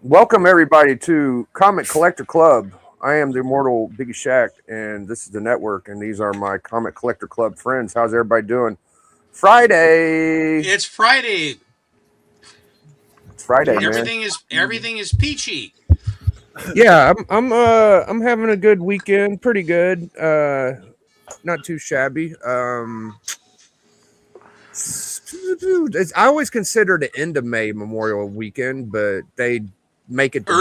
Welcome everybody to Comic Collector Club. I am the immortal Biggie Shack, and this is the network, and these are my Comic Collector Club friends. How's everybody doing? Friday. It's Friday. It's Friday, Yeah. man. Everything is peachy. Yeah, I'm having a good weekend. Pretty good. Not too shabby. I always consider the end of May Memorial Weekend, but they make it the week.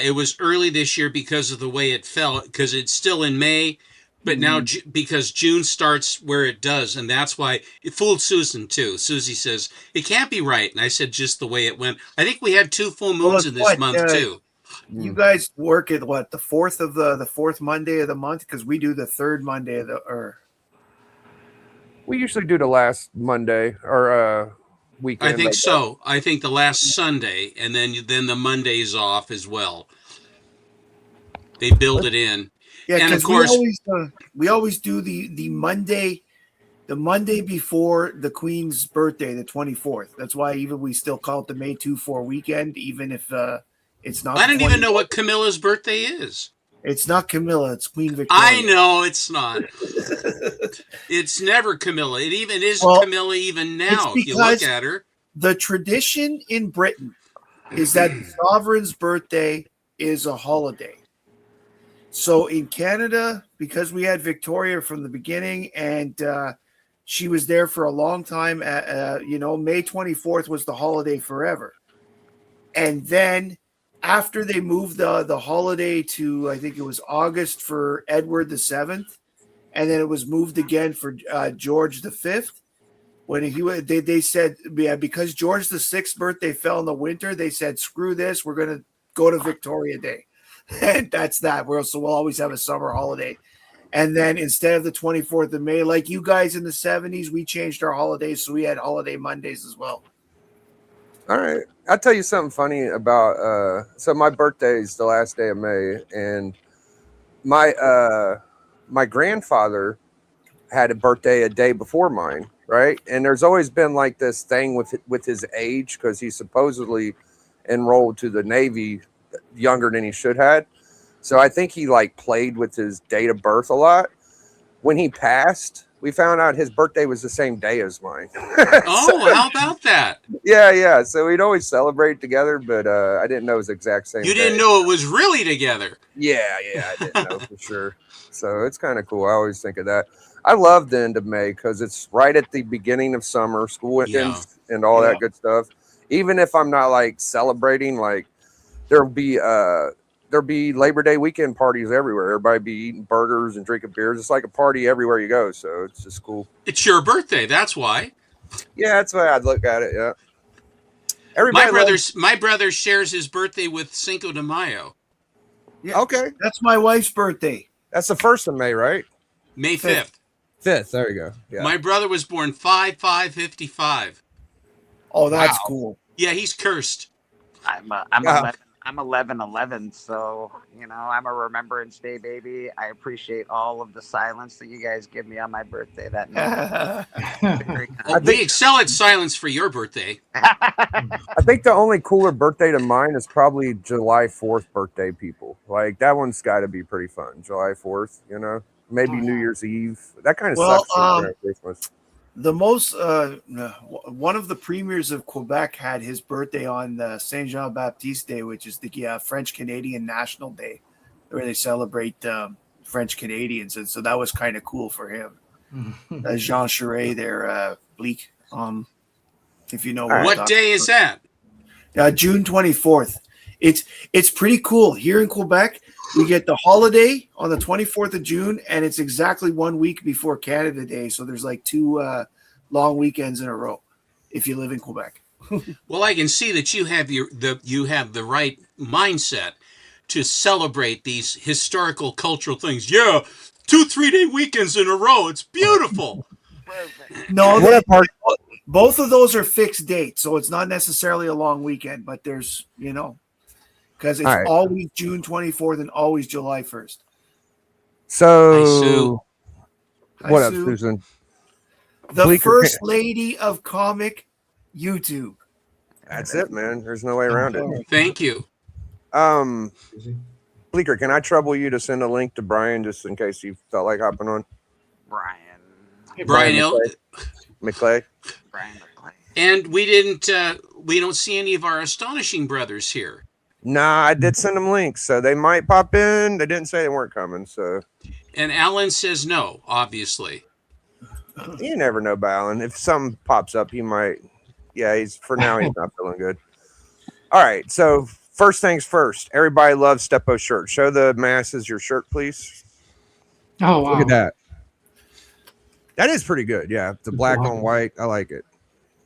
It was early this year because of the way it fell, because it's still in May, but now because June starts where it does, and that's why it fooled Susan too. Susie says it can't be right, and I said just the way it went. I think we had 2 full moons in this month too. You guys work at what, the fourth Monday of the month, because we do the third Monday of the We usually do the last Monday or weekend. I think so. I think the last Sunday, and then the Monday's off as well. They build it in. Yeah, and of because course we always do the Monday before the Queen's birthday, the 24th. That's why even we still call it the May 2-4 weekend, even if it's not. I don't even know what Camilla's birthday is. It's not Camilla. It's Queen Victoria. I know it's not. It's never Camilla. It even isn't Camilla even now. You look at her. The tradition in Britain is that the sovereign's birthday is a holiday. So in Canada, because we had Victoria from the beginning, and she was there for a long time, May 24th was the holiday forever. And then after they moved the holiday to, I think it was August for Edward VII, and then it was moved again for George V. When they said, because George VI's birthday fell in the winter, they said, screw this, we're going to go to Victoria Day. And that's that. We'll always have a summer holiday. And then instead of the 24th of May, like you guys in the 70s, we changed our holidays, so we had holiday Mondays as well. All right. I'll tell you something funny about so my birthday is the last day of May, and my grandfather had a birthday a day before mine, right? And there's always been like this thing with his age, because he supposedly enrolled to the Navy younger than he should have. So I think he like played with his date of birth a lot. When he passed, we found out his birthday was the same day as mine. How about that? Yeah. So we'd always celebrate together, but I didn't know it was the exact same. You didn't know it was really together. Yeah, I didn't know for sure. So it's kind of cool. I always think of that. I love the end of May because it's right at the beginning of summer, school ends and all that good stuff. Even if I'm not like celebrating, like there'll be Labor Day weekend parties everywhere. Everybody be eating burgers and drinking beers. It's like a party everywhere you go. So it's just cool. It's your birthday. That's why. Yeah, that's why I'd look at it. Yeah. My brother shares his birthday with Cinco de Mayo. Yeah. Okay. That's my wife's birthday. That's the 1st of May, right? May 5th. 5th. There you go. Yeah. My brother was born 5/5/55. Oh, that's cool. Yeah, he's cursed. I'm 11/11, so I'm a Remembrance Day baby. I appreciate all of the silence that you guys give me on my birthday that night. We excel at silence for your birthday. I think the only cooler birthday to mine is probably July 4th birthday people. Like that one's got to be pretty fun. July 4th, maybe New Year's Eve. That kind of sucks. Christmas. The most one of the premiers of Quebec had his birthday on Saint Jean Baptiste Day, which is the French Canadian National Day, where they celebrate French Canadians, and so that was kind of cool for him. Jean Charest there, Bleak. If you know what day is that? June 24th. It's pretty cool here in Quebec. We get the holiday on the 24th of June, and it's exactly 1 week before Canada Day. So there's like 2 long weekends in a row if you live in Quebec. Well, I can see that you have the right mindset to celebrate these historical cultural things. Yeah, 2 3-day weekends in a row. It's beautiful. No, both of those are fixed dates, so it's not necessarily a long weekend, but there's because it's always June 24th and always July 1st. So, what up, Susan? The first lady of comic YouTube. That's it, man. There's no way around it. Thank you. Bleeker, can I trouble you to send a link to Brian just in case you felt like hopping on? Brian. Brian Brian L. McClay. Brian McClay. And we don't see any of our astonishing brothers here. Nah, I did send them links, so they might pop in. They didn't say they weren't coming, so. And Alan says no, obviously. You never know, Alan. If something pops up, he might. Yeah, he's not feeling good. All right, so first things first. Everybody loves Steppo shirt. Show the masses your shirt, please. Oh, wow. Look at that. That is pretty good. Yeah, the black on white. I like it.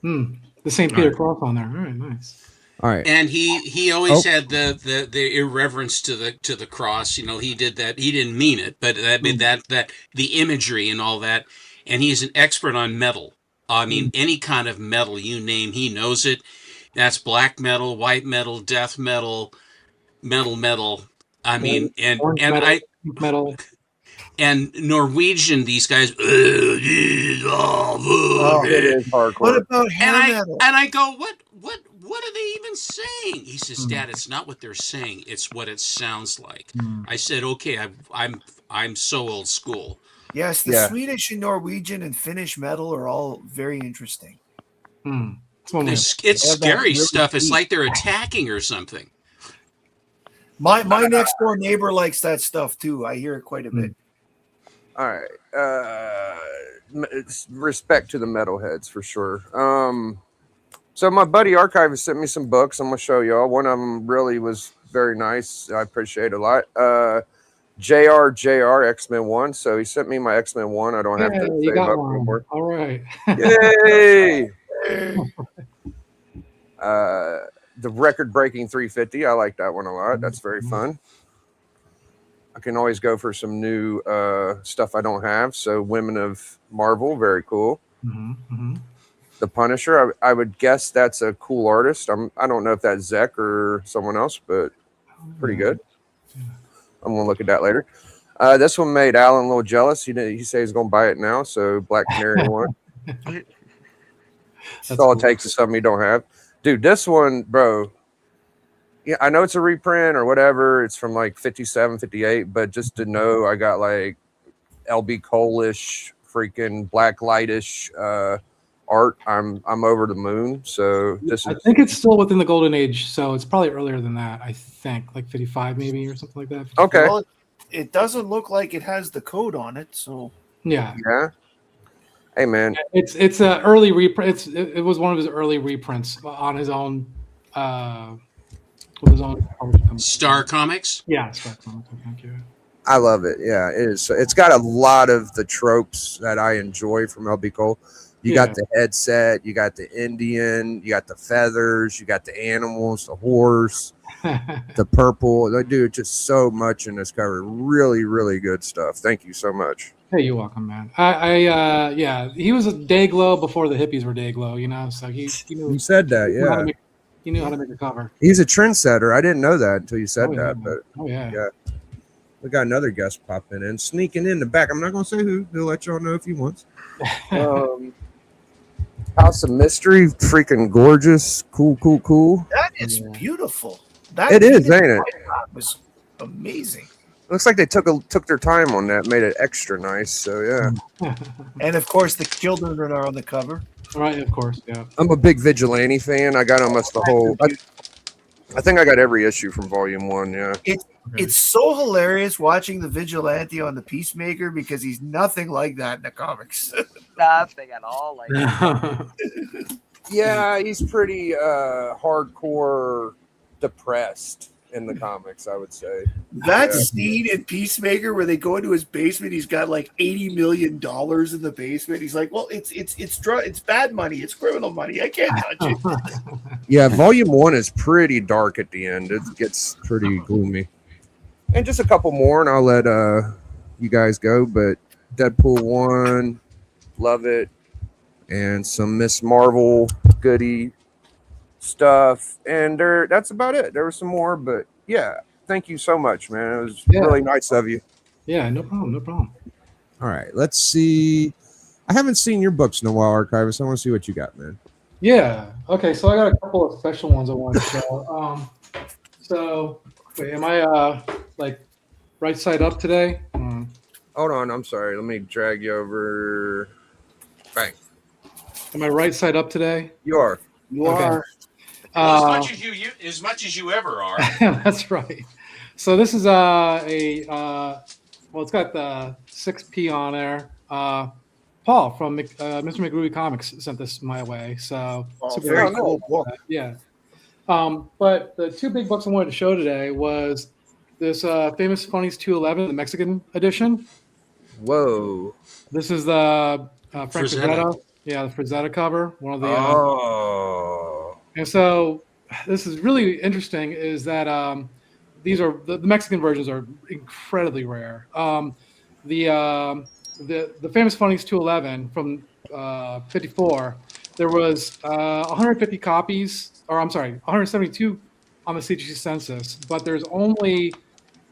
The St. Peter cross on there. All right, nice. All right. And he always had the irreverence to the cross. You know, he did that. He didn't mean it, but that the imagery and all that. And he's an expert on metal. I mean, any kind of metal you name, he knows it. That's black metal, white metal, death metal, metal. I mean, and metal. And Norwegian, these guys. It is hardcore. What about hair metal? And I go, what are they even saying? He says, Dad, it's not what they're saying. It's what it sounds like. I said, okay, I'm so old school. Yes, the Swedish and Norwegian and Finnish metal are all very interesting. It's scary stuff. It's like they're attacking or something. My next door neighbor likes that stuff too. I hear it quite a bit. All right. It's respect to the metalheads for sure. So my buddy Archivist sent me some books. I'm gonna show y'all. One of them really was very nice. I appreciate it a lot. JR X-Men 1. So he sent me my X-Men 1. I don't have to save up anymore. All right. Yay! The record-breaking 350. I like that one a lot. That's very fun. I can always go for some new stuff I don't have. So Women of Marvel, very cool. The Punisher, I would guess that's a cool artist. I don't know if that's Zek or someone else, but pretty good. I'm gonna look at that later. This one made Alan a little jealous. He said he's gonna buy it now. So Black Canary 1. That's all it takes is something you don't have. Dude, this one, bro. Yeah, I know it's a reprint or whatever. It's from like 57, 58, but just to know I got like LB Cole-ish, freaking black lightish art. I'm over the moon. So I think it's still within the golden age, so it's probably earlier than that. I think like 55 maybe or something like that. 55. Okay. Well, it doesn't look like it has the code on it, so yeah. Hey man, it's a early reprint. It was one of his early reprints on his own. With his own Star Comics. Yeah, Star Comics. Thank you. I love it. Yeah, it is. It's got a lot of the tropes that I enjoy from LB Cole. You got the headset, you got the Indian, you got the feathers, you got the animals, the horse, the purple. They do just so much in this cover. Really, really good stuff. Thank you so much. Hey, you're welcome, man. Yeah, he was a Dayglow before the hippies were Dayglow, you know. So he knew. You said that, yeah. He knew how to make a cover. He's a trendsetter. I didn't know that until you said that. But yeah. We got another guest popping in, sneaking in the back. I'm not gonna say who. He'll let y'all know if he wants. House of Mystery, freaking gorgeous, cool. That is beautiful. It is, ain't it? That was amazing. Looks like they took their time on that, made it extra nice. So yeah. And of course, the children are on the cover. Right, of course, yeah. I'm a big Vigilante fan. I got almost the whole. I think I got every issue from Volume 1. Yeah. It's so hilarious watching the Vigilante on the Peacemaker because he's nothing like that in the comics. Nothing at all like that. Yeah, he's pretty hardcore depressed in the comics, I would say. That scene in Peacemaker where they go into his basement, he's got like $80 million in the basement. He's like, well, it's bad money, it's criminal money. I can't touch it. Yeah, Volume 1 is pretty dark at the end. It gets pretty gloomy. And just a couple more, and I'll let you guys go. But Deadpool 1, love it. And some Miss Marvel goodie stuff. And that's about it. There was some more, but yeah, thank you so much, man. It was really nice of you. Yeah, no problem. All right, let's see. I haven't seen your books in a while, Archivist. I want to see what you got, man. Yeah. Okay, so I got a couple of special ones I want to show. So Wait, am I like right side up today? Hold on, I'm sorry. Let me drag you over. Bang. Am I right side up today? You are. You Okay. are. Well, as much as you ever are. That's right. So this is well, it's got the 6P on there. Paul from Mr. McGrewy Comics sent this my way. So super Very excited cool about book. that. Yeah. But the two big books I wanted to show today was this Famous Funnies 211, the Mexican edition. Whoa. This is the Frank Frazetta. Frazetta. Yeah, the Frazetta cover. One of the. Oh. And so this is really interesting. Is that these are the Mexican versions are incredibly rare. The Famous Funnies 211 from 54. There was 150 copies, or I'm sorry, 172 on the CGC census, but there's only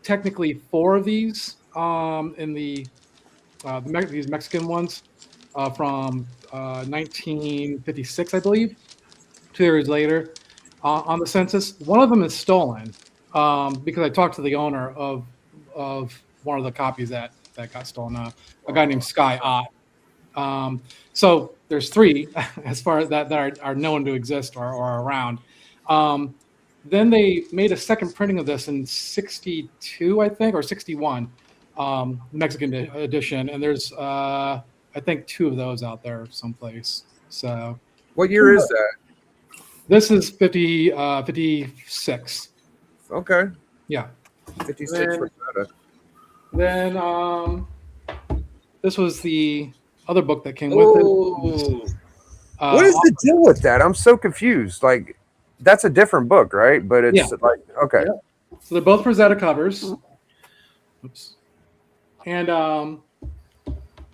technically 4 of these in these Mexican ones from 1956, I believe. 2 years later, on the census. One of them is stolen because I talked to the owner of one of the copies that got stolen. A guy named Sky Ott. So there's 3 as far as that are known to exist or are around. Then they made a second printing of this in 62, I think, or 61, Mexican edition. And there's, I think, 2 of those out there someplace. So What year is that? this is 56. Okay. Yeah. 56 Then- Rosetta. Then this was the other book that came with it. Oh. What is the deal with that? I'm so confused. Like, that's a different book, right? But it's Yeah. like, okay. Yeah. So they're both Rosetta covers. Oops. And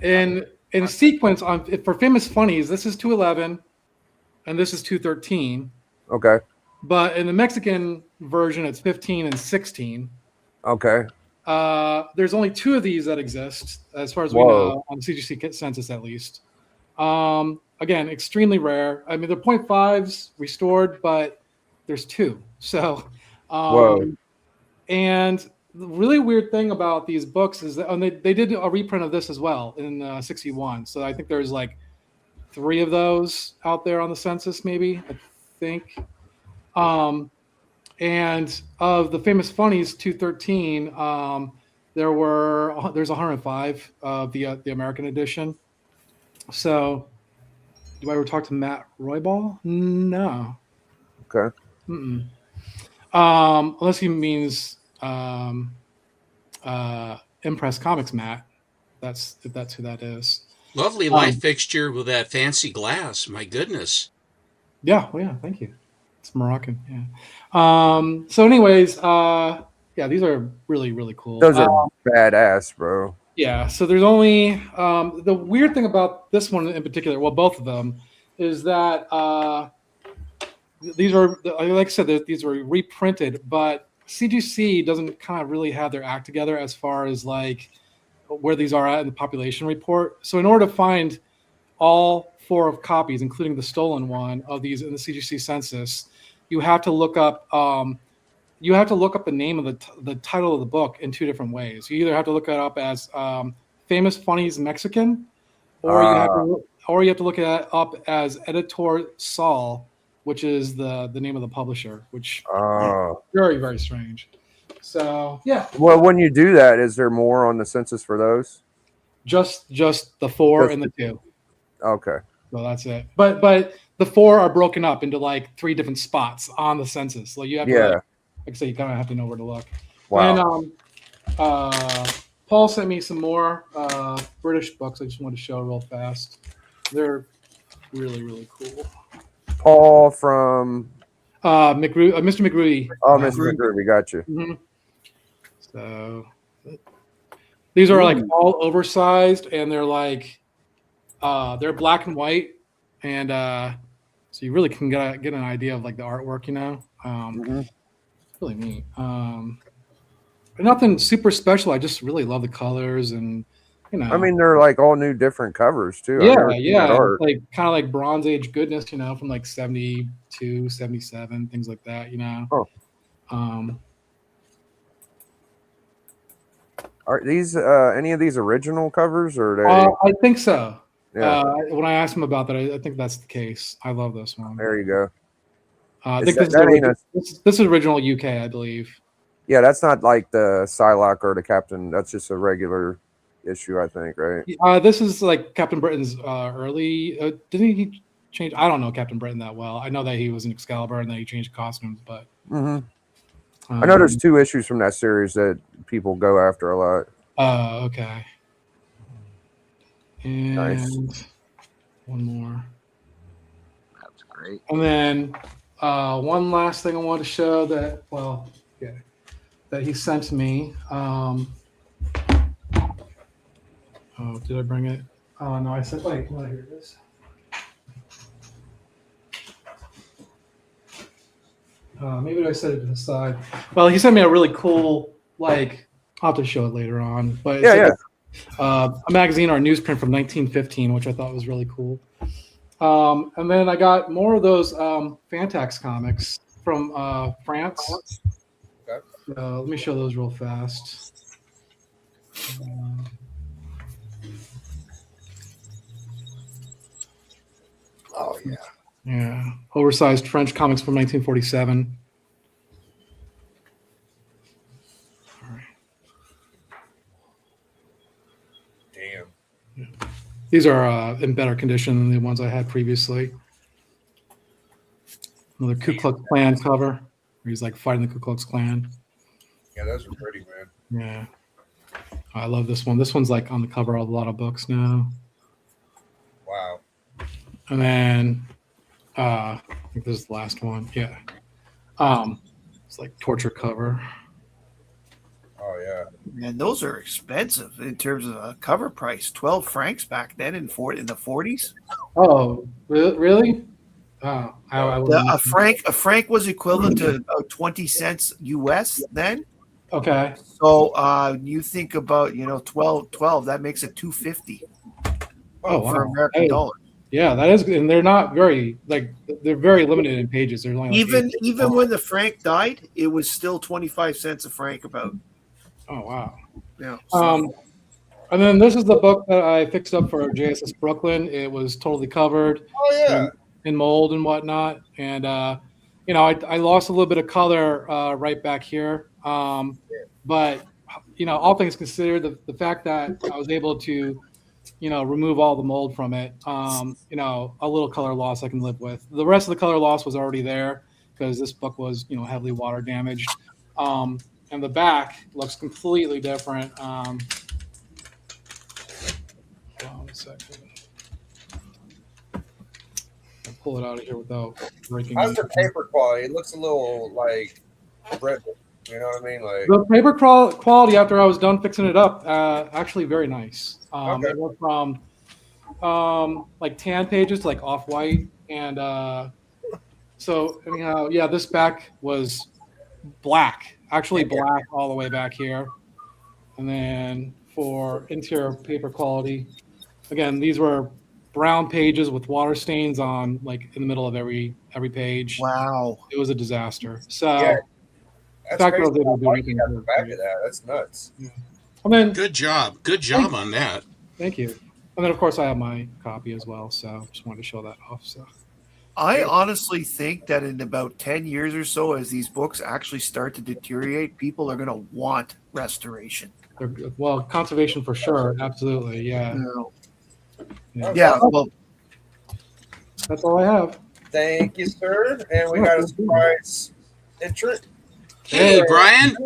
in sequence for Famous Funnies, this is 211 and this is 213. Okay. But in the Mexican version, it's 15 and 16. Okay. There's only 2 of these that exist, as far as we Whoa. know, on the CGC census at least. Again, extremely rare. I mean, they're 0.5s restored, but there's 2. So, Whoa. and the really weird thing about these books is that they did a reprint of this as well in 61. So I think there's like 3 of those out there on the census, maybe, I think. And of the Famous Funnies 213, there's 105 of the American edition. So, do I ever talk to Matt Roybal? No. Okay. Unless he means Impress Comics Matt. If that's who that is. Lovely light fixture with that fancy glass. My goodness. Yeah. Well, yeah. Thank you. It's Moroccan. Yeah. So, anyways, yeah, these are really, really cool. Those are badass, bro. Yeah. So there's only the weird thing about this one in particular. Well, both of them is that these are, like I said, these were reprinted, but CGC doesn't kind of really have their act together as far as like where these are at in the population report. So in order to find all 4 of copies, including the stolen one of these in the CGC census, you have to look up the name of the title of the book in 2 different ways. You either have to look it up as Famous Funnies Mexican, or you have to look it up as Editor Sol, which is the name of the publisher, which very, very strange. So yeah. Well, when you do that, is there more on the census for those? Just the 4 and the 2. Okay. So that's it. But the 4 are broken up into like 3 different spots on the census. So you have to, like I say, you kind of have to know where to look. Wow. And Paul sent me some more British books. I just wanted to show real fast. They're really, really cool. Paul from Mr. McGrewy. Oh, Mr. McGrewy, got you. Mm-hmm. So these are like all oversized, and they're like they're black and white, and so you really can get an idea of like the artwork, you know. Really neat. Nothing super special. I just really love the colors, and you know. I mean, they're like all new, different covers too. Yeah. Like kind of like Bronze Age goodness, you know, from like 72, 77, things like that, you know. Are these any of these original covers, or are they? I think so. Yeah. When I asked him about that, I think that's the case. I love this one. There you go. I Is think that- this is original UK, I believe. Yeah, that's not like the Psylocke or the Captain. That's just a regular issue, I think, right? This is like Captain Britain's early. Didn't he change? I don't know Captain Britain that well. I know that he was in Excalibur and then he changed costumes, but I know there's 2 issues from that series that people go after a lot. Okay. And Nice. one more. That's great. And then one last thing I want to show that, that he sent me. Oh, did I bring it? Oh, no, I said, wait, well, here it is. Maybe I set it to the side. Well, he sent me a really cool, like, I'll have to show it later on. But it's a magazine or a newsprint from 1915, which I thought was really cool. And then I got more of those Fantax comics from France. Okay. Let me show those real fast. Oh yeah. Yeah, oversized French comics from 1947. All right. Damn. These are in better condition than the ones I had previously. Another Ku Klux Klan cover, where he's like fighting the Ku Klux Klan. Yeah, those are pretty, man. Yeah, I love this one. This one's like on the cover of a lot of books now. Wow. And then I think this is the last one. Yeah, it's like torture cover. Oh yeah. Man, those are expensive in terms of a cover price. 12 francs back then in the 40s. Oh, really? Oh, A franc was equivalent to about 20 cents US then. Okay. So you think about 12, that makes it 250 Oh, for wow. American Hey. dollars. Yeah, that is, and they're not very they're very limited in pages. They're only like Even when the franc died, it was still 25 cents a franc about. Oh wow. Yeah. And then this is the book that I fixed up for JSS Brooklyn. It was totally covered Oh yeah. in mold and whatnot, and I lost a little bit of color right back here. But all things considered, the fact that I was able to remove all the mold from it, a little color loss I can live with. The rest of the color loss was already there because this book was, heavily water damaged. And the back looks completely different. Hold on a second. I'll pull it out of here without breaking How's it. the paper quality? It looks a little like brittle. You know what I mean? Like The paper quality after I was done fixing it up, actually very nice. Okay. It went from like tan pages to like off-white, and so anyhow, yeah, this back was black, actually black all the way back here. And then for interior paper quality, again, these were brown pages with water stains on like in the middle of every page. Wow. It was a disaster. So. Yeah. That's Fact I was crazy. able to do How anything you got the for back it. of that. That's nuts. And then, Good job on that. thank you. And then, of course, I have my copy as well. So just wanted to show that off. So I honestly think that in about 10 years or so, as these books actually start to deteriorate, people are going to want restoration. well, conservation for sure. Absolutely. Yeah. Yeah. Yeah. Well, That's all I have. Thank you, sir. And we got a surprise entrant. Hey, Brian.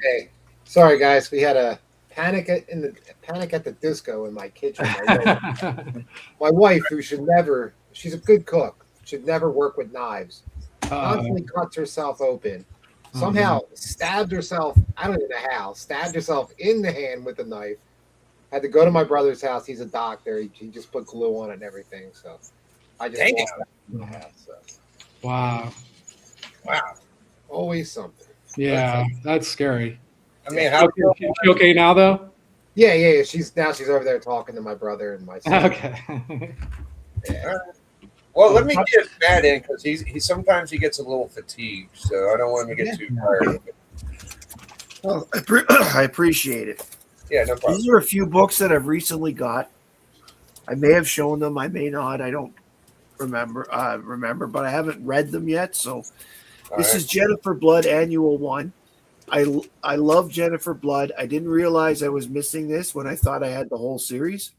Hey, sorry guys, we had a panic at the disco in my kitchen. My wife, who she's a good cook, should never work with knives. Constantly cuts herself open. Somehow stabbed herself. I don't even know how. Stabbed herself in the hand with a knife. Had to go to my brother's house. He's a doctor. He just put glue on it and everything. So I just lost that in the house. So. Wow. Always something. Yeah, that's scary. I mean, how Is she okay now, though? Yeah. She's over there talking to my brother and my sister. Okay. well, let me get Matt in because he sometimes he gets a little fatigued, so I don't want him to get too tired. well, I appreciate it. Yeah, no problem. These are a few books that I've recently got. I may have shown them, I may not. I don't remember, but I haven't read them yet. So this is Jennifer Blood Annual 1. I love Jennifer Blood. I didn't realize I was missing this when I thought I had the whole series.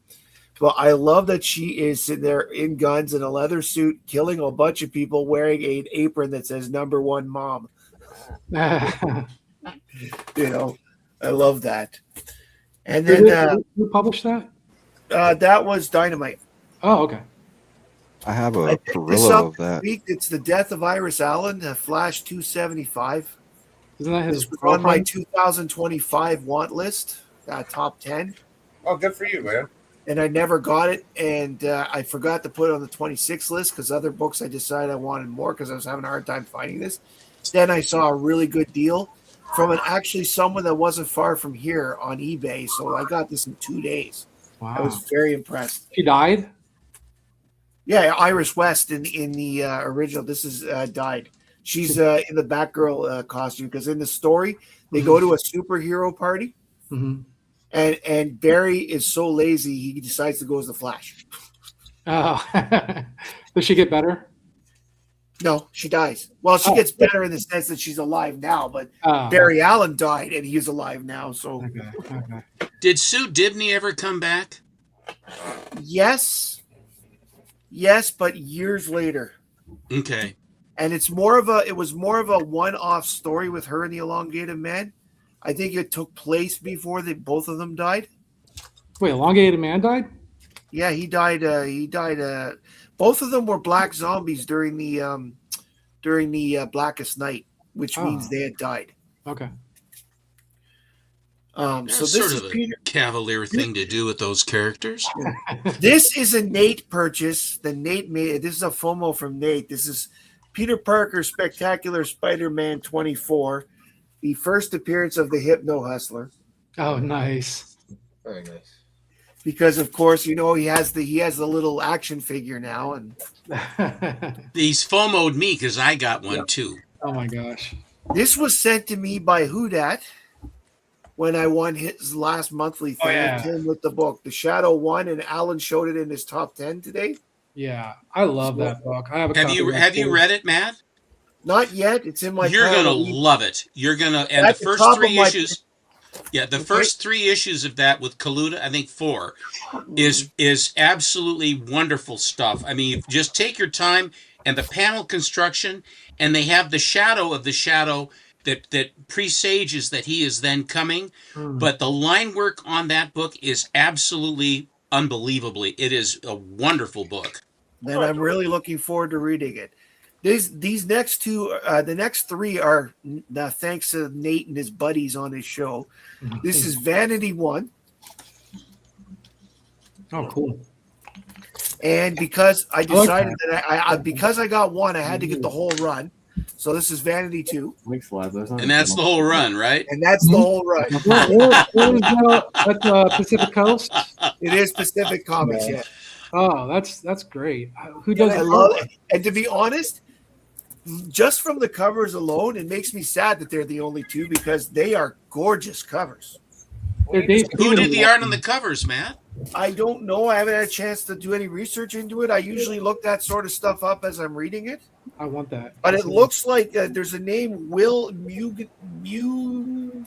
But I love that she is sitting there in guns in a leather suit, killing a bunch of people wearing an apron that says #1 mom. You know, I love that. And then who published that? That was Dynamite. Oh, okay. I have I a picked this Perillo up of that. this week. It's The Death of Iris Allen, Flash 275. Isn't that his This was on my girlfriend? 2025 want list, top 10. Oh, good for you, man. And I never got it. And I forgot to put it on the 26 list because other books I decided I wanted more because I was having a hard time finding this. Then I saw a really good deal from someone that wasn't far from here on eBay. So I got this in 2 days. Wow. I was very impressed. She died? Yeah, Iris West in the original. This is died. She's in the Batgirl costume because in the story they go to a superhero party, Mm-hmm. and Barry is so lazy he decides to go as the Flash. Oh. Does she get better? No, she dies. Well, she gets better in the sense that she's alive now, but Oh. Barry Allen died and he's alive now. So Okay. Did Sue Dibney ever come back? yes, but years later. Okay. And it was more of a one-off story with her and the Elongated Man. I think it took place before both of them died. Wait, Elongated Man died? Yeah, he died. Both of them were black zombies during the Blackest Night, which means they had died. Okay. So That's this sort is of a Peter. cavalier thing to do with those characters. This is a Nate purchase. The Nate made. This is a FOMO from Nate. This is Peter Parker Spectacular Spider-Man 24, the first appearance of the Hypno Hustler. Oh, nice. Very nice. Because of course, he has the little action figure now, and He's FOMO'd me because I got one too. Oh my gosh. this was sent to me by Hudat when I won his last monthly thing. Oh, yeah. It came with the book. The Shadow won, and Alan showed it in his top 10 today. Yeah, I love that book. I have a Have copy you of that have you too. read it, Matt? Not yet. It's in my. You're pile gonna to read. love it. You're gonna and At the the first top of three my- issues. Yeah, the first 3 issues of that with Kaluta, I think 4, is absolutely wonderful stuff. I mean, just take your time and the panel construction, and they have the shadow of the shadow that presages that he is then coming. But the line work on that book is absolutely unbelievably. It is a wonderful book. Then I'm really looking forward to reading it. These next two, the next 3 are thanks to Nate and his buddies on his show. This is Vanity 1, Oh, cool. and because I like decided that I because I got one, I had to get the whole run. So this is Vanity 2, And that's the whole run, right? and that's the whole run. Where is that? Pacific Coast? It is Pacific Comics, yeah. Oh, that's great. Who And does I it? love it. And to be honest, just from the covers alone, it makes me sad that they're the only 2 because they are gorgeous covers. They're Dave Who did Stevens. the art on the covers, Matt? I don't know. I haven't had a chance to do any research into it. I usually look that sort of stuff up as I'm reading it. I want that. But it looks like there's a name, Will Mugiot, Meugniot,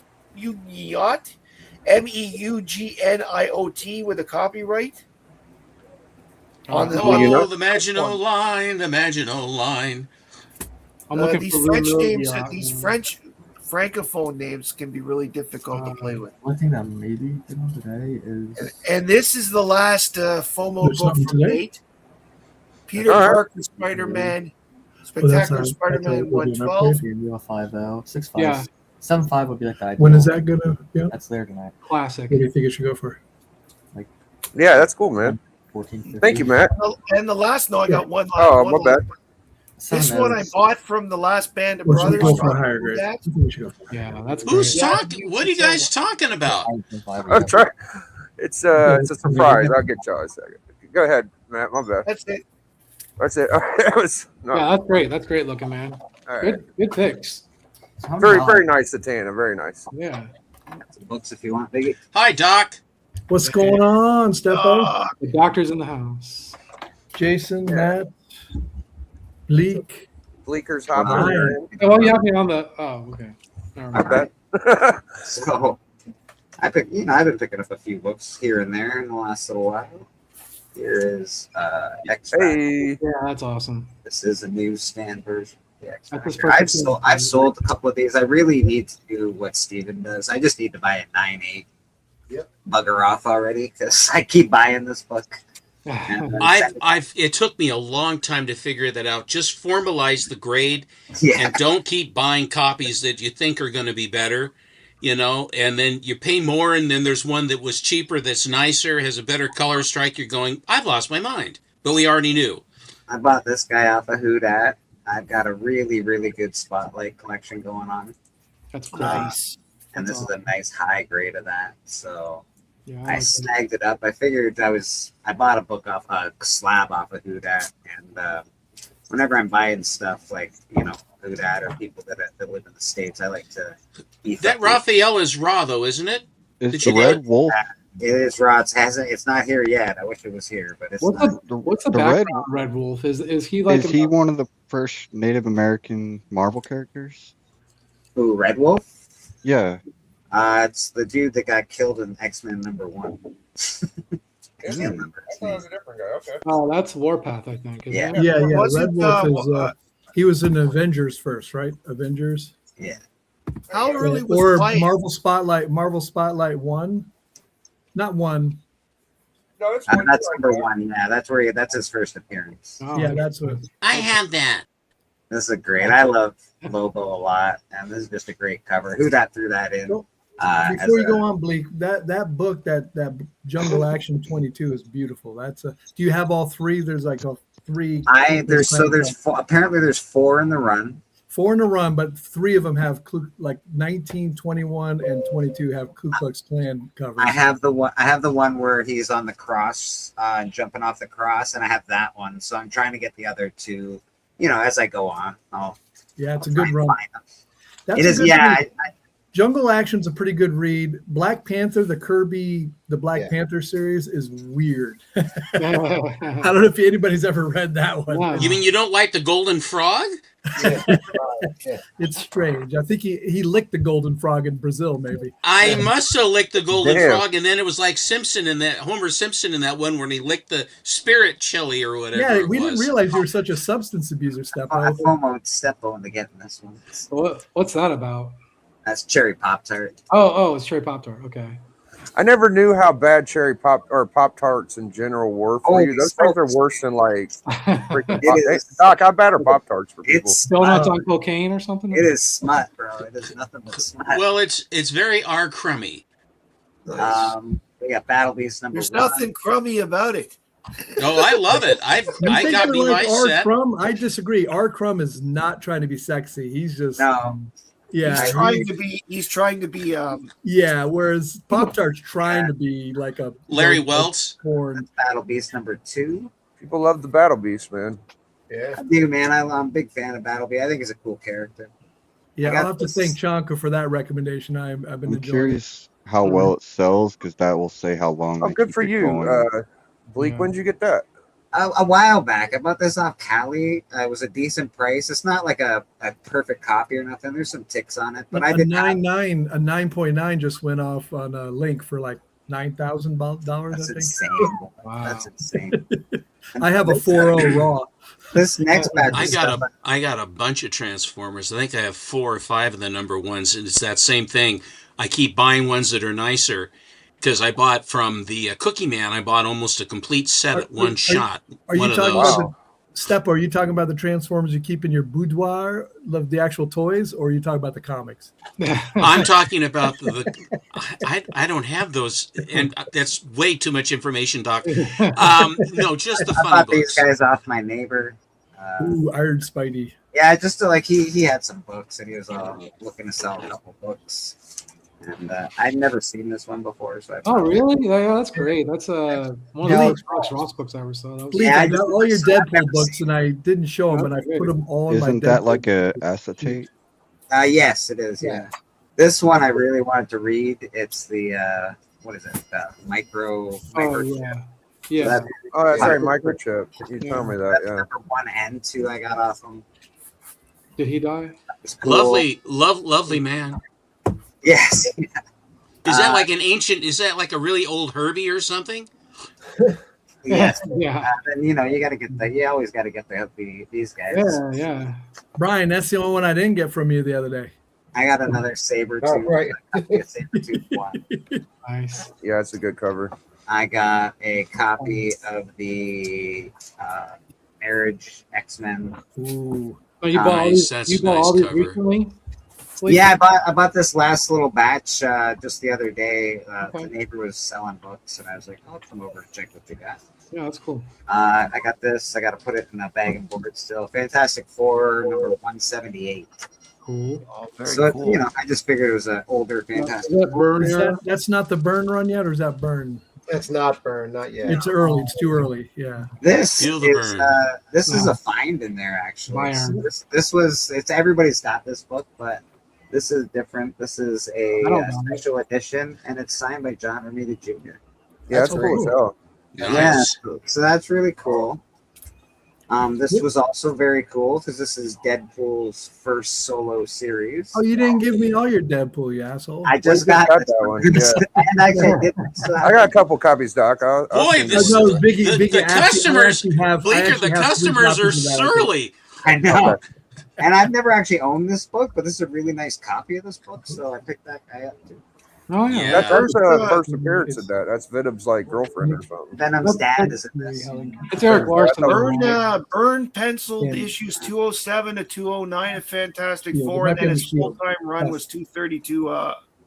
with a copyright. On the, on Oh, the- the Maginot Line, the Maginot Line. I'm looking these for French Lou names, Mugiot. these French francophone names can be really difficult to play with. One thing that maybe did on today is And this is the last FOMO There's book something from today? Nate. Peter All right. Parker, Spider-Man, Well, Spectacular Spider-Man will be an 112. upgrade. You have 5-0, 6-5, Yeah. 7-5 would be like the ideal. When is that gonna be out? That's there tonight. Classic. What do you think it should go for? Yeah, that's cool, man. 14-50. Thank you, Matt. And the last, no, I got one. Oh, one my bad. This one I bought from the last band of What should we brothers. go for a higher grade? That. What do you think we should go for? Yeah, that's Who's great. Yeah, talking? What are you guys talking about? I'm trying. It's a surprise. I'll get y'all a second. Go ahead, Matt. My bad. That's it. That's it. That was no. Yeah, that's great. That's great looking, man. All right. Good picks. Very, very nice, Satana. Very nice. Yeah. got some books if you want, Biggie. Hi, Doc. What's going on, Steppo? The doctor's in the house. Jason, Matt, Bleak. Bleaker's hopping Hi. here. Oh, well, you have me on the. Oh, okay. Never I mind. bet. So, I've been picking up a few books here and there in the last little while. Here is X Factor. Hey, Yeah, that's awesome. This is a newsstand version. of the X That's his Factor. first I've sold a couple of these. I really need to do what Steven does. I just need to buy a 9.8. Yep. Bugger off already because I keep buying this book. And, It took me a long time to figure that out. Just formalize the grade yeah. and don't keep buying copies that you think are going to be better, and then you pay more, and then there's one that was cheaper that's nicer, has a better color strike. You're going, I've lost my mind. But we already knew. I bought this guy off of Whodat. I've got a really, really good Spotlight collection going on. That's cool. Nice. And this That's is a nice high grade of that. So Yeah, I like that. snagged it up. I figured I bought a book off a slab off of Whodat. And whenever I'm buying stuff like, Whodat or people that live in the States, I like to beef That up. Raphael is raw, though, isn't it? Is Did the you get Red Wolf? It is raw. It's not here yet. I wish it was here, but it's What's not. the the background on Red Wolf? Is he like Is he one of the first Native American Marvel characters? Who, Red Wolf? Yeah. It's the dude that got killed in X-Men #1. I can't remember his name. a different guy. Okay. Oh, that's Warpath, I think. Isn't Yeah. it? Yeah, yeah. Wasn't, Red Wolf is. He was in Avengers first, right? Avengers. Yeah. How early was Or Wyatt? Marvel Spotlight 1. Not 1. No, it's That's #1. Yeah, that's his first appearance. Oh, Yeah, that's what. I have that. This is a great. I love Lobo a lot, and this is just a great cover. Who threw that in? Before you go on, Bleak, that book, that Jungle Action 22 is beautiful. That's a. Do you have all three? There's like a 3. There's four, apparently there's 4 in the run. 4 in a run, but 3 of them have like 19, 21, and 22 have Ku Klux Klan covers. I have the one where he's on the cross, jumping off the cross, and I have that one. So I'm trying to get the other 2. As I go on. Yeah, it's a I'll good try and run. find them. That's It a is. good Yeah. read. Jungle Action's a pretty good read. Black Panther, the Black Panther series is weird. I don't know if anybody's ever read that one. Wow. You mean you don't like the Golden Frog? It's strange. I think he licked the golden frog in Brazil, maybe. I must have licked the Golden Damn. Frog, and then it was like Homer Simpson in that one when he licked the spirit chili or whatever. Yeah, we it didn't was. realize you were such a substance abuser, I Steppo. FOMO'd Steppo into getting this one. What's that about? That's Cherry Pop-Tart. Oh, it's Cherry Pop-Tart. Okay. I never knew how bad cherry pop or Pop Tarts in general were for you. Those things are worse than like freaking It is. Doc. How bad are Pop Tarts for people? It's Donuts on cocaine or something? It is smut, bro. It is nothing but smut. Well, it's very R crummy. We got Battle Beast #1. There's nothing crummy about it. Oh, I love it. I think got they're me like my R. set. Crumb. I disagree. R. Crumb is not trying to be sexy. He's just No. yeah. He's trying to be. Yeah, whereas Pop Tart's trying to be like a Larry Welts. porn. Battle Beast #2. People love the Battle Beast, man. Yeah. I do, man. I'm a big fan of Battle Beast. I think he's a cool character. Yeah, I got I'll have to this- thank Chanka for that recommendation. I've been I'm enjoying. curious how well it sells because that will say how long. Oh, they good keep for it you, going. Bleak. Yeah. When'd you get that? A while back, I bought this off Cali. It was a decent price. It's not like a perfect copy or nothing. There's some ticks on it, but I a did not. 9.9 just went off on a link for like $9,000. That's I think. insane. Wow. That's insane. I have a 4.0 raw. This next batch. I got a bunch of Transformers. I think I have 4 or 5 of the #1s, and it's that same thing. I keep buying ones that are nicer because I bought from the Cookie Man. I bought almost a complete set at one shot. Are one you of talking those. about the Step? Are you talking about the Transformers you keep in your boudoir, the actual toys, or are you talking about the comics? I'm talking about I don't have those, and that's way too much information, Doc. No, just the I funny bought these books. guys off my neighbor. Ooh, Iron Spidey. Yeah, just to, like he had some books and he was looking to sell a couple books. And I'd never seen this one before, so I Oh, really? Yeah, that's great. That's one of the first Alex Ross books I ever saw. That was Please, Yeah, I I got just- all your I've never Deadpool books, seen and I didn't show them, and I put them all in my Isn't that Deadpool like a book. acetate? Yes, it is. Yeah. This one I really wanted to read. It's the what is it? The micro. Oh yeah, yeah. That, Oh, that's right, microchip. You told me that. that's Yeah. number 1 and 2 I got off him. Did he die? It's cool. Lovely man. Yes. Is that like an ancient? Is that like a really old Herbie or something? Yes. Yeah. And you got to get you always got to get these guys. Yeah. Brian, that's the only one I didn't get from you the other day. I got another saber tooth. Oh, right. Saber tooth one. Nice. Yeah, it's a good cover. I got a copy of the Marriage X-Men. Ooh. So you Nice, bought all these, that's you a bought nice all these cover. recently? Yeah, I bought this last little batch just the other day. Okay. The neighbor was selling books, and I was like, I'll come over and check what you got. Yeah, that's cool. I got this. I got to put it in a bag and board still. Fantastic Four, number 178. Cool. Oh, very So, cool. I just figured it was an older Is Fantastic that burn Is era? that's not the burn run yet, or is that burn? That's not burn, not yet. It's early. It's too early. Yeah. This Feel the is burn. this is a find in there actually. So Iron. this was it's everybody's got this book, but this is different. This is a I don't know. special edition, and it's signed by John Romita Jr. Yeah, that's That's cool as hell. Nice. Yeah, so that's really cool. This was also very cool because this is Deadpool's first solo series. Oh, you didn't give me all your Deadpool, you asshole. I just Well, got you got this that one, and actually didn't. So I got a couple copies, Doc. I'll Boy, send you this- one. No, Biggie, the Biggie, I customers, Bleaker, the three customers are copies of that. surly. I know. And I've never actually owned this book, but this is a really nice copy of this book, so I picked that guy up too. Oh yeah. Yeah. That's her Good. first appearance of that. That's Vidum's like girlfriend or something. Venom's dad is in this. It's Eric Larson. Burn penciled Yeah. issues 207 to 209 of Fantastic Yeah, Four, the and then his Mechanician. full-time run was 232.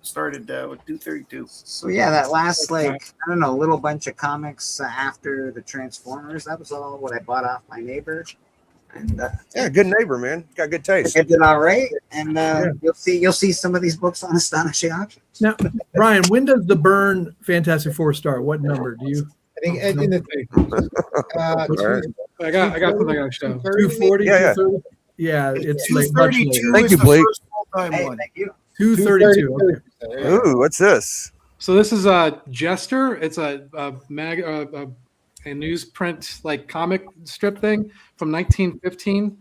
Started with 232. So yeah, that last little bunch of comics after the Transformers. That was all what I bought off my neighbor, and Yeah, good neighbor, man. Got good taste. I did all right. And you'll see some of these books on Astonishing Auctions. Now, Brian, when does the burn Fantastic Four start? What number do you? I think in the All right. I got something I got to show. 240? Yeah, yeah. 230? Yeah, it's like much 232 later. Thank is you, the Blake. first full-time Hey, one. thank you. 232. Okay. Ooh, what's this? So this is a Jester. It's a newsprint like comic strip thing from 1915.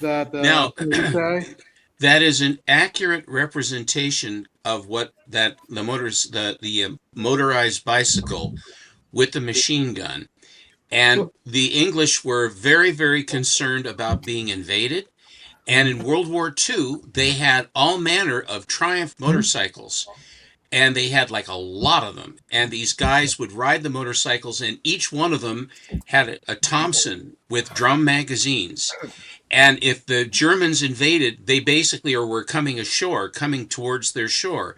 Now- Say. That is an accurate representation of what the motorized bicycle with the machine gun. And the English were very, very concerned about being invaded. And in World War II, they had all manner of Triumph motorcycles. And they had like a lot of them. And these guys would ride the motorcycles, and each one of them had a Thompson with drum magazines. And if the Germans invaded, they basically were coming ashore, coming towards their shore.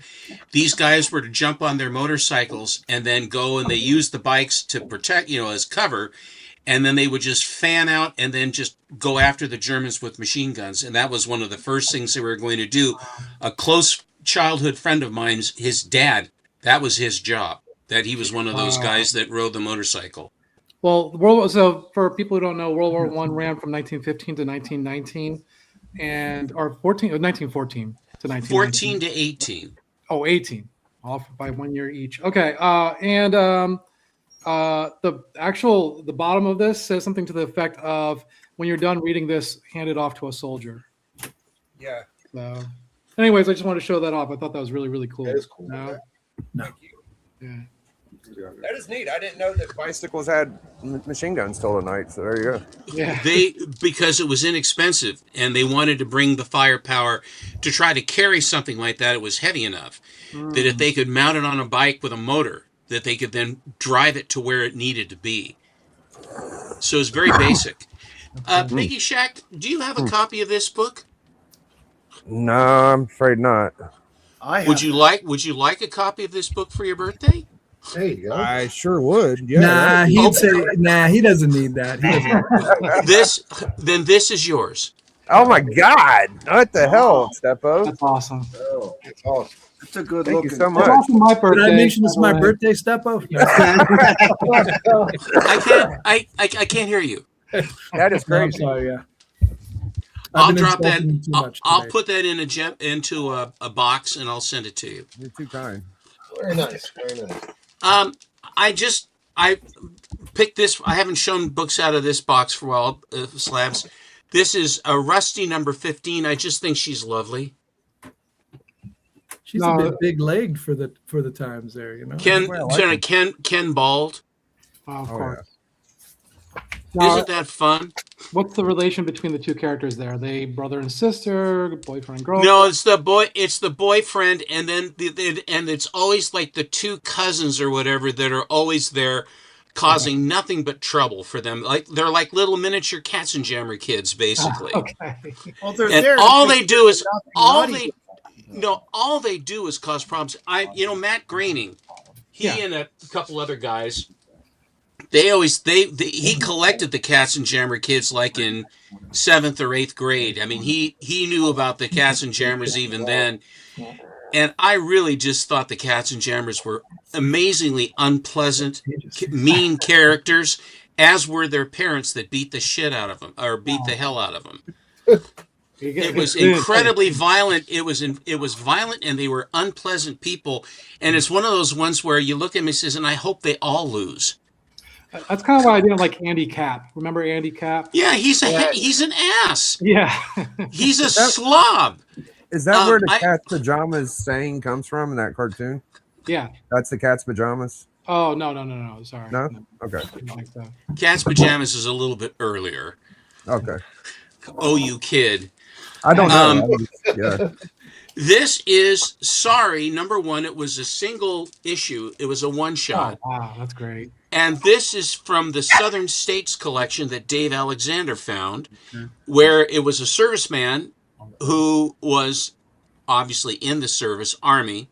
These guys were to jump on their motorcycles and then go, and they used the bikes to protect, as cover. And then they would just fan out and then just go after the Germans with machine guns. And that was one of the first things they were going to do. A close childhood friend of mine's, his dad, that was his job. That he was one of those guys that rode the motorcycle. Well, so for people who don't know, World War I ran from 1915 to 1919, or 1914 to 1919. 14 to 18. Oh, 18, off by 1 year each. Okay, and the bottom of this says something to the effect of, when you're done reading this, hand it off to a soldier. Yeah. So, anyways, I just wanted to show that off. I thought that was really, really cool. That is cool. No? Thank you. Yeah. That is neat. I didn't know that bicycles had machine guns till tonight. So there you go. Yeah. Because it was inexpensive and they wanted to bring the firepower to try to carry something like that. It was heavy enough that if they could mount it on a bike with a motor, that they could then drive it to where it needed to be. So it's very basic. Biggie Shack, do you have a copy of this book? No, I'm afraid not. Would you like a copy of this book for your birthday? There you go. I sure would. Yeah. Nah, he'd say, nah, he doesn't need that. He doesn't. This is yours. Oh my God! What the hell, Steppo? That's awesome. Oh, that's awesome. That's a good Thank looking. you so It's much. also my birthday. Did I mention it's my by the way. birthday, Steppo? I can't hear you. That is No, I'm crazy. sorry, yeah. I'll been drop that. insulting you too much I'll today. put that in into a box and I'll send it to you. You're too kind. Very nice. Very nice. I picked this. I haven't shown books out of this box for a while. Slabs. This is a Rusty number 15. I just think she's lovely. She's a bit big-legged for the times there, you know. Ken Bald. Oh, of Oh, course. yeah. Now, Isn't that fun? what's the relation between the two characters there? Are they brother and sister, boyfriend and girlfriend? No, it's the boy. It's the boyfriend, and then and it's always like the two cousins or whatever that are always there, causing nothing but trouble for them. Like they're like little miniature Katzenjammer kids, basically. Okay. Well, they're And there all because they do is nothing all naughty they with them. no all they do is cause problems. Matt Groening, he and a couple other guys. He collected the Katzenjammer kids like in 7th or 8th grade. I mean, he knew about the Katzenjammers even then. And I really just thought the Katzenjammers were amazingly unpleasant, mean characters, as were their parents that beat the shit out of them or beat the hell out of them. It was incredibly violent. It was violent, and they were unpleasant people. And it's one of those ones where you look at me and says, and I hope they all lose. That's kind of why I didn't like Andy Capp. Remember Andy Capp? Yeah, he's an ass. Yeah. He's a slob. Is that where the cat's pajamas saying comes from in that cartoon? Yeah. That's the cat's pajamas? Oh, no. Sorry. No? Okay. Cat's pajamas is a little bit earlier. Okay. Oh, you kid. I don't know. Yeah. This is number 1. It was a single issue. It was a one-shot. Oh, wow, that's great. And this is from the Southern States collection that Dave Alexander found, where it was a serviceman who was obviously in the service, Army,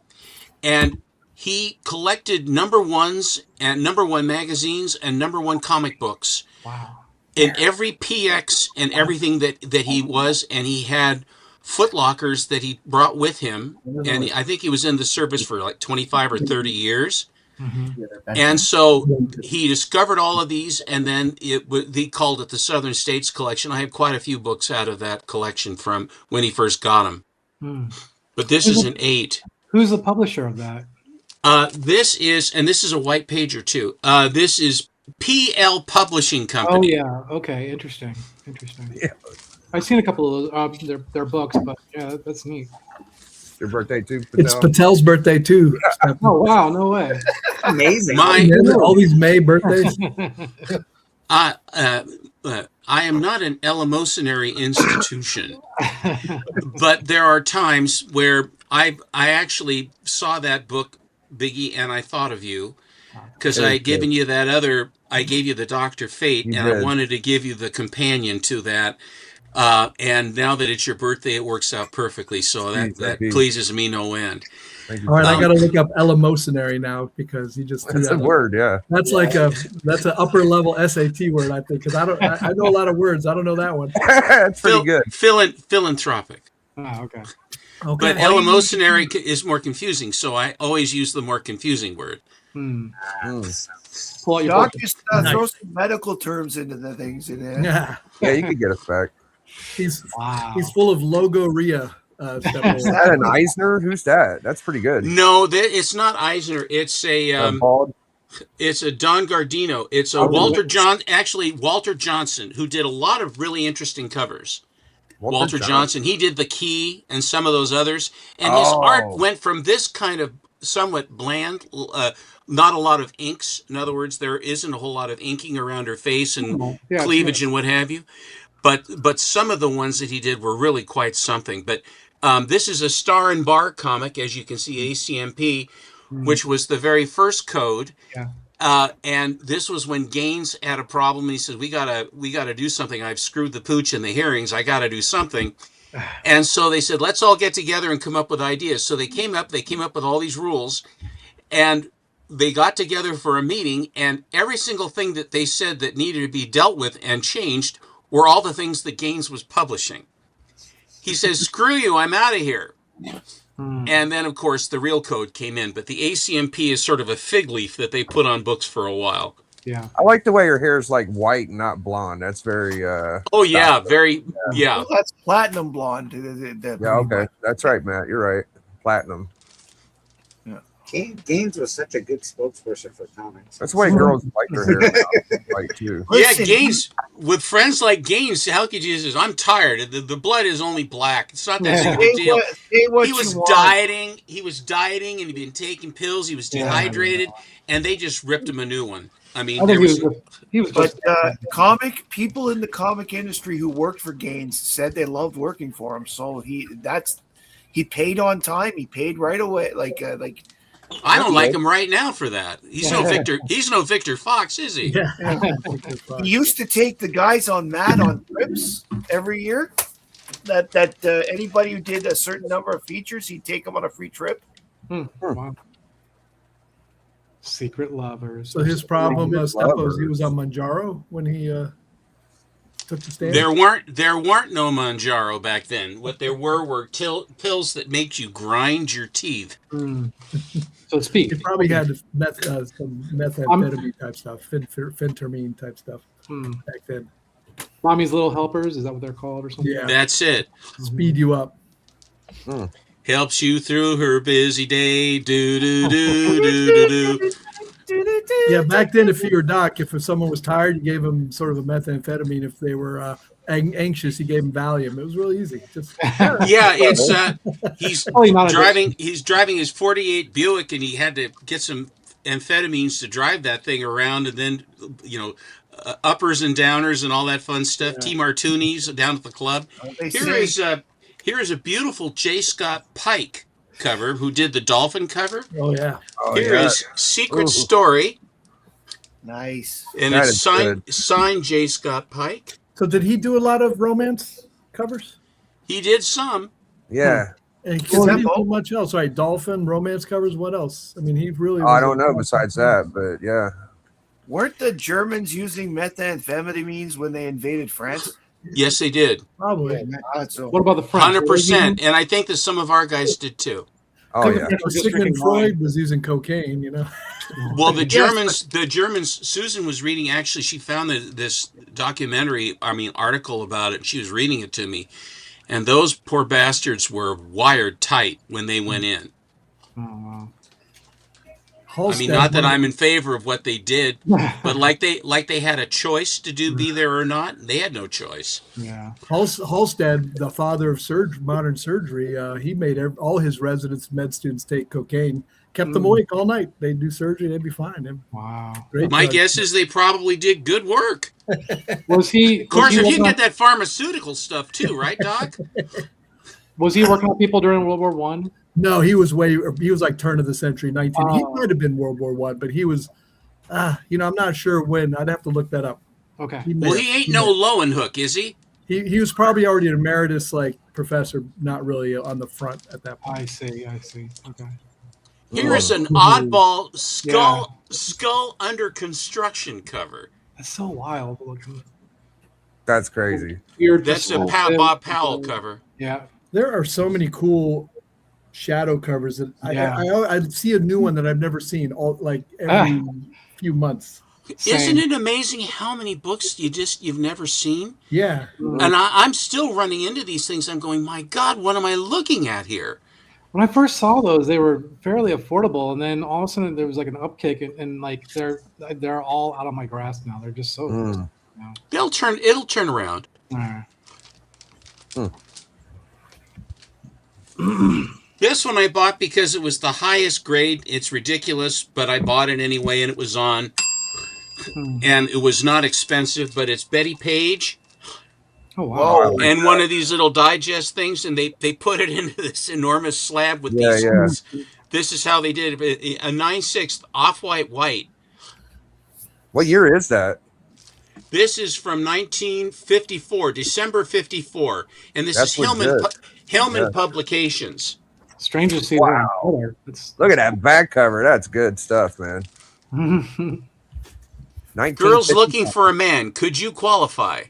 and he collected number 1s and number 1 magazines and number 1 comic books. Wow. In every PX and everything that he was, and he had footlockers that he brought with him, and I think he was in the service for like 25 or 30 years. Mm-hmm. And so he discovered all of these, and then he called it the Southern States Collection. I have quite a few books out of that collection from when he first got them. But this is an 8. Who's the publisher of that? This is a white pager too. This is PL Publishing Company. Oh yeah, okay, interesting. Yeah. I've seen a couple of their books, but yeah, that's neat. Your birthday too, Patel? It's Patel's birthday too. Oh wow, no way. Amazing. All these May birthdays. I am not an eleemosynary institution, but there are times where I actually saw that book, Biggie, and I thought of you because I gave you the Dr. Fate, and I wanted to give you the companion to that. And now that it's your birthday, it works out perfectly. So that pleases me no end. All right, I got to look up eleemosynary now because you just that's a word, yeah. That's like that's an upper level SAT word, I think, because I know a lot of words. I don't know that one. That's pretty good. Philanthropic. Oh, okay. But eleemosynary is more confusing, so I always use the more confusing word. Doc just throw some medical terms into the things in there. Yeah, you could get us back. He's full of logorrhea. Is that an Eisner? Who's that? That's pretty good. No, it's not Eisner. It's it's a Don Gardino. It's a Walter Johnson, who did a lot of really interesting covers. Walter Johnson. He did The Key and some of those others. And his art went from this kind of somewhat bland, not a lot of inks. In other words, there isn't a whole lot of inking around her face and cleavage and what have you. But some of the ones that he did were really quite something. But this is a Star and Bar comic, as you can see, ACMP, which was the very first code. Yeah. And this was when Gaines had a problem. He said, we gotta do something. I've screwed the pooch in the hearings. I got to do something. And so they said, let's all get together and come up with ideas. So they came up with all these rules, and they got together for a meeting, and every single thing that they said that needed to be dealt with and changed were all the things that Gaines was publishing. He says, screw you, I'm out of here. And then, of course, the real code came in. But the ACMP is sort of a fig leaf that they put on books for a while. Yeah. I like the way her hair is like white, not blonde. That's very. Oh yeah, very yeah. Well, that's platinum blonde. Yeah. Okay, that's right, Matt. You're right. Platinum. Gaines was such a good spokesperson for comics. That's the way girls like their hair now. White too. Yeah, Gaines with friends like Gaines. How could you say, I'm tired. The blood is only black. It's not that big of a deal. He was dieting. He was dieting, and he'd been taking pills. He was dehydrated, and they just ripped him a new one. I mean, I think he was But comic people in the comic industry who worked for Gaines said they loved working for him. So he paid on time. He paid right away. I don't like him right now for that. He's no Victor. He's no Victor Fox, is he? Yeah. He used to take the guys on Mad on trips every year. That anybody who did a certain number of features, he'd take them on a free trip. Wow. Secret lovers. So his problem, Stepos, he was on Manjaro when he took the stand. There weren't no Manjaro back then. What there were pills that make you grind your teeth. So speak. He probably had some methamphetamine type stuff, phentermine type stuff back then. Mommy's Little Helpers, is that what they're called or something? Yeah. That's it. Speed you up. Helps you through her busy day. Do do do do do do. Yeah, back then, if you were doc, if someone was tired, you gave them sort of a methamphetamine. If they were anxious, you gave them Valium. It was really easy. Just yeah, it's he's driving. He's driving his '48 Buick, and he had to get some amphetamines to drive that thing around, and then uppers and downers and all that fun stuff. Yeah. T. Martini's down at the club. Here is a beautiful J. Scott Pike cover, who did the Dolphin cover. Oh yeah. Here is Secret Story. Nice. And it's signed J. Scott Pike. So did he do a lot of romance covers? He did some. Yeah. And he didn't do much else, right? Dolphin, romance covers. What else? I mean, he really. I don't know. Besides that, but yeah. Weren't the Germans using methamphetamines when they invaded France? Yes, they did. Probably. What about the French? 100%. And I think that some of our guys did too. Oh yeah. Sigmund Freud was using cocaine, you know. Well, the Germans. Susan was reading. Actually, she found this article about it. She was reading it to me, and those poor bastards were wired tight when they went in. Oh, wow. I mean, not that I'm in favor of what they did, but like they had a choice to be there or not. They had no choice. Yeah. Halstead, the father of modern surgery, he made all his residents, med students take cocaine, kept them awake all night. They'd do surgery, they'd be fine. Wow. My guess is they probably did good work. Was he? Of course, if you can get that pharmaceutical stuff too, right, Doc? Was he working on people during World War One? No, he was like turn of the century, 19. He might have been World War One, but he was, I'm not sure when. I'd have to look that up. Okay. He ain't no Lowenhoek, is he? He was probably already an emeritus professor, not really on the front at that point. I see. Okay. Here's an oddball skull under construction cover. That's so wild. That's crazy. That's a Bob Powell cover. Yeah. There are so many cool shadow covers that I see a new one that I've never seen every few months. Isn't it amazing how many books you've never seen? Yeah. And I'm still running into these things. I'm going, my God, what am I looking at here? When I first saw those, they were fairly affordable, and then all of a sudden there was like an upkick, and like they're all out of my grasp now. They're just so good. It'll turn around. All right. This one I bought because it was the highest grade. It's ridiculous, but I bought it anyway, and it was on. And it was not expensive, but it's Betty Page. Oh, wow. And one of these little digest things, and they put it into this enormous slab with these. Yeah. This is how they did it. A 9/6 off-white white. What year is that? This is from 1954, December 54. And this is Hillman Publications. Strange to see. Wow. Look at that back cover. That's good stuff, man. Girls looking for a man. Could you qualify?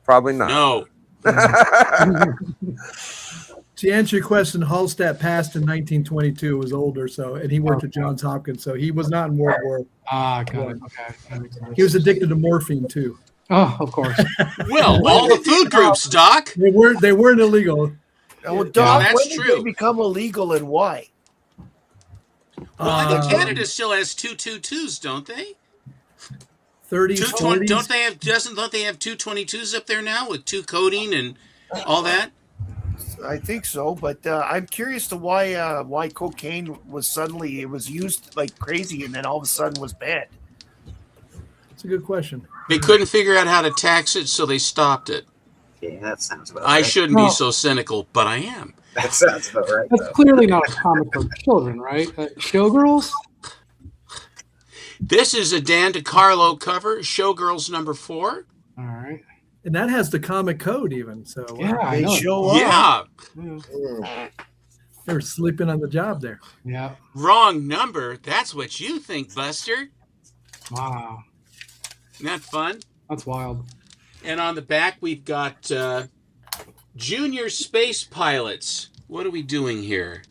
Probably not. No. To answer your question, Hallstatt passed in 1922, was older, so, and he worked at Johns Hopkins, so he was not in World War. Got it. Okay. That makes sense. He was addicted to morphine too. Oh, of course. Well, all the food groups, Doc. They weren't illegal. Oh, Yeah, Doc, that's when did true. they become illegal and why? Well, I think Canada still has 222s, don't they? 30s, 220, 40s. don't they have 222s up there now with 2 codeine and all that? I think so, but I'm curious to why cocaine was used like crazy and then all of a sudden was banned. That's a good question. They couldn't figure out how to tax it, so they stopped it. Yeah, that sounds about I right. shouldn't be so cynical, but I am. That sounds about right. That's though. clearly not a comic for children, right? Showgirls? This is a Dan DeCarlo cover, Showgirls number 4. All right. And that has the comic code even. So Yeah, I They know. show up. Yeah, they were sleeping on the job there. Yeah. wrong number. That's what you think, Buster. Wow. Isn't that fun? That's wild. And on the back, we've got Junior Space Pilots. What are we doing here?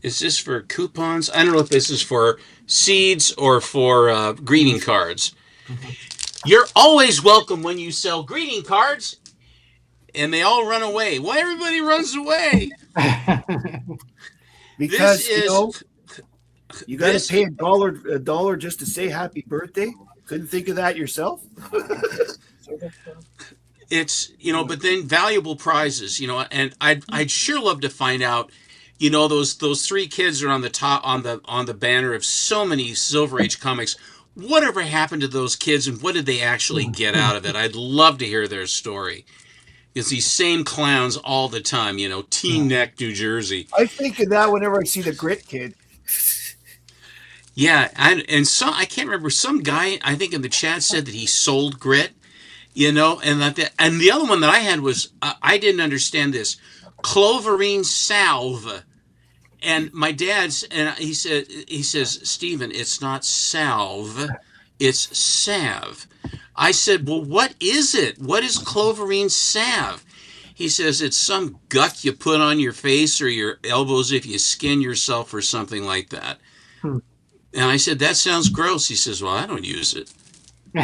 Is this for coupons? I don't know if this is for seeds or for greeting cards. You're always welcome when you sell greeting cards. And they all run away. Why everybody runs away? Because This is- you got this- to pay a dollar just to say happy birthday. Couldn't think of that yourself. It's, but then valuable prizes, and I'd sure love to find out, those 3 kids are on the top on the banner of so many Silver Age comics. Whatever happened to those kids and what did they actually get out of it? I'd love to hear their story. It's these same clowns all the time, Team Neck, New Jersey. I think of that whenever I see the Grit Kid. Yeah, and some, I can't remember, some guy I think in the chat said that he sold grit, and the other one that I had was I didn't understand this, Cloverine salve, and my dad's and he says Stephen, it's not salve, it's salve. I said, well, what is it? What is Cloverine salve? He says it's some guck you put on your face or your elbows if you skin yourself or something like that. And I said, that sounds gross. He says, well, I don't use it,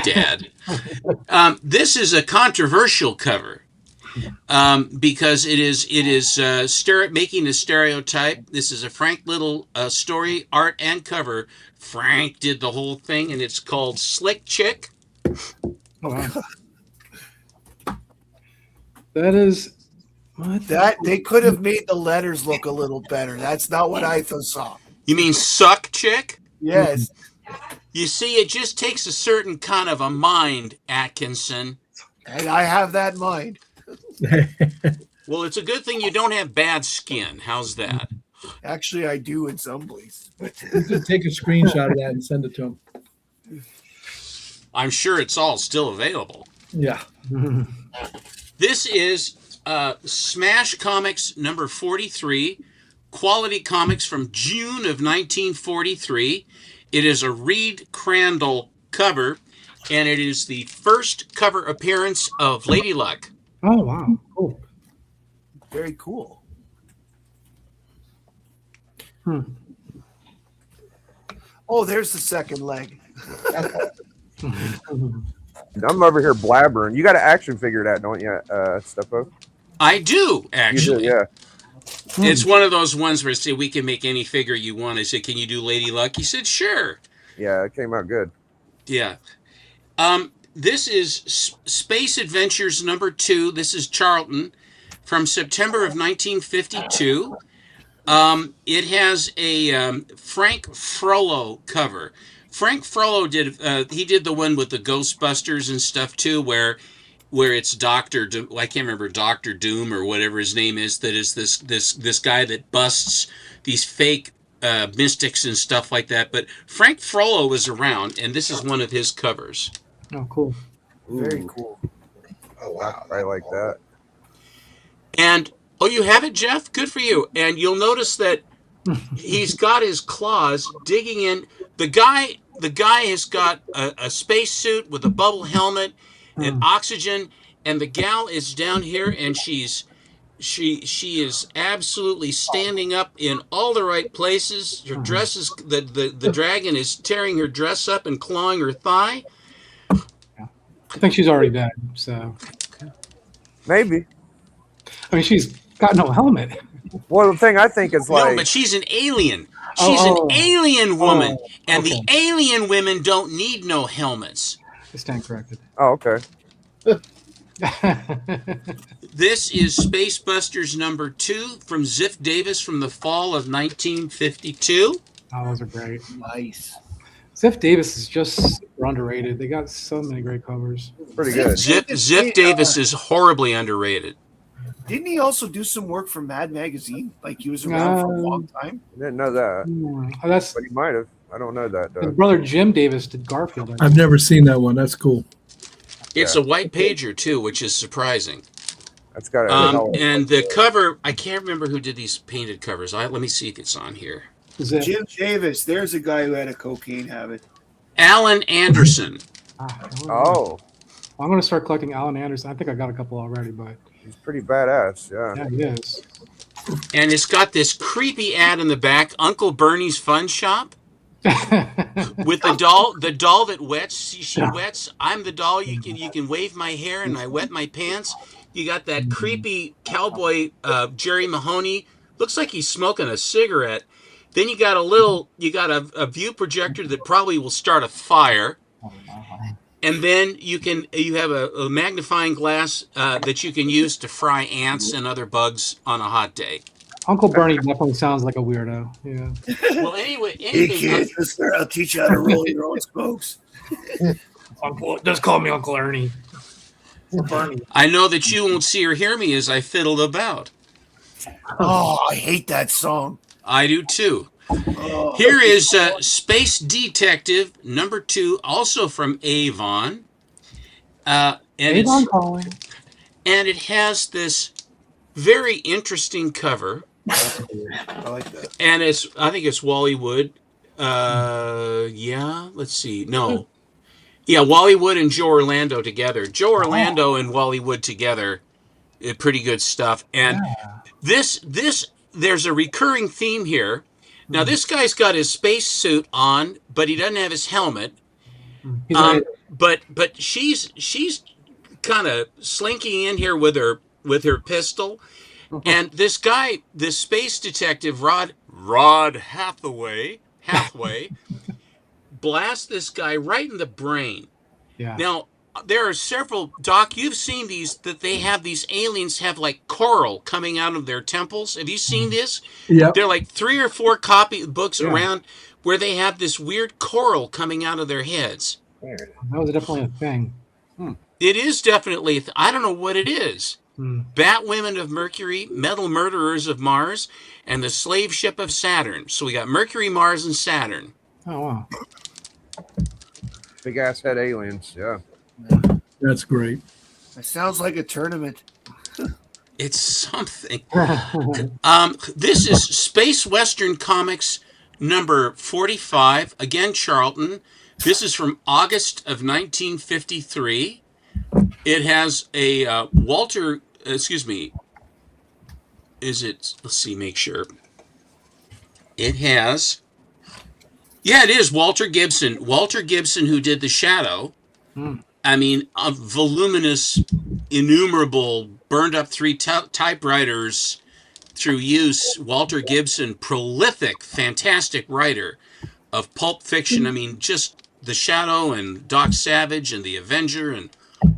Dad. This is a controversial cover because it is making a stereotype. This is a Frank Little story, art, and cover. Frank did the whole thing, and it's called Slick Chick. Oh, wow. That is what? That they could have made the letters look a little better. That's not what I saw. You mean Suck Chick? Yes. You see, it just takes a certain kind of a mind, Atkinson. And I have that in mind. Well, it's a good thing you don't have bad skin. How's that? Actually, I do in some place. You could take a screenshot of that and send it to him. I'm sure it's all still available. Yeah. This is Smash Comics number 43, Quality Comics from June of 1943. It is a Reed Crandall cover, and it is the first cover appearance of Lady Luck. Oh, wow. Cool. Very cool. Oh, there's the second leg. I'm over here blabbering. You got an action figure that, don't you, Steppo? I do, actually. You do, yeah. It's one of those ones where I say, we can make any figure you want. I said, can you do Lady Luck? He said, sure. Yeah, it came out good. Yeah. This is Space Adventures number 2. This is Charlton from September of 1952. It has a Frank Frollo cover. Frank Frollo did the one with the Ghostbusters and stuff too, where it's Dr. I can't remember, Dr. Doom or whatever his name is, that is this guy that busts these fake mystics and stuff like that. But Frank Frollo was around, and this is one of his covers. Oh, cool. Very cool. Oh wow, I like that. And you have it, Jeff? Good for you. And you'll notice that he's got his claws digging in. The guy has got a space suit with a bubble helmet and oxygen, and the gal is down here, and she's She is absolutely standing up in all the right places. Her dress is the dragon is tearing her dress up and clawing her thigh. I think she's already dead. So Maybe. I mean, she's got no helmet. Well, the thing I think is like, No, but she's an alien. She's an alien woman, and the alien women don't need no helmets. I stand corrected. oh, okay. This is Space Busters #2 from Ziff Davis from the fall of 1952. Oh, those are great. Nice. Ziff Davis is just super underrated. They got so many great covers. Pretty good. Ziff Davis is horribly underrated. Didn't he also do some work for Mad Magazine? Like he was around for a long time. I didn't know that, Oh, that's but he might have. I don't know that his though. brother Jim Davis did Garfield. I've never seen that one. That's cool. It's a white pager too, which is surprising. That's got a And the cover, I can't remember who did these painted covers. Let me see if it's on here. Jim Davis. There's a guy who had a cocaine habit. Alan Anderson. Oh, I'm going to start collecting Alan Anderson. I think I got a couple already, but he's pretty badass. Yeah. yeah, he is. And it's got this creepy ad in the back, Uncle Bernie's Fun Shop. With the doll that wets. She wets. I'm the doll. You can wave my hair and I wet my pants. You got that creepy cowboy Jerry Mahoney. Looks like he's smoking a cigarette. Then you got a view projector that probably will start a fire. And then you have a magnifying glass that you can use to fry ants and other bugs on a hot day. Uncle Bernie definitely sounds like a weirdo. Yeah. Well, anyway, Hey kids, listen, I'll teach you how to roll your own spokes. Uncle, just call me Uncle Ernie. Bernie. I know that you won't see or hear me as I fiddle about. Oh, I hate that song. I do too. Oh. Here is Space Detective #2, also from Avon. Avon calling. And it has this very interesting cover. I like that. And I think it's Wally Wood. Yeah, let's see. No. Yeah, Wally Wood and Joe Orlando together. Joe Orlando and Wally Wood together, pretty good stuff. And this there's a recurring theme here. Now this guy's got his space suit on, but he doesn't have his helmet. But she's kind of slinking in here with her pistol. And this guy, this space detective, Rod Hathaway, blasts this guy right in the brain. Yeah. Now, there are several, Doc, you've seen these, that they have these aliens have like coral coming out of their temples. Have you seen this? Yeah. There are like 3 or 4 books around where they have this weird coral coming out of their heads. That was definitely a thing. It is definitely, I don't know what it is. Batwomen of Mercury, Metal Murderers of Mars, and the Slave Ship of Saturn. So we got Mercury, Mars, and Saturn. Oh, wow. Big ass head aliens. Yeah. That's great. That sounds like a tournament. It's something. This is Space Western Comics #45. Again, Charlton. This is from August of 1953. It has a Walter... Excuse me. Is it... Let's see, make sure. It has... Yeah, it is Walter Gibson. Walter Gibson, who did The Shadow. I mean, a voluminous, innumerable, burned up 3 typewriters through use. Walter Gibson, prolific, fantastic writer of pulp fiction. I mean, just The Shadow and Doc Savage and The Avenger and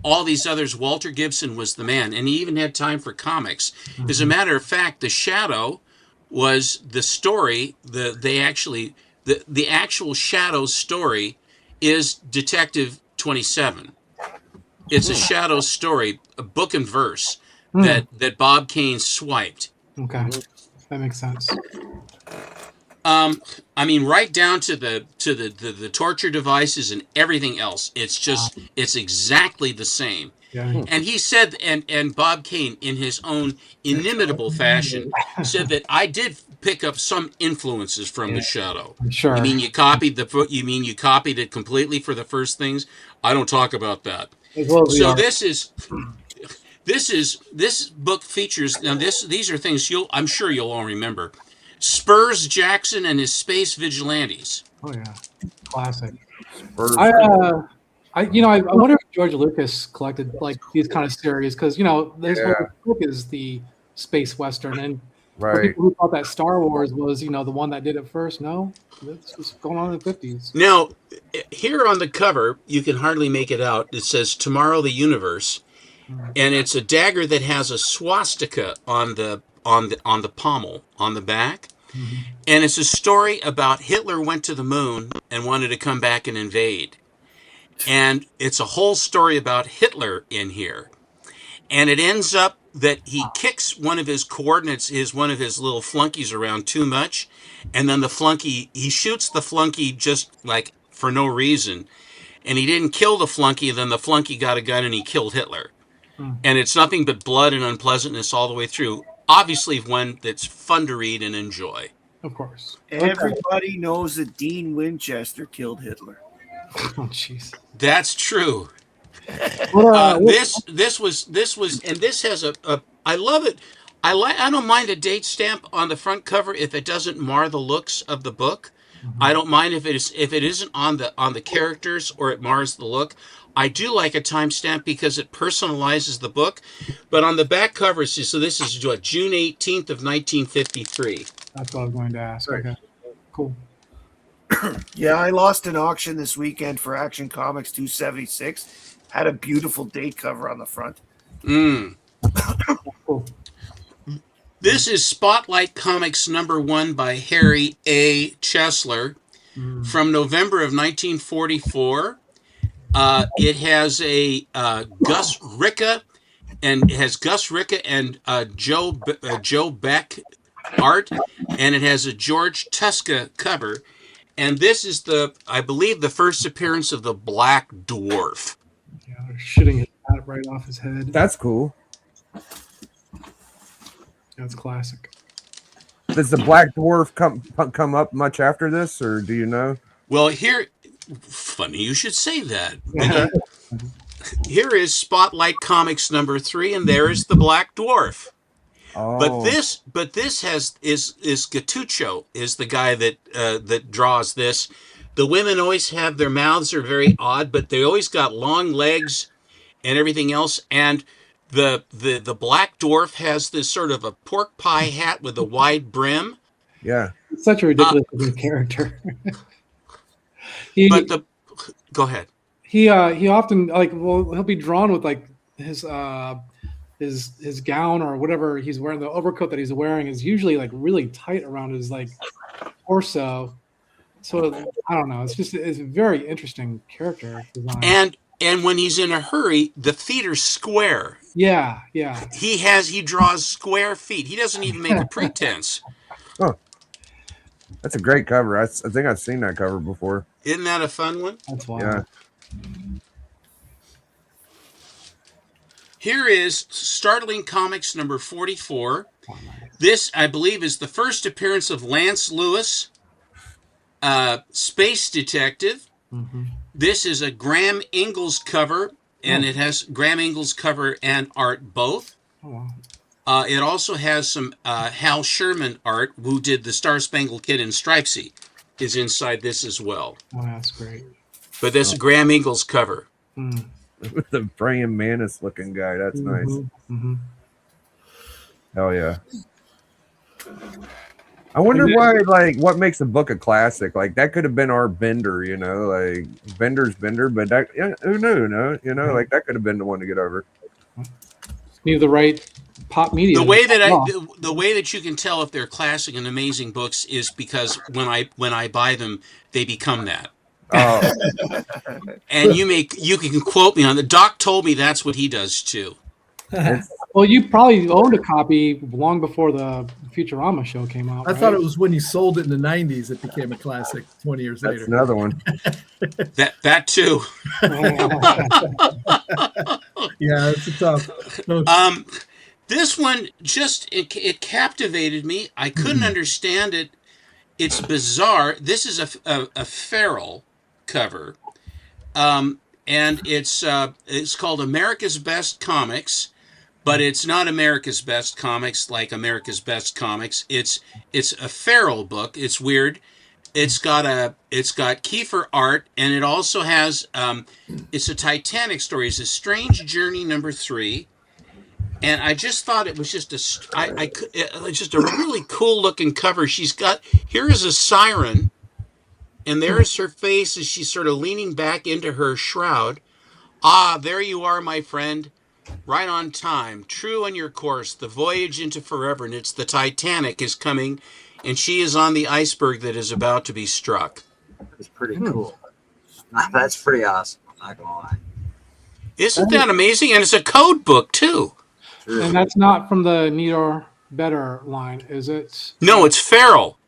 all these others. Walter Gibson was the man, and he even had time for comics. As a matter of fact, The Shadow was the story. The actual Shadow story is Detective 27. It's a Shadow story, a book and verse that Bob Kane swiped. Okay, that makes sense. I mean, right down to the torture devices and everything else. It's exactly the same. Yeah. And he said, and Bob Kane, in his own inimitable fashion, said that I did pick up some influences from The Shadow. Sure. You mean you copied it completely for the first things? I don't talk about that. As well as So This book features now. These are things I'm sure you'll all remember. Spurs Jackson and his Space Vigilantes. Oh yeah, classic. Spurs. I wonder if George Lucas collected like these kind of series because his book is the space western, and for Right. people who thought that Star Wars was the one that did it first. No, this was going on in the 50s. Now, here on the cover, you can hardly make it out. It says "Tomorrow the Universe," and it's a dagger that has a swastika on the pommel on the back. Mm-hmm. And it's a story about Hitler went to the moon and wanted to come back and invade. And it's a whole story about Hitler in here. And it ends up that he kicks one of his coordinates, one of his little flunkies around too much. And then he shoots the flunky just like for no reason. And he didn't kill the flunky. Then the flunky got a gun and he killed Hitler. And it's nothing but blood and unpleasantness all the way through. Obviously, one that's fun to read and enjoy. Of course. Everybody knows that Dean Winchester killed Hitler. Oh, jeez. That's true. This was, and this has I love it. I don't mind a date stamp on the front cover if it doesn't mar the looks of the book. Mm-hmm. I don't mind if it isn't on the characters or it mars the look. I do like a timestamp because it personalizes the book. But on the back cover, so this is June 18th of 1953. That's what I was going to ask. Okay, cool. Yeah, I lost an auction this weekend for Action Comics 276. Had a beautiful date cover on the front. Cool. This is Spotlight Comics #1 by Harry A. Chesler from November of 1944. It has a Gus Ricka and Joe Beck art, and it has a George Tuska cover. And this is I believe the first appearance of the Black Dwarf. Yeah, they're shitting his hat right off his head. That's cool. That's classic. Does the Black Dwarf come up much after this, or do you know? Well, here, funny you should say that. Here is Spotlight Comics #3, and there is the Black Dwarf. Oh. But this is Gattuso is the guy that draws this. The women always have their mouths are very odd, but they always got long legs and everything else. And the Black Dwarf has this sort of a pork pie hat with a wide brim. Yeah, it's such a ridiculous character. Go ahead. He often he'll be drawn with like his gown or whatever he's wearing. The overcoat that he's wearing is usually like really tight around his like torso. So I don't know. It's a very interesting character design. And when he's in a hurry, the feet are square. Yeah. He draws square feet. He doesn't even make a pretense. Oh, that's a great cover. I think I've seen that cover before. Isn't that a fun one? That's wild. Yeah. Here is Startling Comics #44. This, I believe, is the first appearance of Lance Lewis, Space Detective. Mm-hmm. This is a Graham Ingalls cover, and it has Graham Ingalls cover and art both. Oh, wow. It also has some Hal Sherman art, who did the Star Spangled Kid and Stripesy, is inside this as well. Oh, that's great. But this is Graham Ingalls cover. Mm. With the praying mantis looking guy. That's nice. Mm-hmm. Hell yeah. I wonder why, what makes a book a classic? Like, that could have been our Bender, like Bender's Bender, but that, who knew, like that could have been the one to get over. Need the right pop media. The way that you can tell if they're classic and amazing books is because when I buy them, they become that. Oh. And you can quote me on the Doc told me that's what he does too. Well, you probably owned a copy long before the Futurama show came out. I thought it was when you sold it in the 90s it became a classic 20 years later. That's another one. That too. Yeah, it's a tough. No. This one it captivated me. I couldn't understand it. It's bizarre. This is a feral cover, and it's called America's Best Comics but it's not America's Best Comics like America's Best Comics. It's a Farrell book. It's weird. It's got Kiefer art, and it also has it's a Titanic story. It's a Strange Journey #3, and I just thought it was just it's just a really cool looking cover. Here is a siren, and there is her face as she's sort of leaning back into her shroud. Ah, there you are, my friend. Right on time, true on your course, the voyage into forever, and it's the Titanic is coming, and she is on the iceberg that is about to be struck. It's pretty cool. That's pretty awesome. I'm not gonna lie. Isn't that amazing? And it's a code book too. True. And that's not from the Need or Better line, is it? No, it's Farrell.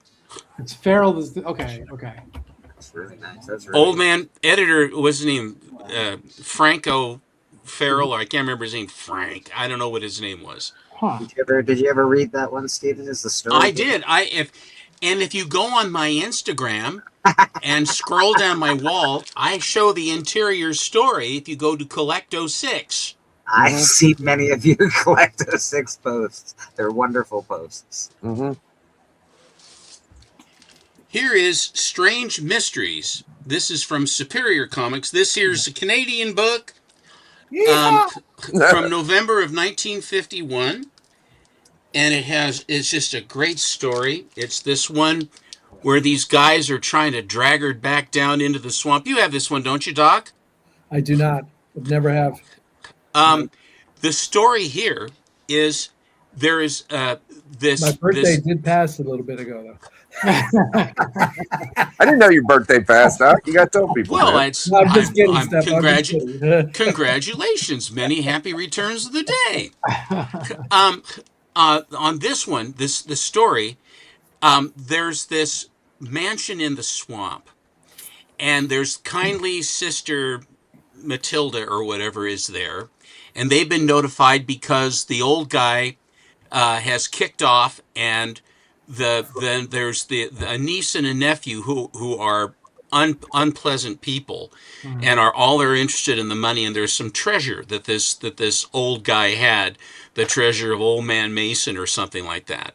It's Farrell. Okay. That's really nice. That's really Old man editor was named Franco Farrell, or I can't remember his name. Frank. I don't know what his name was. Huh. Did you ever read that one, Stephen? Is the story? I did. If you go on my Instagram and scroll down my wall, I show the interior story. If you go to Collecto6, I've seen many of you Collecto6 posts. They're wonderful posts. Mm-hmm. here is Strange Mysteries. This is from Superior Comics. This here's a Canadian book from November of 1951. And it's just a great story. It's this one where these guys are trying to drag her back down into the swamp. You have this one, don't you, Doc? I do not. I've never have. The story here is there is this. My birthday did pass a little bit ago, though. I didn't know your birthday passed, Doc. You got to tell people. Well, that. No, I'm just kidding, Steph. I'm just kidding. Congratulations. Many happy returns of the day. On this one, the story, there's this mansion in the swamp, and there's kindly Sister Matilda or whatever is there, and they've been notified because the old guy has kicked off, and then there's a niece and a nephew who are unpleasant people, and they're interested in the money, and there's some treasure that this old guy had, the treasure of Old Man Mason or something like that,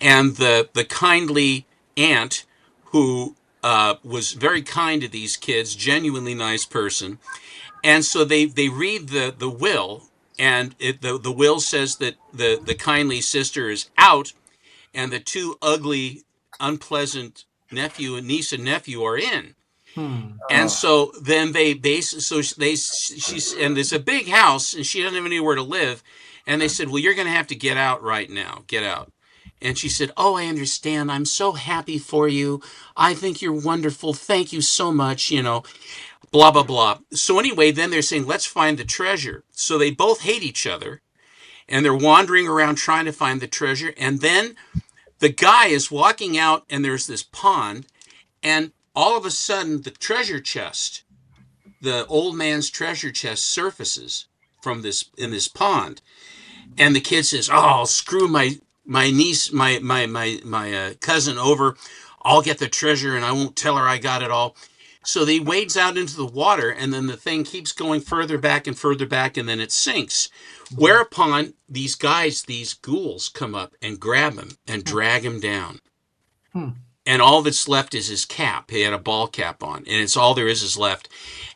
and the kindly aunt who was very kind to these kids, genuinely nice person, and so they read the will, and the will says that the kindly sister is out, and the two ugly, unpleasant niece and nephew are in. And so then and there's a big house, and she doesn't have anywhere to live. And they said, well, you're going to have to get out right now. Get out. And she said, oh, I understand. I'm so happy for you. I think you're wonderful. Thank you so much. Blah, blah, blah. So anyway, then they're saying, let's find the treasure. So they both hate each other, and they're wandering around trying to find the treasure. And then the guy is walking out, and there's this pond, and all of a sudden the treasure chest, the old man's treasure chest, surfaces in this pond. And the kid says, oh, I'll screw my niece, my cousin over. I'll get the treasure and I won't tell her I got it all. So he wades out into the water, and then the thing keeps going further back, and then it sinks. Whereupon these ghouls come up and grab him and drag him down. And all that's left is his cap. He had a ball cap on, and it's all there is left.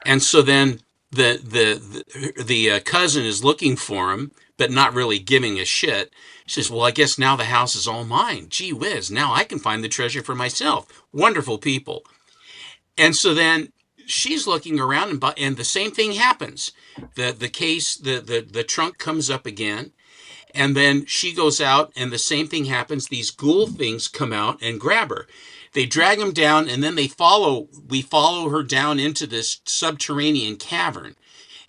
And so then the cousin is looking for him, but not really giving a shit. She says, well, I guess now the house is all mine. Gee whiz, now I can find the treasure for myself. Wonderful people. And so then she's looking around, and the same thing happens. The trunk comes up again, and then she goes out, and the same thing happens. These ghoul things come out and grab her. They drag him down, and then we follow her down into this subterranean cavern.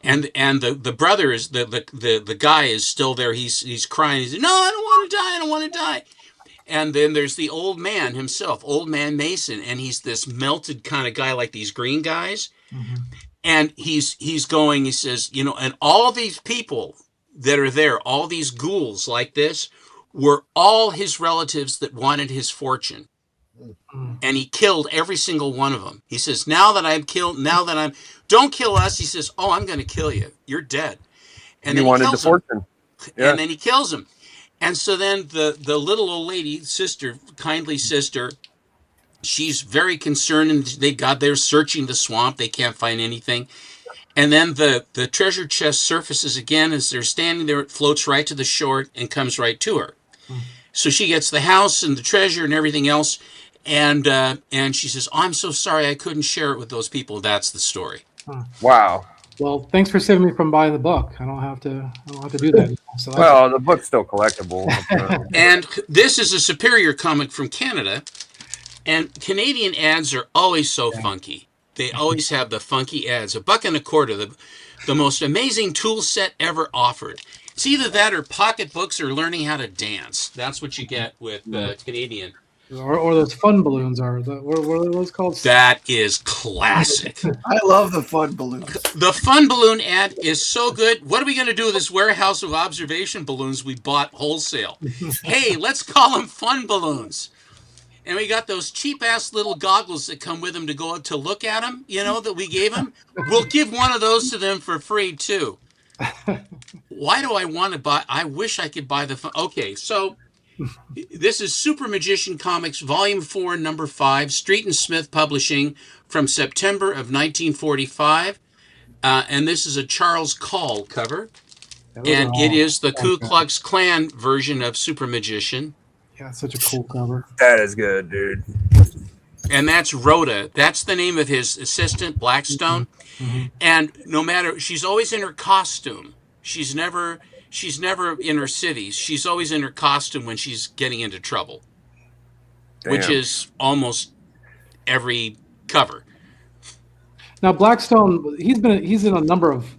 And the brother is the guy is still there. He's crying. He's no, I don't want to die. I don't want to die. And then there's the old man himself, Old Man Mason, and he's this melted kind of guy like these green guys. And he's going. He says, and all these people that are there, all these ghouls like this, were all his relatives that wanted his fortune. And he killed every single one of them. He says, don't kill us. He says, oh, I'm going to kill you. You're dead. And he then wanted the fortune. and then he kills him. And so then the little old lady, sister, kindly sister, she's very concerned, and they're searching the swamp. They can't find anything. And then the treasure chest surfaces again as they're standing there. It floats right to the shore and comes right to her. So she gets the house and the treasure and everything else. And she says, "Oh, I'm so sorry I couldn't share it with those people." That's the story. Wow. Well, thanks for saving me from buying the book. I don't have to do that. So Well, the book's still collectible. And this is a Superior comic from Canada. And Canadian ads are always so funky. They always have the funky ads. $1.25, the most amazing tool set ever offered. It's either that or pocketbooks or learning how to dance. That's what you get with Canadian. Or those fun balloons what are those called? That is classic. I love the fun balloons. The fun balloon ad is so good. What are we going to do with this warehouse of observation balloons we bought wholesale? Hey, let's call them fun balloons. And we got those cheap-ass little goggles that come with them to go out to look at them, that we gave them. We'll give one of those to them for free, too. Why do I want to buy? I wish I could buy the fun. Okay, so this is Super Magician Comics, Volume 4, Number 5, Street and Smith Publishing from September of 1945. And this is a Charles Call cover. And it is the Ku Klux Klan version of Super Magician. Yeah, such a cool cover. That is good, dude. And that's Rhoda. That's the name of his assistant, Blackstone. Mm-hmm. And no matter, she's always in her costume. She's never in her cities. She's always in her costume when she's getting into trouble. Damn. Which is almost every cover. Now Blackstone, he's in a number of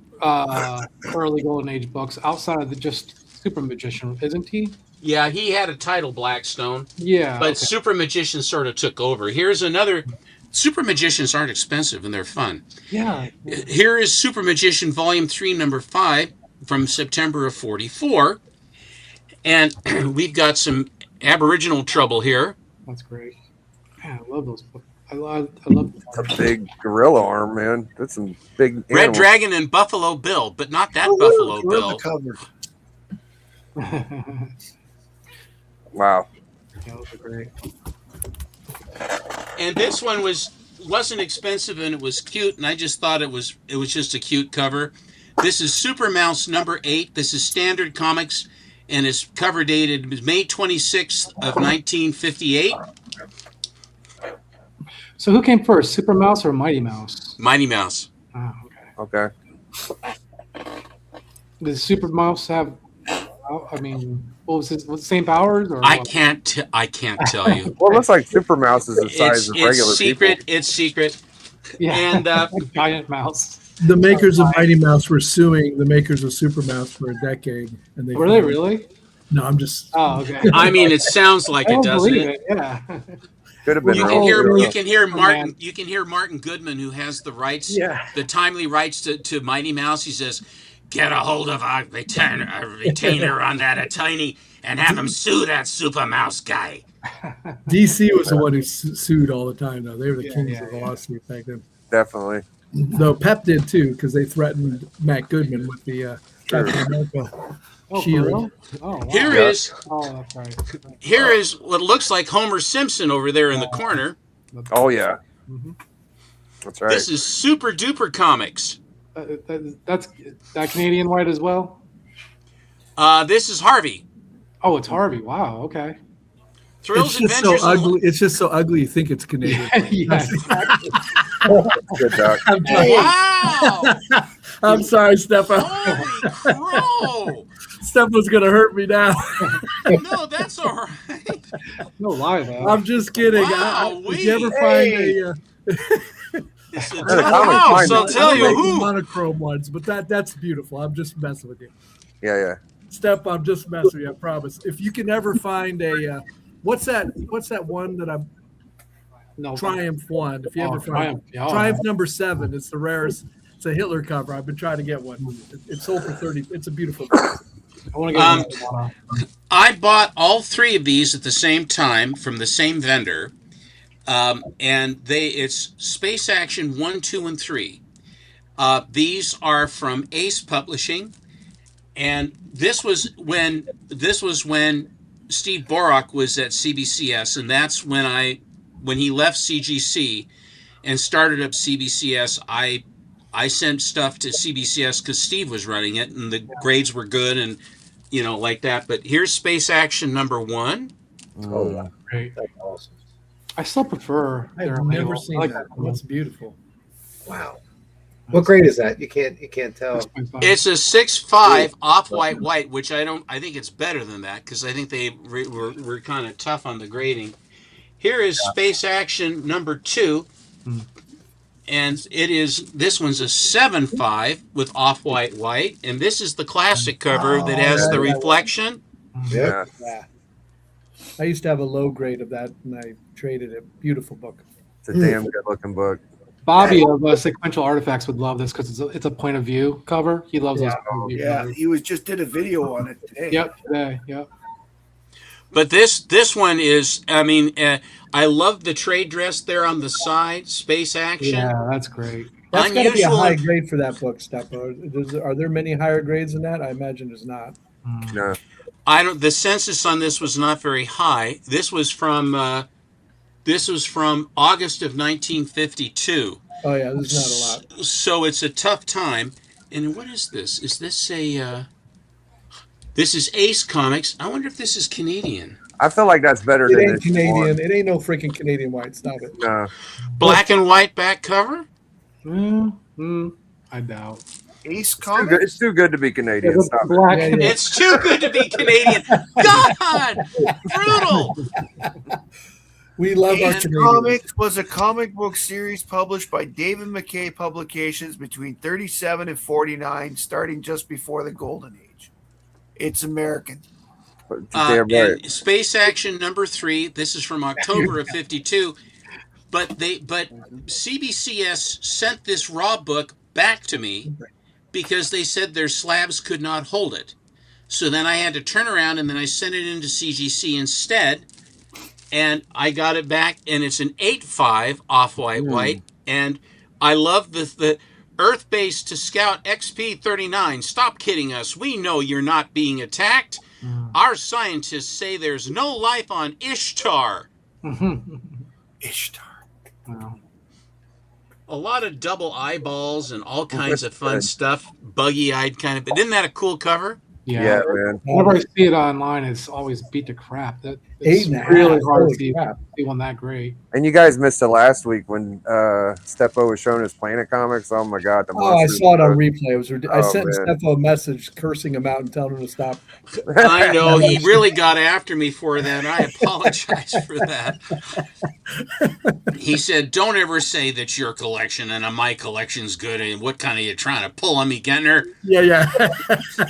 early Golden Age books outside of just Super Magician, isn't he? Yeah, he had a title, Blackstone. Yeah. But okay. Super Magician sort of took over. Here's another. Super Magicians aren't expensive and they're fun. Yeah. Here is Super Magician Volume 3, Number 5 from September of 44. And we've got some Aboriginal trouble here. That's great. Man, I love those books. I love a big gorilla arm, man. That's some big Red animals. Dragon and Buffalo Bill, but not that Buffalo Bill. Wow. Yeah, those are great. And this one wasn't expensive and it was cute, and I just thought it was just a cute cover. This is Super Mouse number 8. This is Standard Comics, and it's cover dated May 26th of 1958. So who came first, Super Mouse or Mighty Mouse? Mighty Mouse. Oh, okay. Does Super Mouse have? I mean, what was the same powers? Or I can't tell you. Well, it looks like Super Mouse is the size of regular people. It's secret. Yeah. And giant mouse. The makers of Mighty Mouse were suing the makers of Super Mouse for a decade, and they were they really? No, I'm just. Oh, okay. I mean, it sounds like it, doesn't it? Yeah. Could have been. You can hear Martin. You can hear Martin Goodman, who has the rights, the timely rights to Mighty Mouse. He says, "Get a hold of a retainer on that tiny and have him sue that Super Mouse guy." DC was the one who sued all the time, though. They were the kings of the lawsuit back then. Definitely. Though Pep did too, because they threatened Matt Goodman with the Captain America shield. Oh, wow. Here is that's right. Here is what looks like Homer Simpson over there in the corner. Oh yeah, that's right. This is Super Duper Comics. That's that Canadian white as well. This is Harvey. Oh, it's Harvey. Wow. Okay. Thrills it's just Adventures. So ugly. It's just so ugly. You think it's Canadian? Yes. Good duck. Wow. I'm sorry, Stefan. Holy crow. Stefan's gonna hurt me now. No, that's all right. No lie, though. I'm just kidding. Wow, if you ever find a I'll tell you who. Monochrome ones, but that's beautiful. I'm just messing with you. Yeah. Steph, I'm just messing with you. I promise. If you can ever find a what's that one that I'm Triumph one. If you ever find Triumph number 7, it's the rarest. It's a Hitler cover. I've been trying to get one. It's sold for $30. It's a beautiful cover. I bought all 3 of these at the same time from the same vendor, and it's Space Action 1, 2, and 3. These are from Ace Publishing, And this was when Steve Borak was at CBCS, and that's when he left CGC and started up CBCS. I sent stuff to CBCS because Steve was running it, and the grades were good, and like that. But here's Space Action #1. Oh, wow. Great. That's awesome. I still prefer. I've their never label. seen I like that. That's beautiful. Wow. What grade is that? You can't tell. It's a 6.5 off-white, which I think it's better than that because I think they were kind of tough on the grading. Here is Space Action #2, and this one's a 7.5 with off-white, and this is the classic cover that has the reflection. Yeah. I used to have a low grade of that, and I traded it. Beautiful book. It's a damn good looking book. Bobby of Sequential Artifacts would love this because it's a point of view cover. He loves those point of view Yeah, covers. he just did a video on it today. Yep, today, yep. But this one is, I love the trade dress there on the side, Space Action. Yeah, that's great. That's got to be a Unusual high and- grade for that book, Steppo. Are there many higher grades than that? I imagine there's not. No. The census on this was not very high. This was from August of 1952. Oh yeah, there's not a lot. So it's a tough time. And what is this? Is this this is Ace Comics. I wonder if this is Canadian. I feel like that's better It than ain't this Canadian. one. It ain't no freaking Canadian white. Stop it. No. Black and white back cover? I doubt. Ace Too good- Comics. It's too good to be Canadian. Yeah, Stop it. black Yeah, and yeah. It's too good to be Canadian. God! Brutal! We love our Ace Canadians. Comics was a comic book series published by David McKay Publications between 37 and 49, starting just before the Golden Age. It's American. Damn right. And Space Action #3. This is from October of '52. But CBCS sent this raw book back to me because they said their slabs could not hold it. So then I had to turn around and then I sent it into CGC instead. And I got it back, and it's an 8.5 off-white, and I love the Earth Base to Scout XP-39. Stop kidding us. We know you're not being attacked. Our scientists say there's no life on Ishtar. Ishtar. Wow. A lot of double eyeballs and all kinds of fun stuff. Buggy-eyed kind of. But isn't that a cool cover? Yeah, man. Whenever I see it online, it's always beat to crap. It's 8.5. really hard Holy to see crap. one that great. And you guys missed it last week when Steppo was showing his Planet Comics. Oh my God! The Oh, I monsters. saw it on replay. It was I Oh, sent man. Steppo a message cursing him out and telling him to stop. I know. He really got after me for that. I apologize for that. He said, don't ever say that your collection and my collection's good. And what kind of you trying to pull on me, Gentner? Yeah.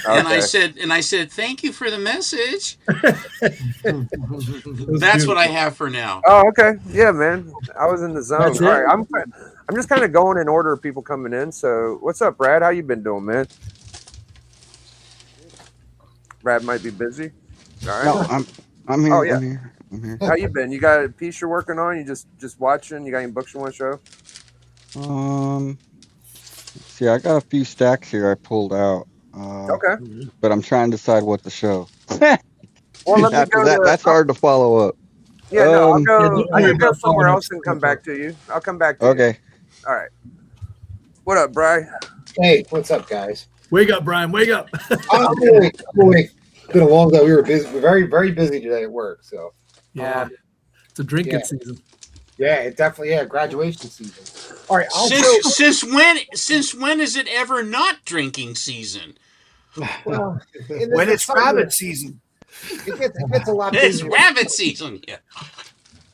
And I Okay. said, thank you for the message. It was That's what I beautiful. have for now. Oh, okay. Yeah, man. I was in the zone. That's All it? right. I'm just kind of going in order of people coming in. So, what's up, Brad? How you been doing, man? Brad might be busy. All right. No, I'm here. Oh, yeah. I'm here. I'm here. How you been? You got a piece you're working on? You just watching? You got any books you want to show? See, I got a few stacks here I pulled out. Okay. But I'm trying to decide what to show. Well, let me After go that, to- that's hard to follow up. Yeah, no, I'll Um, go. I yeah, can go don't somewhere follow else and come back to you. I'll come back to you. Okay. All right. What up, Bri? Hey, what's up, guys? Wake up, Brian. Wake up. I'm awake. It's been a long day. We were busy. We're very, very busy today at work. So Yeah. It's a drinking Yeah. season. yeah, it definitely graduation season. All right, I'll show. Since when is it ever not drinking season? Well, and When this it's is something rabbit that- season. it gets a lot. It's busier. rabbit season. Yeah.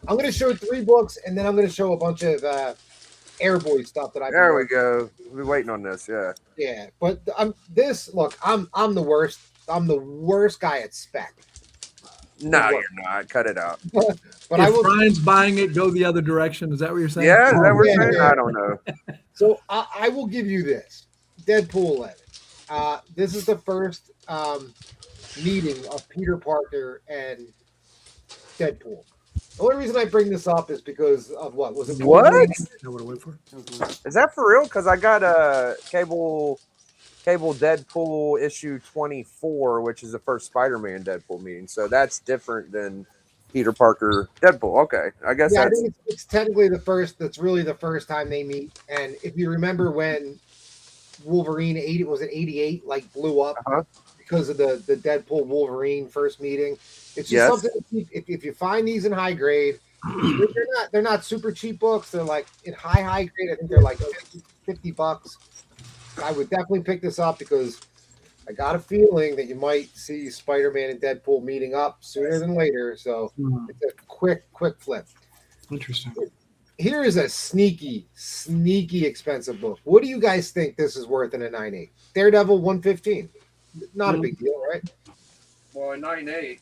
I'm going to show 3 books, and then I'm going to show a bunch of Airboy stuff that I've. There we go. We're waiting on this. Yeah. Yeah, but I'm the worst. I'm the worst guy at spec. No, you're not. Cut it out. But I If will. Brian's buying it, go the other direction. Is that what you're saying? Yeah, is that what we're Yeah, saying? yeah. I don't know. So I will give you this. Deadpool 11. This is the first meeting of Peter Parker and Deadpool. The only reason I bring this up is because of what was it? What? Know what to wait for? Is that for real? Because I got a cable Cable Deadpool issue 24, which is the first Spider-Man Deadpool meeting. So that's different than Peter Parker Deadpool. Okay, I guess Yeah, I that's think it's technically the first. That's really the first time they meet. And if you remember when Wolverine 88 like blew up because of the Deadpool Wolverine first meeting. It's just something to keep, if you find these in high grade, they're not super cheap books. They're like in high grade. I think they're like $50. I would definitely pick this up because I got a feeling that you might see Spider-Man and Deadpool meeting up sooner than later. So it's a quick flip. Interesting. Here is a sneaky expensive book. What do you guys think this is worth in a 9.8? Daredevil 115. Not a big deal, right? well, a 9.8.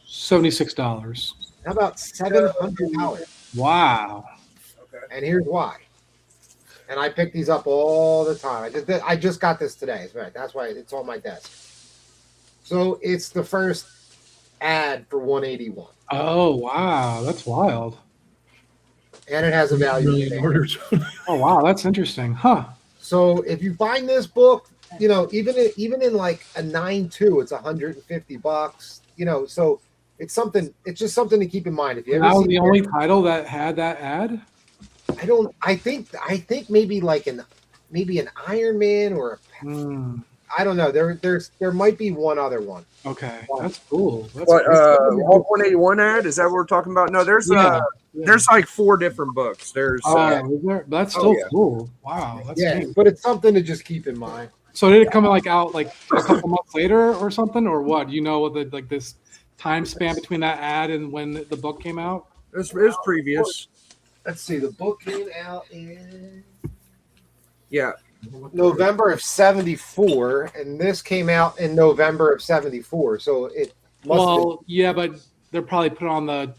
$76. How about $700? Wow. Okay. And here's why. And I pick these up all the time. I just got this today. That's why it's on my desk. So it's the first ad for 181. Oh wow, that's wild. And it has a value. Oh wow, that's interesting, huh? So if you find this book, you know, even in like a 9.2, it's $150. You know, so it's something. It's just something to keep in mind. If you ever That was see the only title that had that ad. I think maybe like an Iron Man or I don't know. There might be one other one. Okay, that's cool. That's What cool. 181 ad? Is that what we're talking about? No, there's there's like 4 different books. There's is there? But that's still cool. Wow, that's neat. But it's something to just keep in mind. So did it come out like a couple months later or something, or what? Do you know what the this time span between that ad and when the book came out? It was previous. Let's see. The book came out in Yeah. November of 74, and this came out in November of 74. So it must yeah, but they're probably put on the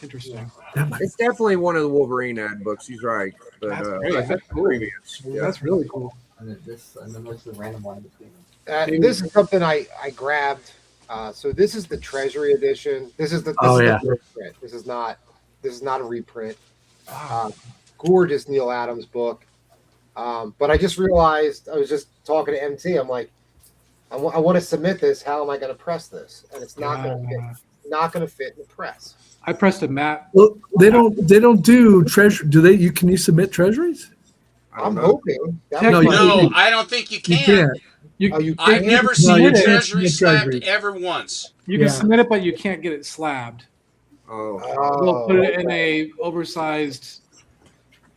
interesting. It's definitely one of the Wolverine ad books. He's right. But That's great. That's cool. previous. Yeah. That's really cool. And then there's the random one between them. this is something I grabbed. So this is the Treasury edition. This is the reprint. This is not a reprint. Gorgeous Neil Adams book. But I just realized, I was just talking to MT. I'm like, I want to submit this. How am I going to press this? And it's not going to fit in the press. I pressed a map. Well, they don't do treasury. Do they? Can you submit treasuries? I'm hoping. No, I don't think you can. I've never seen a treasury slabbed ever once. You can submit it, but you can't get it slabbed. They'll put it in a oversized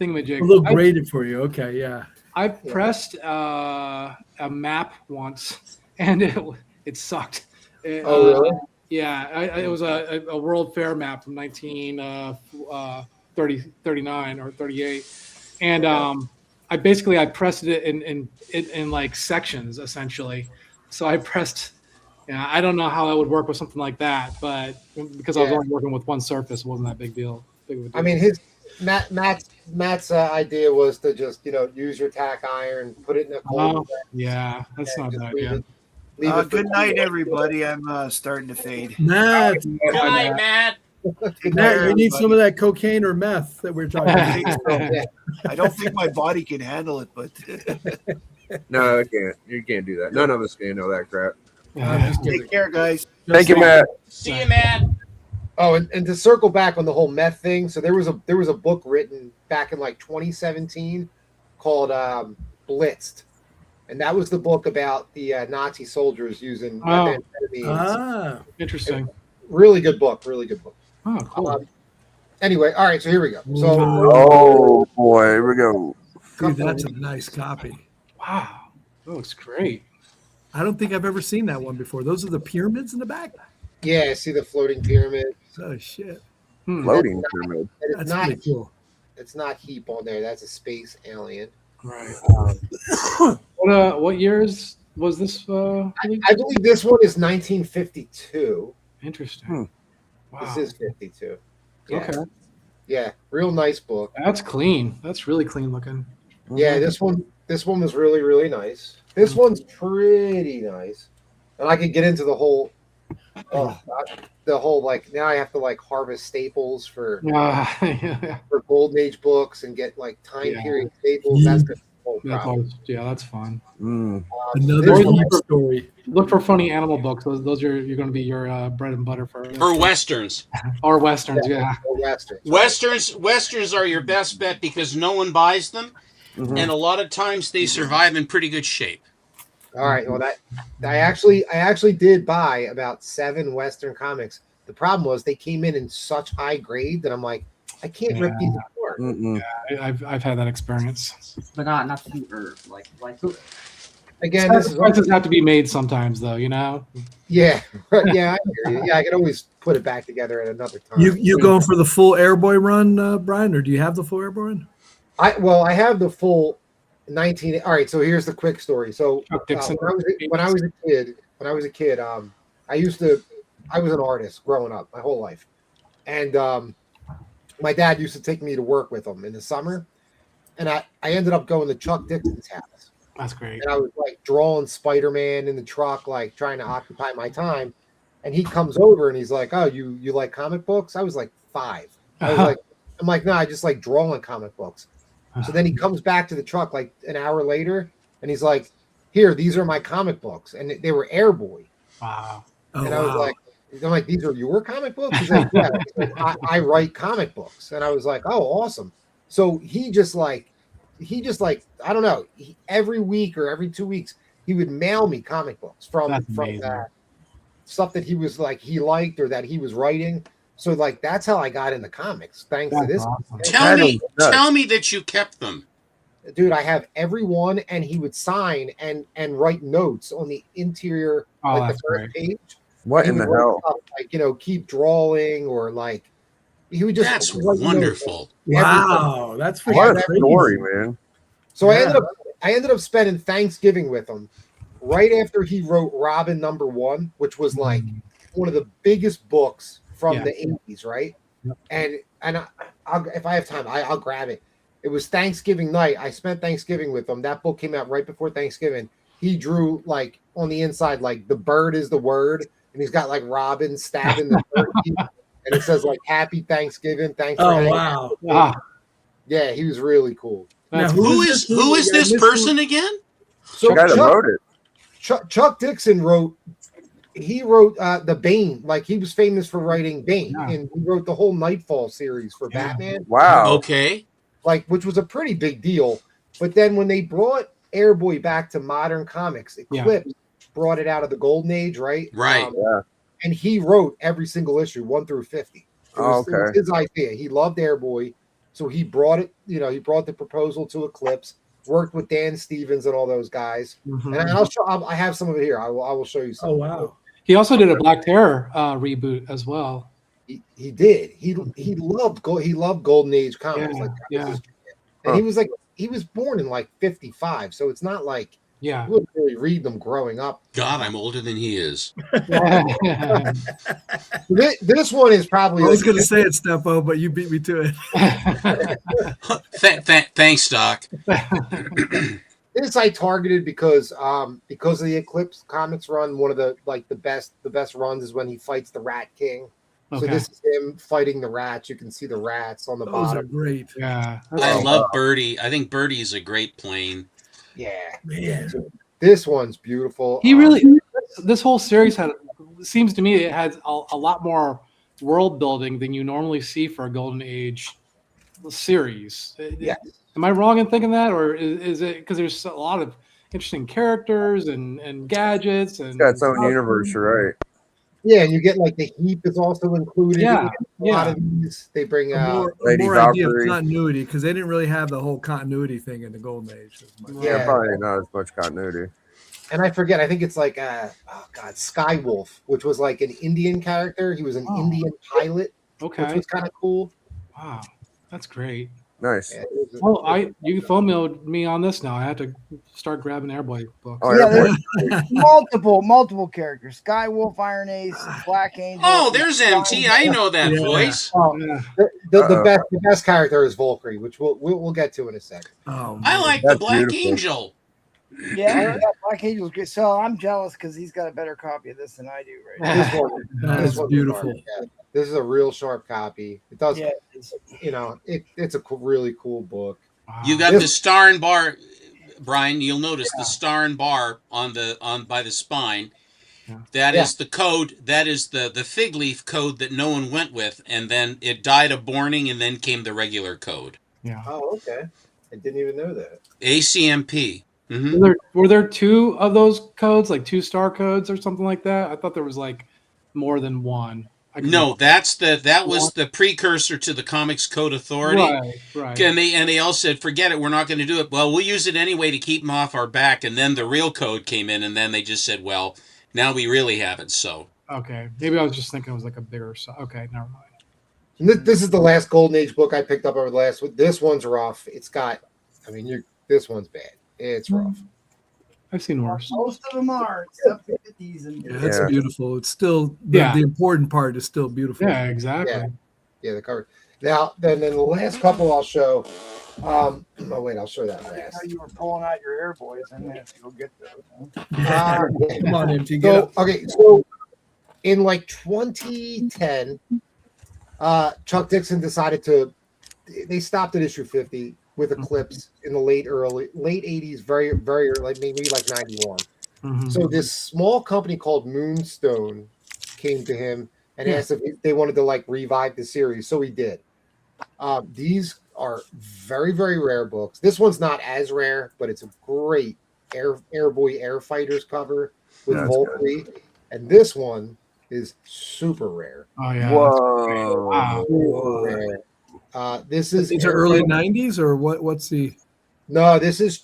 thingamajig. A little graded for you. Okay, yeah. I pressed a map once, and it sucked. Really? Yeah, it was a World Fair map from 1939 or 38, and I pressed it in like sections essentially. So I pressed. Yeah, I don't know how that would work with something like that, but because I was only working with one surface, it wasn't that big deal. I mean, Matt's idea was to just use your tack iron, put it in a cold. Yeah, that's not a bad idea. Good night, everybody. I'm starting to fade. Matt, Good night, Matt. Matt, you need some of that cocaine or meth that we're talking about. I don't think my body can handle it, but No, I can't. You can't do that. None of us can know that crap. take care, guys. Thank you, Matt. See you, Matt. Oh, and to circle back on the whole meth thing, so there was a book written back in like 2017 called Blitzed, and that was the book about the Nazi soldiers using methamphetamine. Interesting. Really good book. Oh, cool. Anyway, all right, so here we go. So, oh boy, here we go. Dude, that's a nice copy. Wow, that looks great. I don't think I've ever seen that one before. Those are the pyramids in the back? yeah, see the floating pyramid. Oh, shit. Floating pyramid. That's pretty cool. It's not Heap on there. That's a space alien. Right. What years was this? I believe this one is 1952. Interesting. Wow. This is 52. Yeah. Okay. Yeah, real nice book. That's clean. That's really clean looking. Yeah, this one was really, really nice. This one's pretty nice. And I could get into the whole like now I have to like harvest staples for golden age books and get like time period staples. That's a whole no problem. Yeah, that's fun. Another deep story. Look for funny animal books. Those are you're going to be your bread and butter for. Or westerns. Or westerns, yeah. Or westerns. Westerns are your best bet because no one buys them, and a lot of times they survive in pretty good shape. All right. Well, I actually did buy about 7 Western comics. The problem was they came in such high grade that I'm like, I can't rip these apart. Yeah, I've had that experience. But not to be like Again, this is have to be made sometimes, though. You know. Yeah, yeah, I hear you. Yeah, I can always put it back together at another time. You going for the full Airboy run, Brian, or do you have the full Airboy run? I have the full 19. All right, so here's the quick story. So when I was a kid, I was an artist growing up my whole life, and my dad used to take me to work with him in the summer, and I ended up going to Chuck Dixon's house. That's great. And I was like drawing Spider-Man in the truck, like trying to occupy my time. And he comes over and he's like, "Oh, you like comic books?" I was like 5. I'm like, "No, I just like drawing comic books." So then he comes back to the truck like an hour later, and he's like, "Here, these are my comic books," and they were Airboy. Wow. And I was like, "I'm like, these are your comic books?" He's like, "Yeah." He's like, I write comic books, and I was like, "Oh, awesome." So he just like I don't know, every week or every 2 weeks he would mail me comic books from that stuff that he was like he liked or that he was writing. So like that's how I got into comics, thanks to this. Awesome. Tell me that you kept them. Dude, I have every one, and he would sign and write notes on the interior, like the first page. What in the hell? Stuff, like, keep drawing, or like he would just. That's wonderful. Wow, that's what a story, man. So I ended up spending Thanksgiving with him right after he wrote Robin #1, which was like one of the biggest books from the 80s, right? And I'll, if I have time, I'll grab it. It was Thanksgiving night. I spent Thanksgiving with him. That book came out right before Thanksgiving. He drew like on the inside, like the bird is the word, and he's got like Robin stabbing the turkey, and it says like Happy Thanksgiving. Thanks. Oh wow! Yeah, he was really cool. Now, who is this person again? So Chuck Dixon wrote the Bane. Like he was famous for writing Bane, and he wrote the whole Nightfall series for Batman. Wow. Okay. Like, which was a pretty big deal. But then when they brought Airboy back to modern comics, Eclipse brought it out of the golden age, right? Right. And he wrote every single issue, 1 through 50. It was his idea. He loved Airboy, so he brought it. He brought the proposal to Eclipse. Worked with Dan Stevens and all those guys. And I have some of it here. I will show you some. Oh wow! He also did a Black Terror reboot as well. He did. He loved Golden Age comics. And he was born in like 55, so it's not like he wouldn't really read them growing up. God, I'm older than he is. This one is probably. I was going to say it, Steppo, but you beat me to it. Thanks, Doc. This I targeted because of the Eclipse comics run. One of the best runs is when he fights the Rat King. So this is him fighting the rats. You can see the rats on the bottom. Those are great. Yeah, I love Birdie. I think Birdie is a great plane. Yeah, man. So this one's beautiful. He really. This whole series seems to me it has a lot more world building than you normally see for a Golden Age series. Yeah. Am I wrong in thinking that, or is it because there's a lot of interesting characters and gadgets and it's got its own universe, right? Yeah, and you get like the Heap is also included. Yeah, a lot of these they bring out more idea of continuity because they didn't really have the whole continuity thing in the Golden Age. Yeah, probably not as much continuity. And I forget. I think it's like Skywolf, which was like an Indian character. He was an Indian pilot. Okay, which was kind of cool. Wow, that's great. Nice. Yeah, well, you FOMO'd me on this now. I have to start grabbing Airboy books. Oh, yeah, there's multiple characters. Skywolf, Iron Ace, Black Angel. Oh, there's MT. I know that voice. Oh, the best character is Valkyrie, which we'll get to in a second. Oh, I like the Black Angel. Yeah, Black Angel's great. So I'm jealous because he's got a better copy of this than I do right now. That's beautiful. This is a real sharp copy. It does, it's a really cool book. You got the Star and Bar Brian, you'll notice the star and bar on by the spine. Yeah. That is the code. That is the fig leaf code that no one went with, and then it died of borning, and then came the regular code. Yeah. Oh, okay. I didn't even know that. ACMP. Mm-hmm. Were there 2 of those codes, like 2 star codes or something like that? I thought there was like more than one. No, that was the precursor to the Comics Code Authority. Right. And they all said, forget it, we're not going to do it. Well, we'll use it anyway to keep them off our back. And then the real code came in, and then they just said, well, now we really have it. So okay, maybe I was just thinking it was like a bigger. Okay, never mind. And this is the last Golden Age book I picked up over the last. This one's rough. It's got. I mean, this one's bad. It's rough. I've seen worse. Most of them are, except the 50s. And It's beautiful. It's still the important part is still beautiful. Yeah, exactly. Yeah, the cover. Now, then the last couple I'll show. Oh wait, I'll show that last. How you were pulling out your air boys, and have to go get those. Come on, MT. Get up. Okay, so in like 2010, Chuck Dixon decided to. They stopped at issue 50 with Eclipse in the late 80s, very like maybe like 91. Mm-hmm. So this small company called Moonstone came to him and asked if they wanted to like revive the series. So he did. These are very, very rare books. This one's not as rare, but it's a great Airboy Air Fighters cover with Valkyrie. And this one is super rare. Oh yeah. Whoa. Wow. Super rare. These are early 90s or what? What's the? No, this is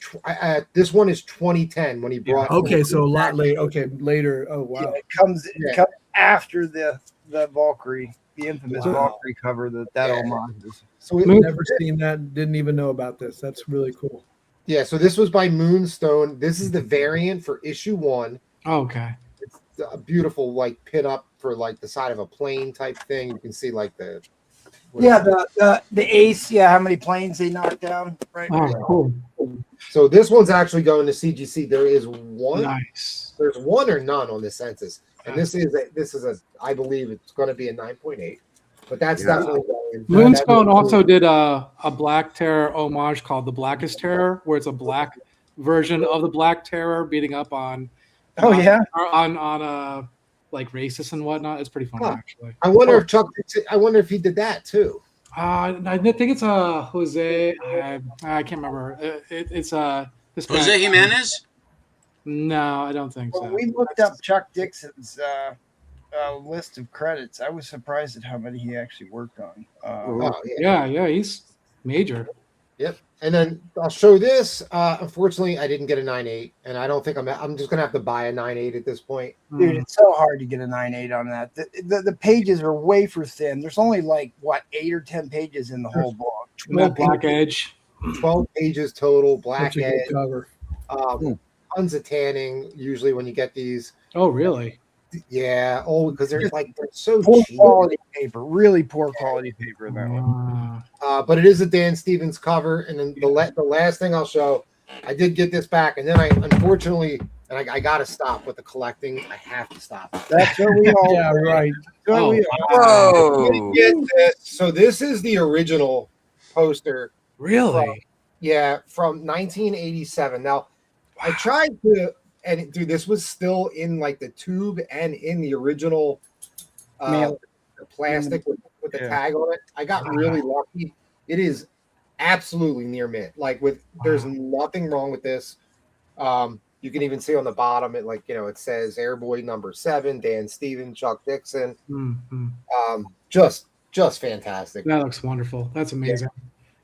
this one is 2010 when he brought. Okay, so a lot later. Okay, later. Oh wow. Yeah, it comes after the Valkyrie, the infamous Valkyrie cover that homage is. So we've never seen that. Didn't even know about this. That's really cool. Yeah, so this was by Moonstone. This is the variant for issue 1. Oh, okay. It's a beautiful like pin up for like the side of a plane type thing. You can see like the the ace. Yeah, how many planes they knocked down? Right. Oh, cool. So this one's actually going to CGC. There is one. Nice. There's one or none on the census, and this is a. I believe it's going to be a 9.8, but that's definitely going. Moonstone also did a Black Terror homage called the Blackest Terror, where it's a black version of the Black Terror beating up on. On like racists and whatnot. It's pretty funny actually. I wonder if Chuck. I wonder if he did that too. I think it's Jose. I can't remember. It's this guy. Jose Jimenez. No, I don't think so. When we looked up Chuck Dixon's list of credits, I was surprised at how many he actually worked on. Yeah, he's major. Yep. And then I'll show this. Unfortunately, I didn't get a 9.8, and I don't think I'm just gonna have to buy a 9.8 at this point. Dude, it's so hard to get a 9.8 on that. The pages are wafer thin. There's only like 8 or 10 pages in the whole book. 12 black edge. 12 pages total, black edge. Cover. Tons of tanning usually when you get these. Oh, really? Yeah. Oh, because they're so poor cheap. quality paper, really poor quality paper that one. But it is a Dan Stevens cover, and then the last thing I'll show, I did get this back, and then I unfortunately, and I got to stop with the collecting. I have to stop. That's what we all. Yeah, right. Whoa! Get this. So this is the original poster. Really? From 1987. Now, I tried to. And dude, this was still in like the tube and in the original the plastic with the tag on it. I got really lucky. It is absolutely near mint. There's nothing wrong with this. You can even see on the bottom it says Airboy number 7, Dan Stevens, Chuck Dixon. Just fantastic. That looks wonderful. That's amazing.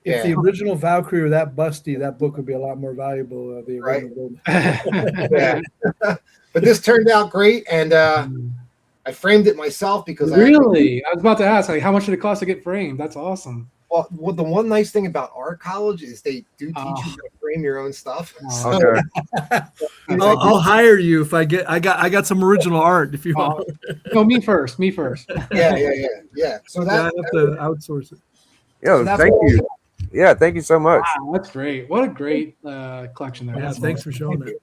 If the original Valkyrie were that busty, that book would be a lot more valuable. The original. Yeah. But this turned out great, and I framed it myself because I was about to ask, how much did it cost to get framed? That's awesome. Well, the one nice thing about art college is they do teach you how to frame your own stuff. Okay. I'll hire you if I got some original art if you want. No, me first. Yeah. So I have to outsource it. Yo, thank you. Yeah, thank you so much. Wow, that's great. What a great collection there. Yeah, thanks for showing that.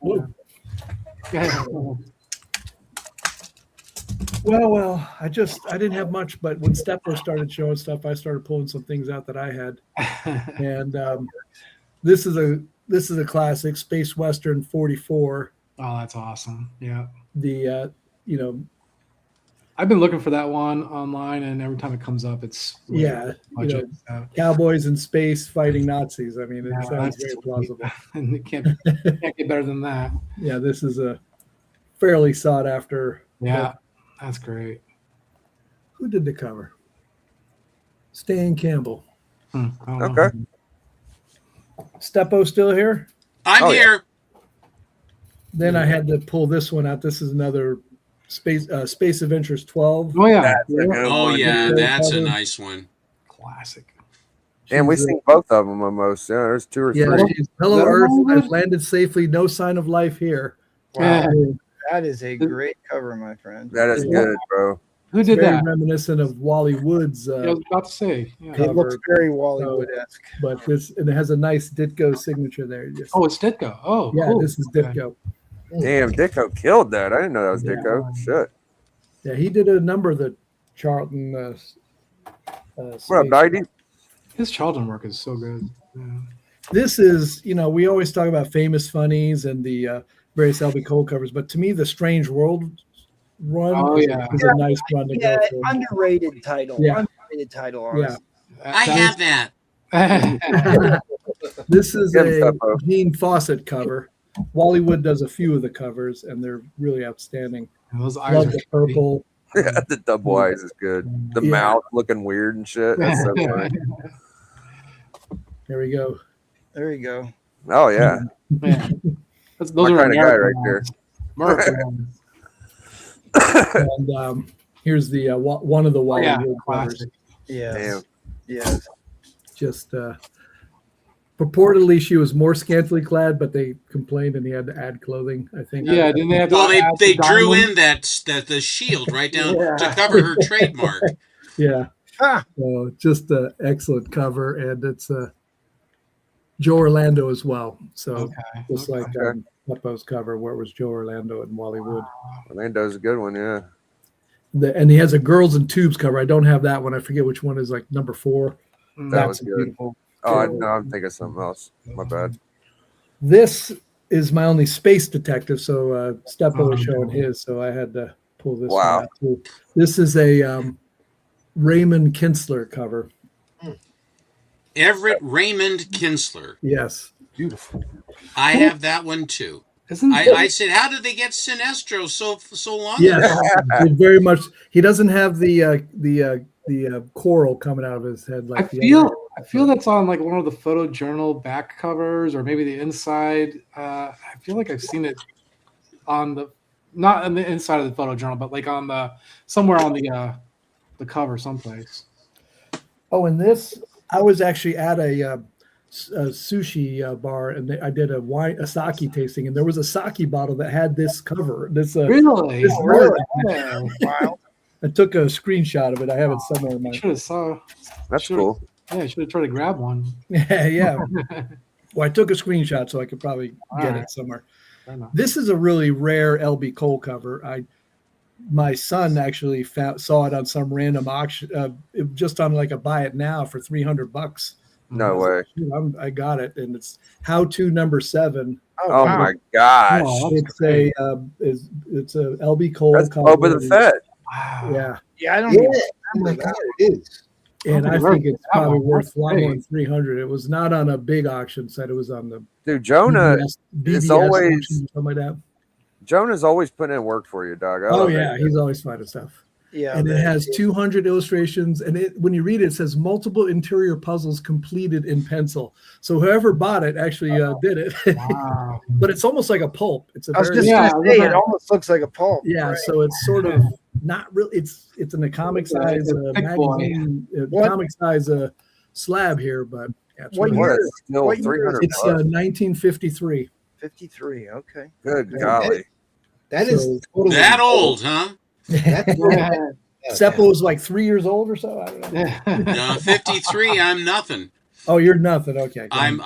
Well, I didn't have much, but when Stepper started showing stuff, I started pulling some things out that I had. And this is this is a classic, Space Western 44. Oh, that's awesome. Yeah. The you know, I've been looking for that one online, and every time it comes up, it's yeah, budget, cowboys in space fighting Nazis. I mean, it sounds that's very sweet. plausible. And it can't get better than that. Yeah, this is a fairly sought after. Yeah, book. that's great. Who did the cover? Stan Campbell. Okay. Steppo still here? I'm here. Then I had to pull this one out. This is another Space Adventures 12. Oh yeah. That's a good Oh one. yeah, that's a cover. nice one. Classic. And we've seen both of them almost. Yeah, there's 2 or 3. Yeah, she's, hello Is that Earth. one? I've landed safely. No sign of life here. Wow. That is a great cover, my friend. That is good, bro. Who It's did very that? reminiscent of Wally Wood's. Yeah, I was about to say. Yeah. It looks cover. very Wally Wood-esque. But this, and it has a nice Ditko signature there. Just, Oh, it's Ditko. Oh, yeah, cool. this is Okay. Ditko. Damn, Ditko killed that. I didn't know that was Yeah. Ditko. Shit. Yeah, he did a number of the Charlton. What up, space- Nighty? His Charlton work is so good. Yeah. This is, we always talk about famous funnies and the various L.B. Cole covers, but to me, the Strange World run Oh, yeah. is a nice run to Yeah, go for. underrated title. Yeah. Underrated title. Yeah. Honestly. I have that. This is Get a him, Steppo. Gene Fawcett cover. Wally Wood does a few of the covers, and they're really outstanding. And those eyes Love are the purple. Yeah, the double eyes is good. The Yeah. mouth looking weird and shit. That's so funny. There we go. There you go. Oh yeah. Yeah. Those My are kind of guy American right there. ones. American ones. And here's the one of the Wally Yeah, Wood covers. classic. Yeah. Damn. Yes. Just purportedly, she was more scantily clad, but they complained and he had to add clothing. I think. Yeah, didn't they have to Well, add they some drew diamonds? in that the shield right down Yeah. to cover her trademark. Yeah. Ah. So just an excellent cover, and it's Joe Orlando as well. So Okay. just okay. like Peppo's cover, where it was Joe Orlando and Wally Wood. Orlando's a good one. Yeah. And he has a Girls in Tubes cover. I don't have that one. I forget which one is like number 4. Mm. That That's was good. beautiful. Oh, no, I'm thinking something else. My bad. This is my only space detective. So Steppo was Oh, showing okay. his, so I had to pull this Wow. one out too. This is a Raymond Kinsler cover. Everett Raymond Kinsler. Yes. Beautiful. I have that one too. Isn't I said, how did they get Sinestro so long Yes. ago? It very much. He doesn't have the coral coming out of his head like the other. I feel that's on like one of the photojournal back covers or maybe the inside. I feel like I've seen it on the not on the inside of the photojournal, but like on the somewhere on the cover someplace. Oh, and this, I was actually at a sushi bar, and I did a sake tasting, and there was a sake bottle that had this cover. This Really? this Really? mug. Wow. I took a screenshot of it. I have it somewhere in my. Should have saw. That's Should've- cool. Yeah, I should have tried to grab one. Yeah. Well, I took a screenshot so I could probably All get right. it somewhere. Fair enough. This is a really rare LB Cole cover. My son actually saw it on some random auction, just on like a buy it now for $300. No way. I got it, and it's How To Number 7. Oh wow. my gosh. Oh, that's It's a it's a LB Cole That's cover. Boba the Fett. Wow. Yeah, Yeah, I don't Yeah. even Oh my remember god, that. it is. and I Okay, think it's that probably one. worth That's a lot great. more than 300. It was not on a big auction site. It was on the Dude, Jonah BBS always- auction or something like that. Jonah's always putting in work for you, dog. I Oh love yeah, it. he's always finding stuff. Yeah. And it man. has 200 illustrations, and when you read it, it says multiple interior puzzles completed in pencil. So whoever bought it actually did it. Wow. But it's almost like a pulp. It's a I was very just Yeah, gonna say right. it almost looks like a pulp. yeah. Right. So it's sort of not really. It's in a comic size It's a thick boy. magazine, What? comic size slab here, but yeah, it's What really What? year? It's still What year 300 it's bucks. 1953. 53. Okay. Good golly. That is So- totally That old, huh? That's Yeah. Seppo was like 3 years old or so. I don't know. Yeah. 53. I'm nothing. Oh, you're nothing. Okay. I'm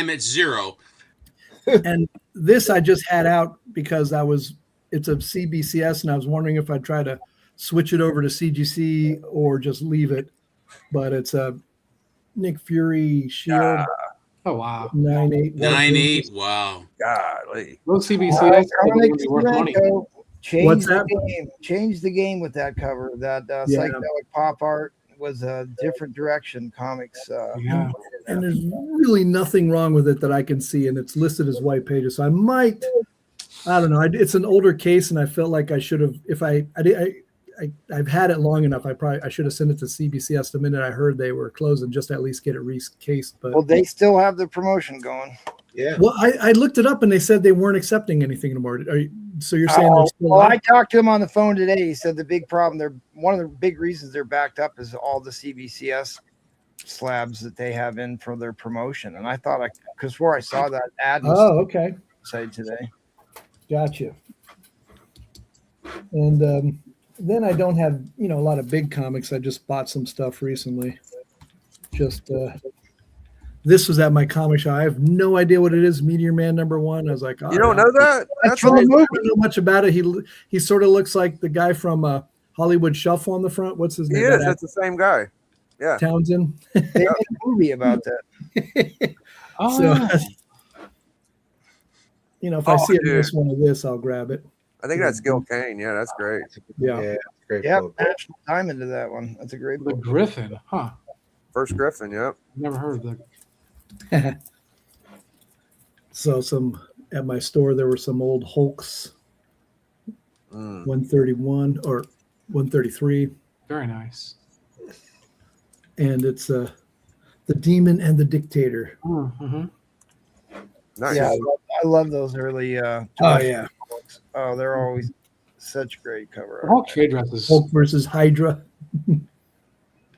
at 0. And this I just had out because it's a CBCS, and I was wondering if I'd try to switch it over to CGC or just leave it. But it's a Nick Fury shield. Oh wow. 9.8. 9.8. Wow. Golly. Those CBCS All right, are going to Comics be worth money. Toronto, change What's the that? game. Change the game with that cover. That Yeah. psychedelic pop art was a different direction. Comics. Yeah. And there's really nothing wrong with it that I can see, and it's listed as white pages. So I might, I don't know. It's an older case, and I felt like I should have. If I've had it long enough, I should have sent it to CBCS the minute I heard they were closing, just to at least get it recased. But Well, they still have the promotion going. Yeah. well, I looked it up, and they said they weren't accepting anything anymore. So you're saying they're still Well, on? I talked to him on the phone today. He said the big problem, one of the big reasons they're backed up is all the CBCS slabs that they have in for their promotion. And I thought because where I saw that ad Oh, okay. site today. Gotcha. And then I don't have, a lot of big comics. I just bought some stuff recently. Just this was at my comic shop. I have no idea what it is. Meteor Man #1. I was like, You don't know that? That's from the movie. I don't know much about it. He sort of looks like the guy from Hollywood Shuffle on the front. What's his name? He is. That's the same guy. Yeah. Townsend. They made a movie about that. So, if I see it in this one of this, I'll grab it. I think that's Gil Kane. Yeah, that's great. Yeah. Great. Yeah, book. national time into that one. That's a great The book. Griffin, huh? First Griffin. Yep. Never heard of that. So at my store there were some old Hulks, 131 or 133, Very nice. and it's the Demon and the Dictator. Mm-hmm. Nice. Yeah, I love those early. Oh yeah, books. Oh, they're always such great cover art. Hulk trade dresses. Hulk versus Hydra.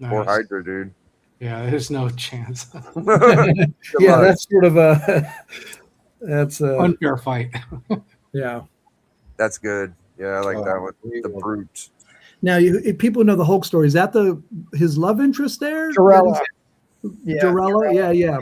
Poor Hydra, dude. Yeah, there's no chance. Yeah, that's sort of that's a Unfair fight. yeah. That's good. Yeah, I like that one. The Brute. Now if people know the Hulk story. Is that his love interest there? Jarella. Yeah, Jarella. Yeah.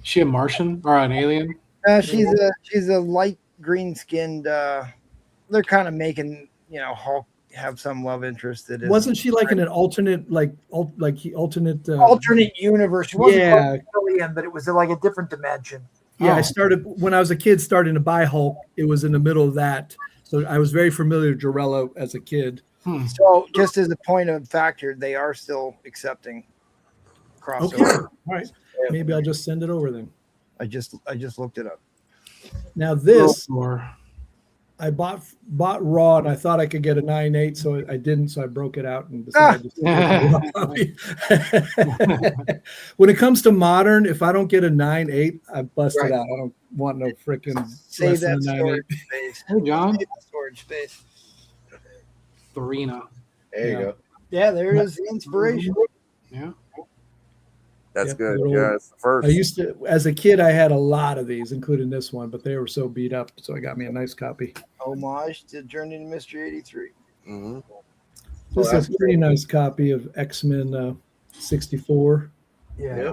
She a Martian or an alien? She's a light green skinned. They're kind of making Hulk have some love interest that is. Wasn't she like in an alternate alternate alternate universe? She wasn't Yeah. alien, but it was like a different dimension. Yeah, I started when I was a kid starting to buy Hulk. It was in the middle of that. So I was very familiar with Jarella as a kid. So just as a point of factor, they are still accepting crossover. Okay. All right. Maybe I'll just send it over then. I just looked it up. Now this Or I bought raw and I thought I could get a 9.8, so I didn't, so I broke it out and decided to get a raw copy. When it comes to modern, if I don't get a 9.8, I bust it out. I don't want no freaking Save that storage space. Hey, John. Save that storage space. Farina. There you go. Yeah, there is the inspiration. Yeah. That's Yep, good. little- Yeah, it's the first. I used to, as a kid, I had a lot of these, including this one, but they were so beat up, so I got me a nice copy. Homage to Journey to Mystery 83. Mm-hmm. This is a pretty nice copy of X-Men 64. Yeah,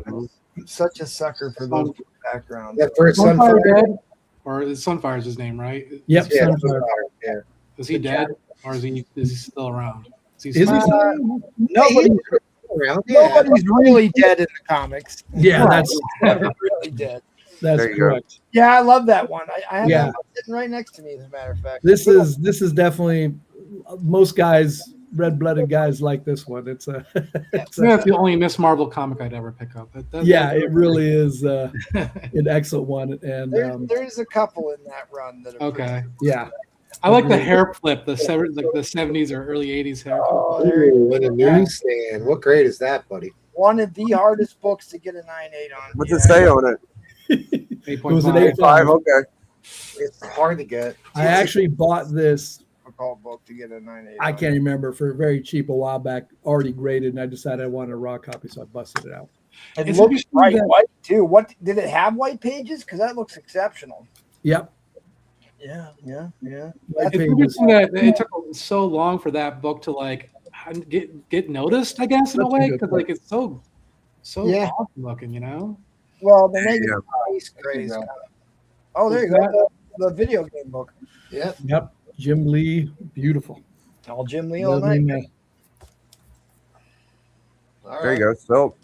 such a sucker for those backgrounds. That first Sunfire Sunfire. dead? Or Sunfire's his name, right? Yep. Yeah, Sunfire. Sunfire. Yeah. Is he dead? Or is he still around? Is he still? Nobody's really dead in the comics. Yeah, that's really dead. that's There you go. correct. Yeah, I love that one. I have Yeah. that one sitting right next to me, as a matter of fact. This is definitely most guys, red-blooded guys like this one. It's a, it's a- That's the only Miss Marvel comic I'd ever pick up. yeah, it really is an excellent one. And There's a couple in that run that are Okay. yeah, I like the hair flip, the 70s or early 80s hair flip. Oh, there you Ooh, in a newsstand. What grade is that, buddy? one of the hardest books to get a 9.8 on. What's it say on it? it was an 8.5. 5. 8.5. Okay. It's hard to get. I actually bought this. Difficult book to get a 9.8. I can't remember for very cheap a while back, already graded, and I decided I wanted a raw copy, so I busted it out. It It's looks interesting bright that- white too. What did it have? White pages? Because that looks exceptional. Yep. Yeah. White It's pages. interesting that it took so long for that book to get noticed, I guess, in a That's a way, good because point. it's so Yeah. awesome looking, you know. Well, the negative Yeah. price craze. Oh, there you go. The video game book. Yep. Yep. Jim Lee, beautiful. All Jim Lee all Lovely night. man. All There you right. go. So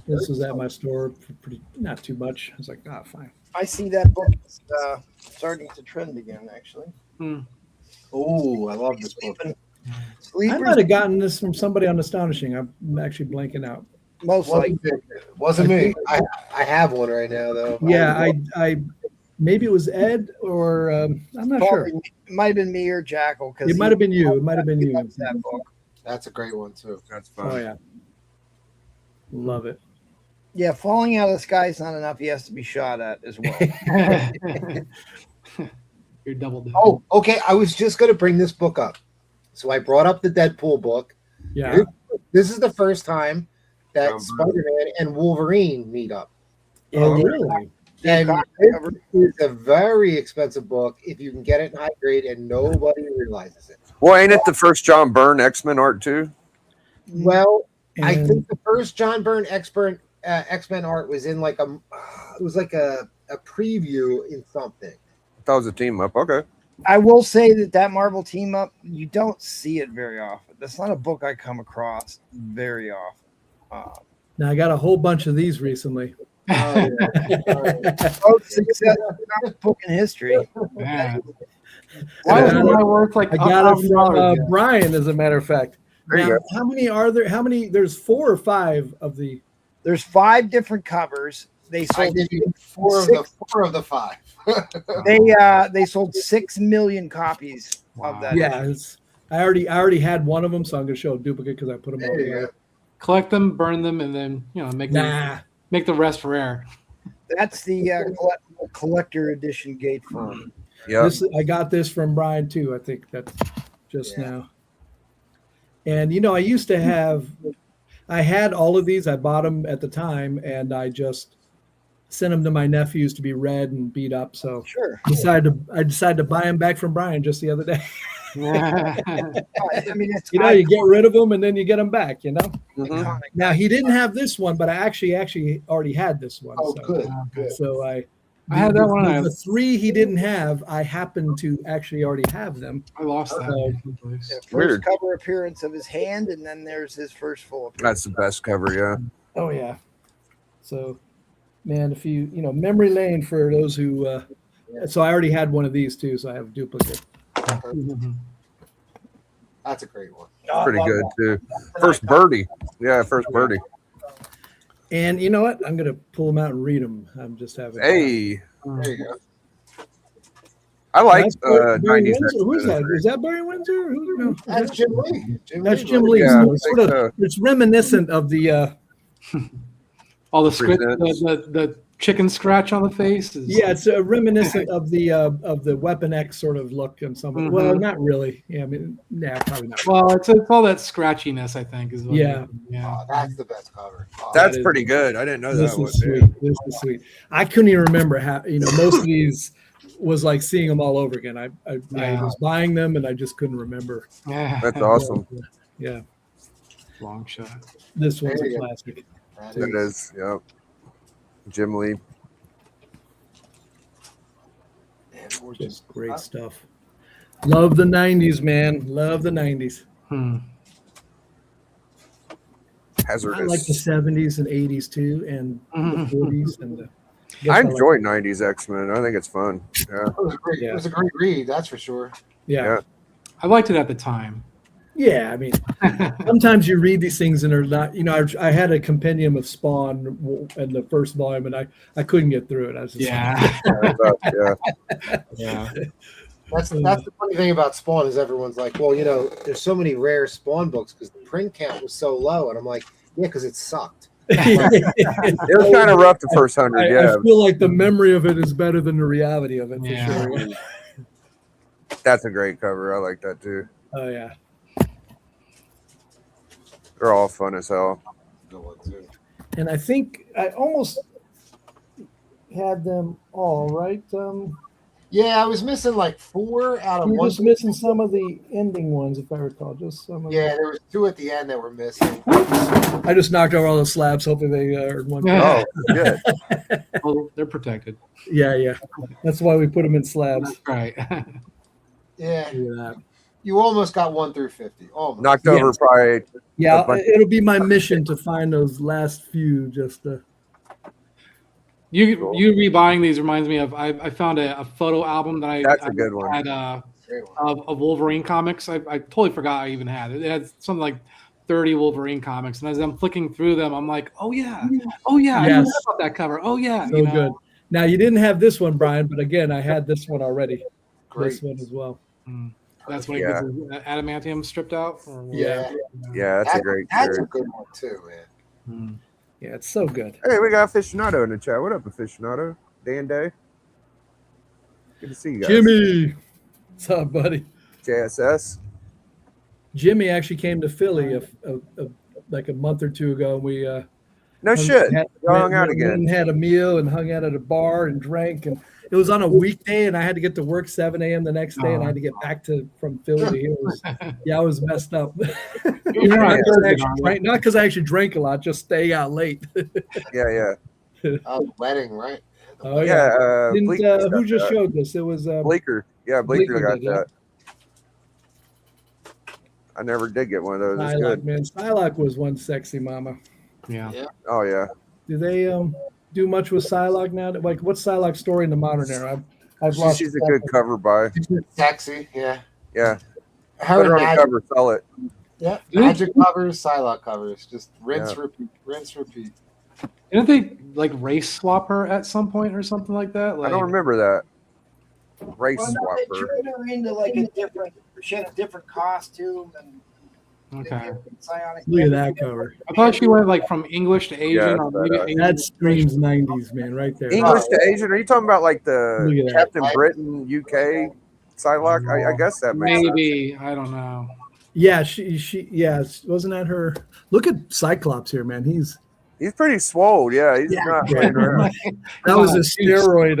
This was at my store for pretty not too much. I was like, ah, fine. I see that book is starting to trend again. Actually, Oh, I love this book. I Sleepers, might have gotten this from somebody on Astonishing. I'm actually blanking out. most likely. Wasn't me. I have one right now though. Yeah, I maybe it was Ed or I'm not sure. It might have been me or Jackal. Because It might have been you. It might have been you. That book. That's a great one too. That's fun. Oh yeah, love it. Yeah, falling out of the sky is not enough. He has to be shot at as well. You're double down. Oh, okay. I was just going to bring this book up. So I brought up the Deadpool book. Yeah. This is the first time that Spider-Man and Wolverine meet up. Oh, really? And it is a very expensive book if you can get it in high grade and nobody realizes it. Well, ain't it the first John Byrne X-Men art too? Well, I And- think the first John Byrne X-Men art was in like a preview in something. That was a team up. Okay. I will say that Marvel team up, you don't see it very often. That's not a book I come across very often. Now I got a whole bunch of these recently. Most successful comic book in history. Yeah. Why is it worth like I got it from $1,000? Brian, as a matter of fact. There you Now, go. how many are there? How many? There's 4 or 5 of the. There's 5 different covers. They I sold give you four of the 5. they sold 6 million copies of that. Yeah, I already had one of them, so I'm gonna show a duplicate because I put them all There you together. go. Collect them, burn them, and then make the rest rare. That's the collector edition gatefold. Yeah. I got this from Brian too. I think that's just now. And I used to have, I had all of these. I bought them at the time, and I just sent them to my nephews to be read and beat up. So Sure. I decided to buy them back from Brian just the other day. I mean, it's You get rid of them and then you get them back. iconic. Now he didn't have this one, but I actually already had this one. Oh, so. good. So I had that one. The 3 he didn't have, I happened to actually already have them. I lost that. Yeah, first Weird. cover appearance of his hand, and then there's his first full appearance. That's the best cover. Yeah. Oh yeah. So, man, if you memory lane for those who. So I already had one of these too, so I have a duplicate. That's a great one. Pretty good too. First birdie. Yeah, first birdie. And you know what? I'm gonna pull them out and read them. I'm just having. Hey, There you go. I like That's Barry 90s. Windsor. Who's that? X-Men. Is that Barry Windsor? No, That's Jim Lee. that's Jim Lee. Yeah, So I it's think sort of so. it's reminiscent of the. All the script, Presents. the chicken scratch on the face. Yeah, it's reminiscent of the Weapon X sort of look and something. Well, not really. Yeah, I mean, probably not. Well, it's all that scratchiness, I think, is what Yeah. yeah. Oh, that's the best cover. Oh, That's is- pretty good. I didn't know This that was. is sweet. This is sweet. I couldn't even remember how. Most of these was like seeing them all over again. I Yeah. was buying them and I just couldn't remember. Yeah. That's awesome. Yeah, Long shot. this one's There a you go. classic. that It is. Yep. Jim Lee. Just great stuff. Love the 90s, man. Love the 90s. Hazardous. I like the 70s and 80s too, and the 40s and the. I enjoy 90s X-Men. I think it's fun. Yeah. It was a great. Yeah. It was a great read. That's for sure. Yeah. I liked it at the time. Yeah, I mean, sometimes you read these things and they're not. I had a compendium of Spawn in the first volume, and I couldn't get through it. I was just Yeah. Yeah. Yeah. That's the funny thing about Spawn is everyone's like, well, there's so many rare Spawn books because the print count was so low, and I'm like, yeah, because it sucked. It was kind of rough the first 100. Yeah. I feel like the memory of it is better than the reality of it for Yeah. sure. That's a great cover. I like that too. Oh yeah. They're all fun as hell. And I think I almost had them all right. Yeah, I was missing like 4 out of You're one. just missing some of the ending ones, if I recall. Just some. Of Yeah, there was 2 at the end that were missing. I just knocked over all the slabs, hoping they heard one. Yeah. Oh, yeah. Well, they're protected. Yeah. That's why we put them in slabs. Right. Yeah. Look at that. You almost got 1 through 50. Almost. Knocked over probably. Yeah, a bunch- it'll be my mission to find those last few. Just to... You rebuying these reminds me of I found a photo album that That's a good one. had of Wolverine comics. I totally forgot I even had it. It had something like 30 Wolverine comics, and as I'm flicking through them, I'm like, oh yeah, I Yes. forgot about that cover. Oh yeah, So good. Now you didn't have this one, Brian, but again, I had this one already. Great. This one as well. That's when it gets his adamantium stripped out. Yeah. Yeah, that's a great That's a series. good one too, man. Yeah, it's so good. Hey, we got Aficionado in the chat. What up, Aficionado? Day and day. Good to see you guys. Jimmy, what's up, buddy? JSS. Jimmy actually came to Philly like a month or two ago. And we No shit. Y'all hung out again. And had a meal and hung out at a bar and drank. And it was on a weekday, and I had to get to work 7 a.m. the next day, and I had to get back from Philly to here. I was messed up. Not because I actually drank a lot, just staying out late. Yeah. Wedding, right? Oh yeah. Bleaker Who just got showed this? It was Bleaker. Yeah, Bleaker got did, yeah. that. I never did get one of those. It's Psylocke, good. man. Psylocke was one sexy mama. Yeah. Oh yeah. Do they do much with Psylocke now? Like, what's Psylocke's story in the modern era? I've lost. She's a good cover by. Sexy, yeah. Yeah. Her Put her on magic, the cover, sell it. yeah. Magic covers, Psylocke covers. Just rinse, Yeah. repeat, rinse, repeat. Didn't they like race swap her at some point or something like that? I don't remember that. Race Well, no, swap they her. turned her into like a different. She had a different costume and. Okay. Psionic Look at that cover. I thought she went like from English to Asian, Yeah, or maybe Asian That to screams 90s, man, right there. English to Asian? Are you talking about like Look the at that. Captain Britain UK Psylocke? I guess that makes sense. maybe. I don't know. Yeah, wasn't that her? Look at Cyclops here, man. He's pretty swole. Yeah, he's not playing around. that was a steroid.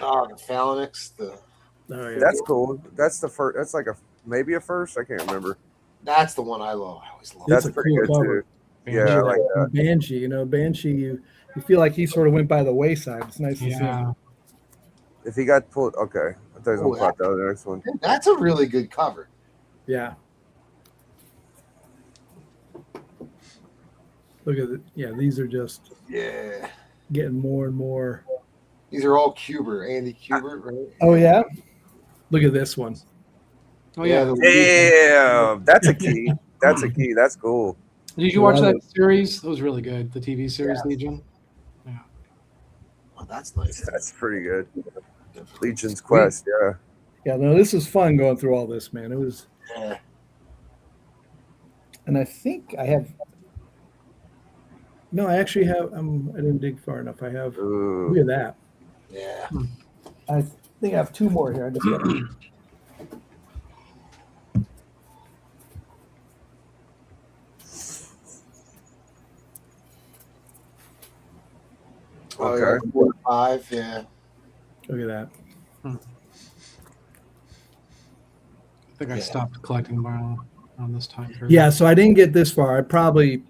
Oh, the phalanx. Oh, yeah. That's cool. That's the first. That's like maybe a first. I can't remember. That's the one I love. I always love. That's a pretty cool good cover. too. Yeah, I like that. Banshee. Banshee. You feel like he sort of went by the wayside. It's nice to see Yeah. him. If he got pulled, okay. I thought he was Oh, gonna plot the other next one. That's a really good cover. Yeah. Look at it. Yeah, these are just Yeah. getting more and more. These are all Kubert, Andy Kubert, right? Oh yeah. Look at this one. Oh yeah. Damn, that's a key. That's a key. That's cool. Did you watch Love that it. series? It was really good. The TV series Legion. Oh, that's nice. That's pretty good. Legion's Quest. Yeah. Yeah, no, this was fun going through all this, man. It was, Yeah. and I think I have. No, I actually have. I didn't dig far enough. I have. Ooh. Look at that. Yeah. I think I have two more here. I just gotta, Oh, Okay. yeah. 4 to 5. Yeah. look at that. I think I stopped collecting around this time period. Yeah, so I didn't get this far. I probably.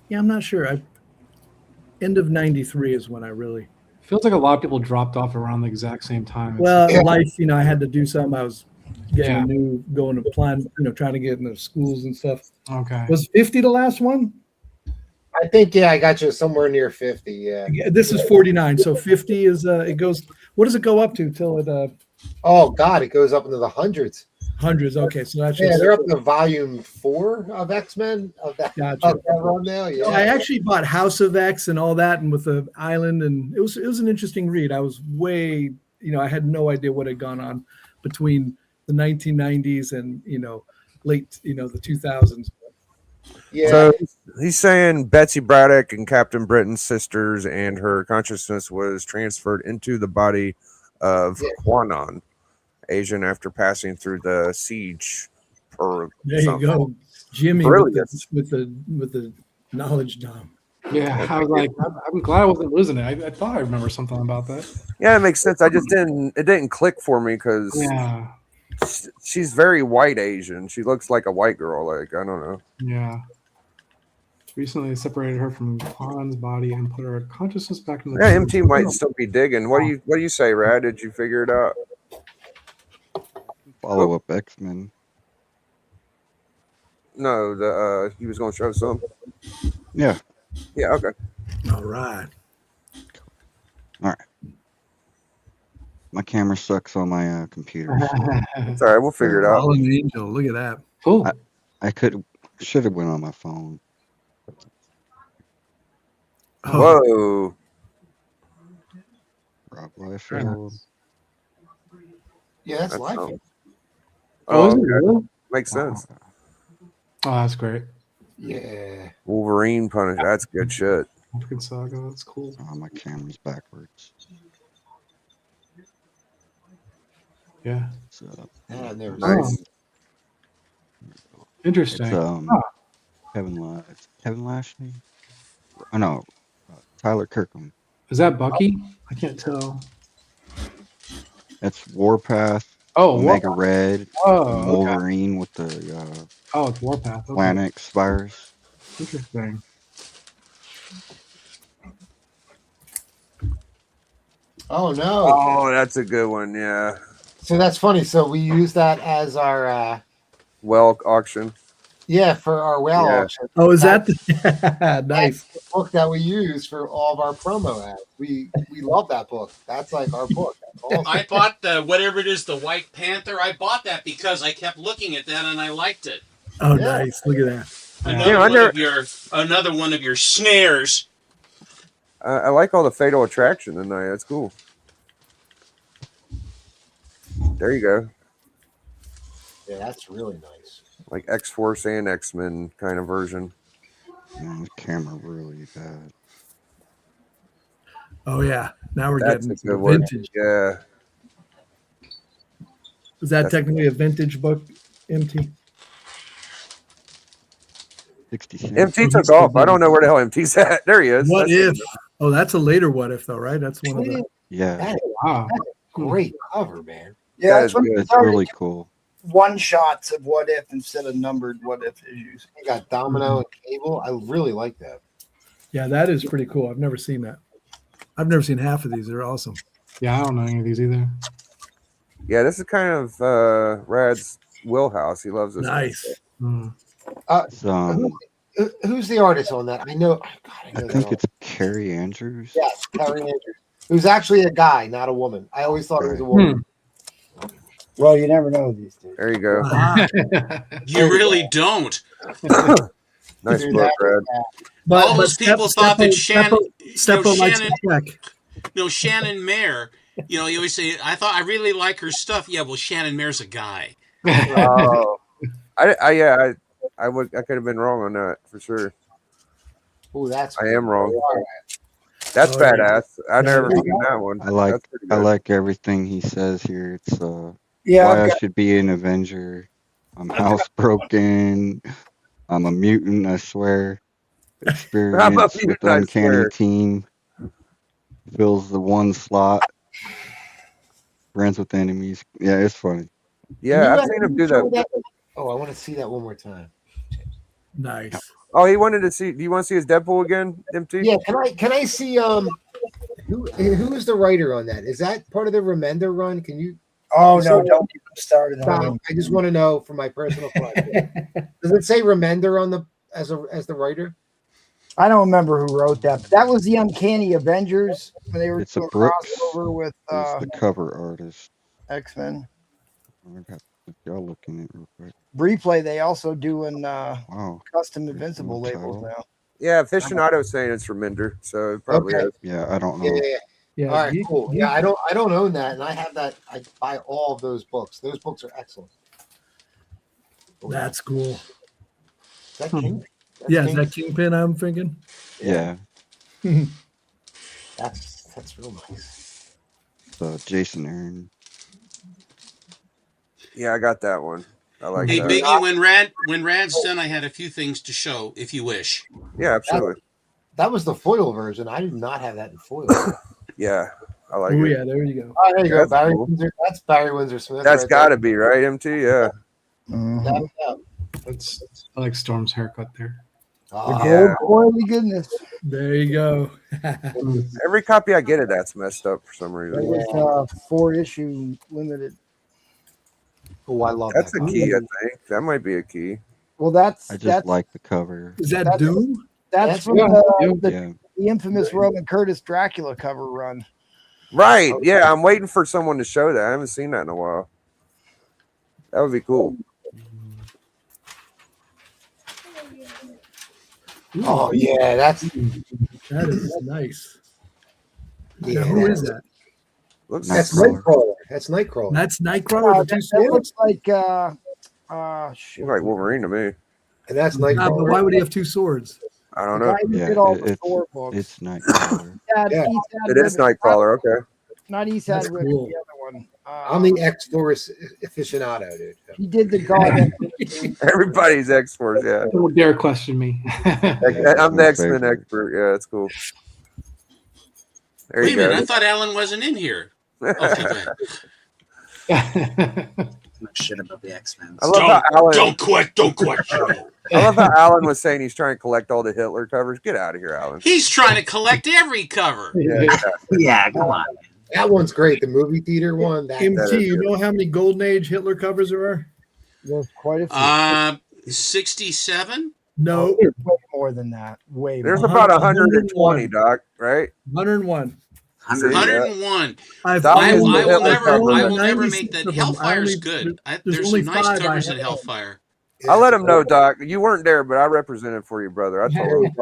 Yeah, I'm not sure. End of '93 is when I really. Feels like a lot of people dropped off around the exact same time. Well, Yeah. life, I had to do something. I was getting Yeah. a new, going to plan, trying to get into schools and stuff. Okay. Was 50 the last one? I think, yeah, I got you somewhere near 50. Yeah. Yeah, this is 49. So 50 is, it goes, what does it go up to till it, Oh, God, it goes up into the hundreds. hundreds? Okay, so that's Yeah, just, they're up to volume 4 of X-Men of that, Gotcha. of that run now. Yeah. I actually bought House of X and all that, and with the island, and it was an interesting read. I was way, I had no idea what had gone on between the 1990s and late, the 2000s. Yeah. So he's saying Betsy Braddock and Captain Britain's sisters, and her consciousness was transferred into the body of Quanon, Asian, after passing through the siege. Or There something. you go, Jimmy, Brilliant. with the knowledge dom. Yeah, I was like, I'm glad I wasn't losing it. I thought I remember something about that. Yeah, it makes sense. I just it didn't click for me because Yeah, she's very white Asian. She looks like a white girl. Like, I don't know. yeah. Recently, they separated her from Kwan's body and put her consciousness back in the. Yeah, MT might still be digging. What do you say, Rad? Did you figure it out? follow up X-Men. No, he was going to show some. Yeah. Yeah. Okay. All right. All right. My camera sucks on my computer. So It's all right. We'll figure it out. Fallen Angel. Look at that. Cool. I should have went on my phone. Oh, Whoa. Rob Liefeld. Yeah, that's That's live. something. Oh, is it okay. really? Makes sense. Oh, that's great. Yeah. Wolverine punish. That's good shit. African Saga. That's cool. Oh, my camera's backwards. Yeah. So, Yeah, I've never Nice. seen Interesting. it's Huh. Kevin Lashley. Oh no, Tyler Kirkham. Is that Bucky? I can't tell. That's Warpath. Oh, Omega Red. Oh, and okay. Wolverine with the Oh, it's Warpath. Okay. Planix virus. Interesting. Oh no. Oh, that's a good one. Yeah. So that's funny. So we use that as our Well, auction. for our whale Yeah. auction. Oh, is that That's nice? the book that we use for all of our promo ads. We love that book. That's like our book. That's awesome. I bought the whatever it is, the White Panther. I bought that because I kept looking at that and I liked it. Oh, Yeah. nice. Look at that. Another one of your snares. I like all the Fatal Attraction tonight. That's cool. There you go. Yeah, that's really nice. Like X-Force and X-Men kind of version. Man, the camera really bad. Oh yeah. Now we're That's getting a to good one. vintage. Yeah. Is that That's- technically a vintage book, MT? 60 cents. MT took off. I don't know where the hell MT's at. There he is. What That's- if? Oh, that's a later what if though, right? That's one of the. Yeah, That Wow. great cover, man. Yeah, That that's is when good. we it's started really cool. one shots of what if instead of numbered what if issues. You got Domino and Cable. I really like that. Yeah, that is pretty cool. I've never seen that. I've never seen half of these. They're awesome. Yeah, I don't know any of these either. Yeah, this is kind of Rad's wheelhouse. He loves this. Nice. Hmm. It's, Who's the artist on that? I know. God, I I know think that it's Carrie Andrews. Yes, Carrie Andrews. Who's actually a guy, not a woman. I always thought it was a woman. Well, you never know these days. There you go. You really don't. Nice Dude, book, that- Rad. But All those people thought that Shannon, Steppo likes to Shannon, check. Shannon Mayer. You always say, I really like her stuff. Yeah, well, Shannon Mayer's a guy. Oh, I could have been wrong on that for sure. Oh, that's. I am wrong. All right. That's Oh, yeah. badass. I never Yeah. seen that one. I like That's pretty I good. like everything he says here. It's Yeah, why I've I got, should be an Avenger. I'm housebroken. I'm a mutant, I swear. Experience with mutant, the I Uncanny swear. Team. Fills the one slot. Friends with enemies. Yeah, it's funny. Yeah, Can I've you seen him do show that. Oh, I want to see that one more time. Nice. Oh, he wanted to see. Do you want to see his Deadpool again, MT? Yeah, can I see who's the writer on that? Is that part of the Remender run? Can you? oh no, don't get them started on Tom, I just want to know for my personal question. Does it say Remender on the as the writer? I don't remember who wrote that, but that was the Uncanny Avengers when they were It's a doing Brooks. crossover with He's the cover artist. X-Men. Y'all looking at real quick. Replay, they also doing Wow. custom Invincible labels now. Yeah, Aficionado's saying it's Remender, so it probably Okay. is. Yeah, I don't know. Yeah. Yeah. All right, cool. Yeah, I don't own that, and I have that. I buy all of those books. Those books are excellent. That's cool. Is that King? That's Yeah, is King? that Kingpin I'm thinking? Yeah. That's real nice. Jason Aaron. Yeah, I got that one. I like Hey, that. Biggie, when Rad's done, I had a few things to show, if you wish. Yeah, absolutely. That was the foil version. I do not have that in foil. Yeah, I like Oh it. yeah, there you go. Oh, there you go, That's Barry cool. Windsor. That's Barry Windsor Smith. That's right got to be right, MT. Yeah. Mhm. there. Without a doubt. That's I like Storm's haircut there. Ah, Yeah. Oh, boy, goodness. There you go. Every copy I get of that's messed up for some It reason. was 4-issue limited. Oh, I love That's that. a key. I think that might be a key. Well, I just that's like the cover. Is that That's- Doom? that's from Yeah, the infamous Roman Curtis Dracula cover run. Right? Yeah, I'm waiting for someone to show that. I haven't seen that in a while. That would be cool. Oh yeah, That is nice. yeah. Now, who is that? Looks That's Nightcrawler. Nightcrawler. That's Nightcrawler. That's Nightcrawler with the two That looks swords. like shoot. like Wolverine to me. And that's But Nightcrawler. why would he have two swords? I don't The know. guy who Yeah, did all the it's Thor books. it's Nightcrawler. Yeah. It is Nightcrawler. Okay. Not East That's River, cool. the other one. I'm the ex-Thor aficionado, dude. He did the God. Everybody's X-Force. Yeah. Don't dare question me. I'm the X-Men expert. Yeah, that's cool. There Wait a you minute, go. I thought Alan wasn't in here. Okay, good. No shit about the X-Men. I love how Alan. Don't question me. I love how Alan was saying he's trying to collect all the Hitler covers. Get out of here, Alan. He's trying to collect every cover. Yeah, Yeah, come on. That one's great. The movie theater one. MT, you know how many Golden Age Hitler covers there are? There's quite a few. 67? No, There's way more than that. Way There's more. about 120, Doc. Right? 101. 101. I've Stop I using the will Hitler never, cover. I will never 96 make that. of them. Hellfire's I only- good. there's There's only some nice 5 I covers in have. Hellfire. I let him know, Doc. You weren't there, but I represented for you, brother. I told him.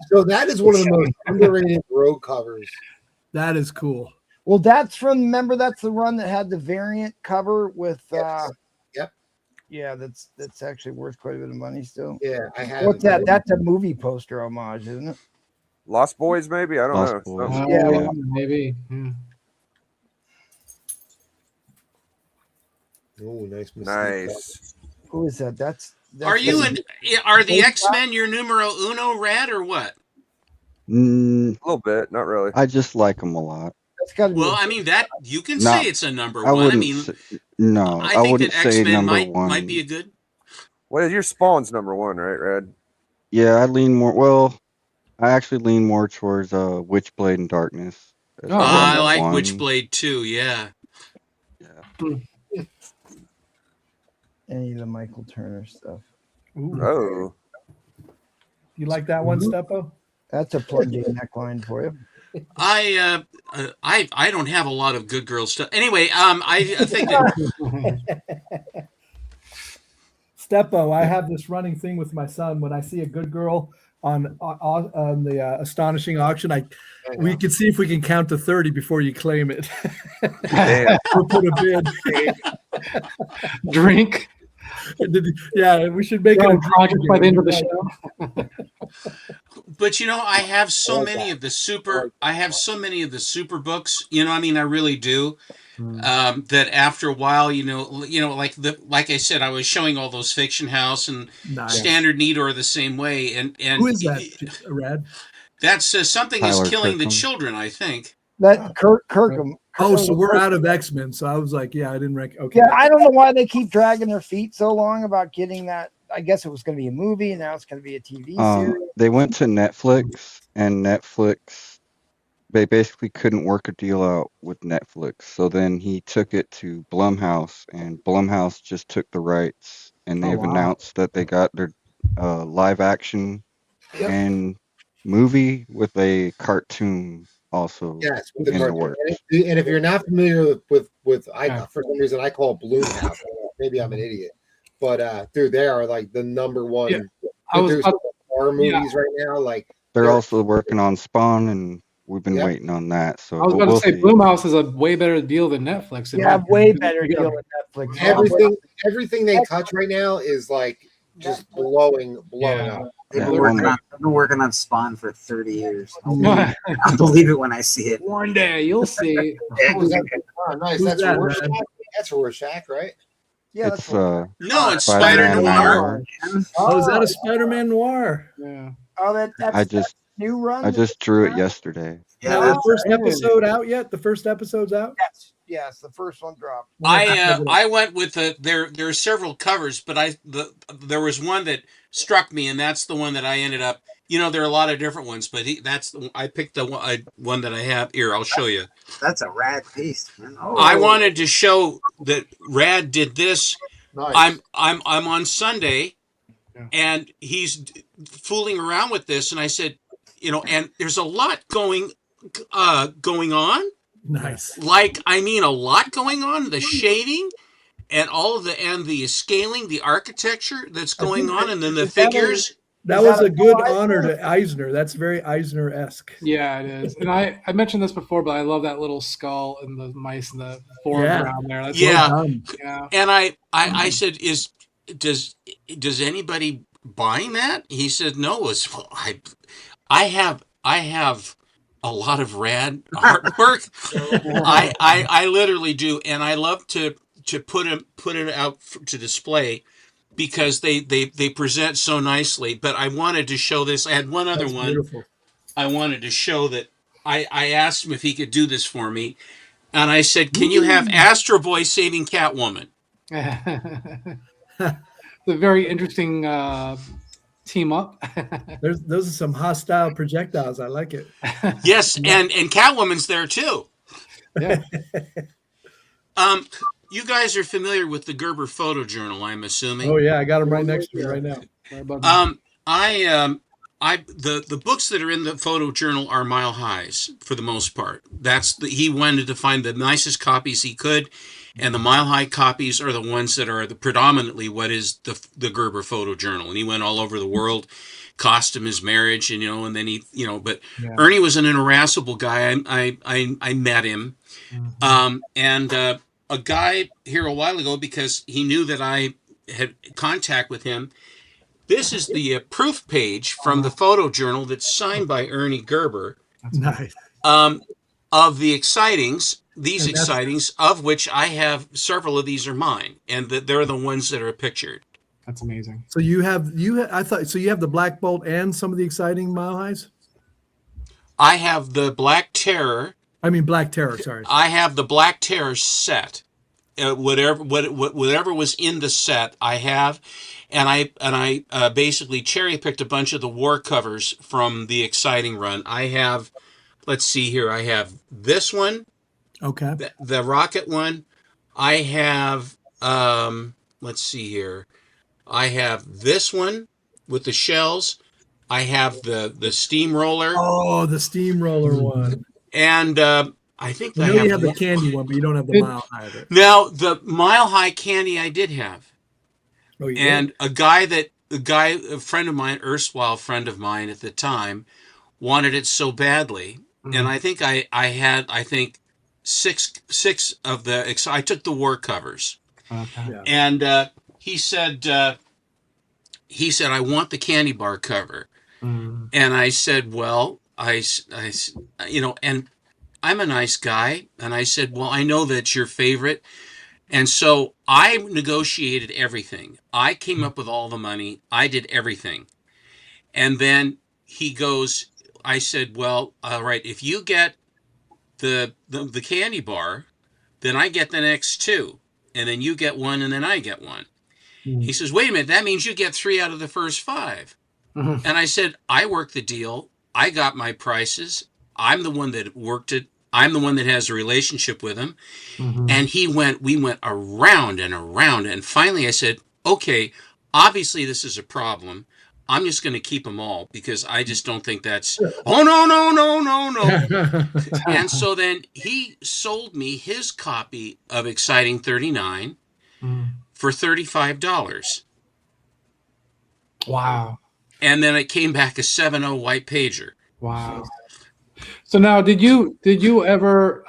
So that is one of the most underrated road covers. That is cool. Well, that's remember that's the run that had the variant cover with Yes. Yep. Yeah, that's actually worth quite a bit of money still. Yeah, I had. What's that? That's a movie poster homage, isn't it? Lost Boys, maybe? I don't Lost know. Boys. Something. Yeah. Maybe. Yeah. Oh, nice. Nice. Who is that? That's Are you in? Are the X-Men your numero uno, Rad, or what? Mm, A little bit, not really. I just like them a lot. That's got to be. Well, I mean that you can No, say it's a number I one. I wouldn't. mean, No, I I think wouldn't that say X-Men number might one. be a good. Well, your Spawn's number one, right, Red? Yeah, I lean more. Well, I actually lean more towards Witchblade and Darkness. as Oh, I number like one. Witchblade too. Yeah. Any of the Michael Turner stuff. Ooh. Oh. You like that one, Steppo? That's a plug-in neckline for you. I don't have a lot of good girl stuff. Anyway, I think that Steppo, I have this running thing with my son. When I see a good girl on the astonishing auction, we can see if we can count to 30 before you claim it. Damn. We'll put a bid. Drink. Yeah, we should make it a project by the end of the show. but you know, I have so many of the super books, you know, I mean, I really do. That after a while, you know, like I said, I was showing all those Fiction House and Nice. Standard Need are the same way. And Who is that, Rad? That's Something Tyler is Killing the Kirkham. Children, I think. That Kirkham. Oh, so we're out of X-Men. So I was like, yeah, I didn't rank. Okay. Yeah, I don't know why they keep dragging their feet so long about getting that. I guess it was going to be a movie, and now it's going to be a TV series. They went to Netflix, and Netflix, they basically couldn't work a deal out with Netflix. So then he took it to Blumhouse, and Blumhouse just took the rights, and they've wow. announced that they got their live action Yep. and movie with a cartoon also Yes, with in the the cartoon. works. And if you're not familiar with Yeah. for some reason I call it Bloomhouse. Maybe I'm an idiot, but dude, they are like the number one. Yeah. I was There's about- horror movies right now. Like They're also working on Spawn, and we've been Yep. waiting on that. So I was but about we'll to say see. Blumhouse is a way better deal than Netflix. in Yeah, my way opinion. better Yeah. deal with Netflix. everything they touch right now is like just blowing Yeah. up. Yeah, I've been working on Spawn for 30 years. I'll believe it when I see it. One day you'll see. Oh, nice. Who's That's that, Rorschach. Rad? That's Rorschach, right? Yeah, It's No, it's Spider Spider-Man Noir. Oh, is that a Spider-Man Noir? Yeah. Oh, that's I just new run. I just drew it yesterday. Yeah, Now, that's the first episode out yet? The first episode's out? Yes, the first one dropped. I went with there are several covers, but there was one that struck me, and that's the one that I ended up. You know, there are a lot of different ones, but I picked the one that I have here. I'll show you. that's a rad piece, man. Oh, I wanted to show that Rad did this Nice. I'm on Sunday, Yeah. and he's fooling around with this, and I said, and there's a lot going on. Nice. Like, I mean, a lot going on. The shading and all of the scaling, the architecture that's going on, and then the figures. That was a good honor to Eisner. That's very Eisner-esque. Yeah, it is. And I mentioned this before, but I love that little skull and the mice in the foreground there. That's Yeah. well done. Yeah. And I said, does anybody buying that? He said, no. I have a lot of rad artwork. I literally do, and I love to put it out to display, because they present so nicely. But I wanted to show this. I had one other one. Beautiful. I wanted to show that I asked him if he could do this for me, and I said, can you have Astro Boy saving Catwoman? The very interesting team up. Those are some hostile projectiles. I like it. Yes, and Catwoman's there too. Yeah. You guys are familiar with the Gerber Photojournal, I'm assuming. Oh yeah, I got them right next to me right now. The books that are in the Photojournal are Mile Highs for the most part. He wanted to find the nicest copies he could, and the Mile High copies are the ones that are predominantly what is the Gerber Photojournal. And he went all over the world, cost him his marriage, and and then but yeah. Ernie was an irascible guy. I met him, and a guy here a while ago, because he knew that I had contact with him. This is the proof page from the Photojournal that's signed by Ernie Gerber. Nice. Of the excitings, of which I have several of these are mine, and they're the ones that are pictured. That's amazing. So you have the Black Bolt and some of the exciting Mile Highs? I have the Black Terror. Black Terror, sorry. I have the Black Terror set. Whatever was in the set, I have, and I basically cherry picked a bunch of the war covers from the exciting run. I have, let's see here, I have this one, okay, the rocket one. I have, let's see here, I have this one with the shells. I have the steamroller. Oh, the steamroller one. And I think I know you have the candy one, but you don't have the Mile High. Now, the Mile High candy I did have. Oh, you and did? A friend of mine, erstwhile friend of mine at the time, wanted it so badly. Mm-hmm. And I think I had six of the, I took the war covers. Okay. Yeah. And he said, I want the candy bar cover. Mm-hmm. And I said, well, and I'm a nice guy. And I said, well, I know that's your favorite. And so I negotiated everything. I came up with all the money. I did everything. And then he goes, I said, well, all right, if you get the candy bar, then I get the next two. And then you get one, and then I get one. Mm-hmm. He says, wait a minute, that means you get 3 out of the first 5. Mm-hmm. And I said, I worked the deal. I got my prices. I'm the one that worked it. I'm the one that has a relationship with him. Mm-hmm. And we went around and around. And finally I said, okay, obviously this is a problem. I'm just going to keep them all because I just don't think that's, no. And so then he sold me his copy of Exciting 39 for $35. Wow. And then it came back a 7.0 white pager. Wow. So now, did you ever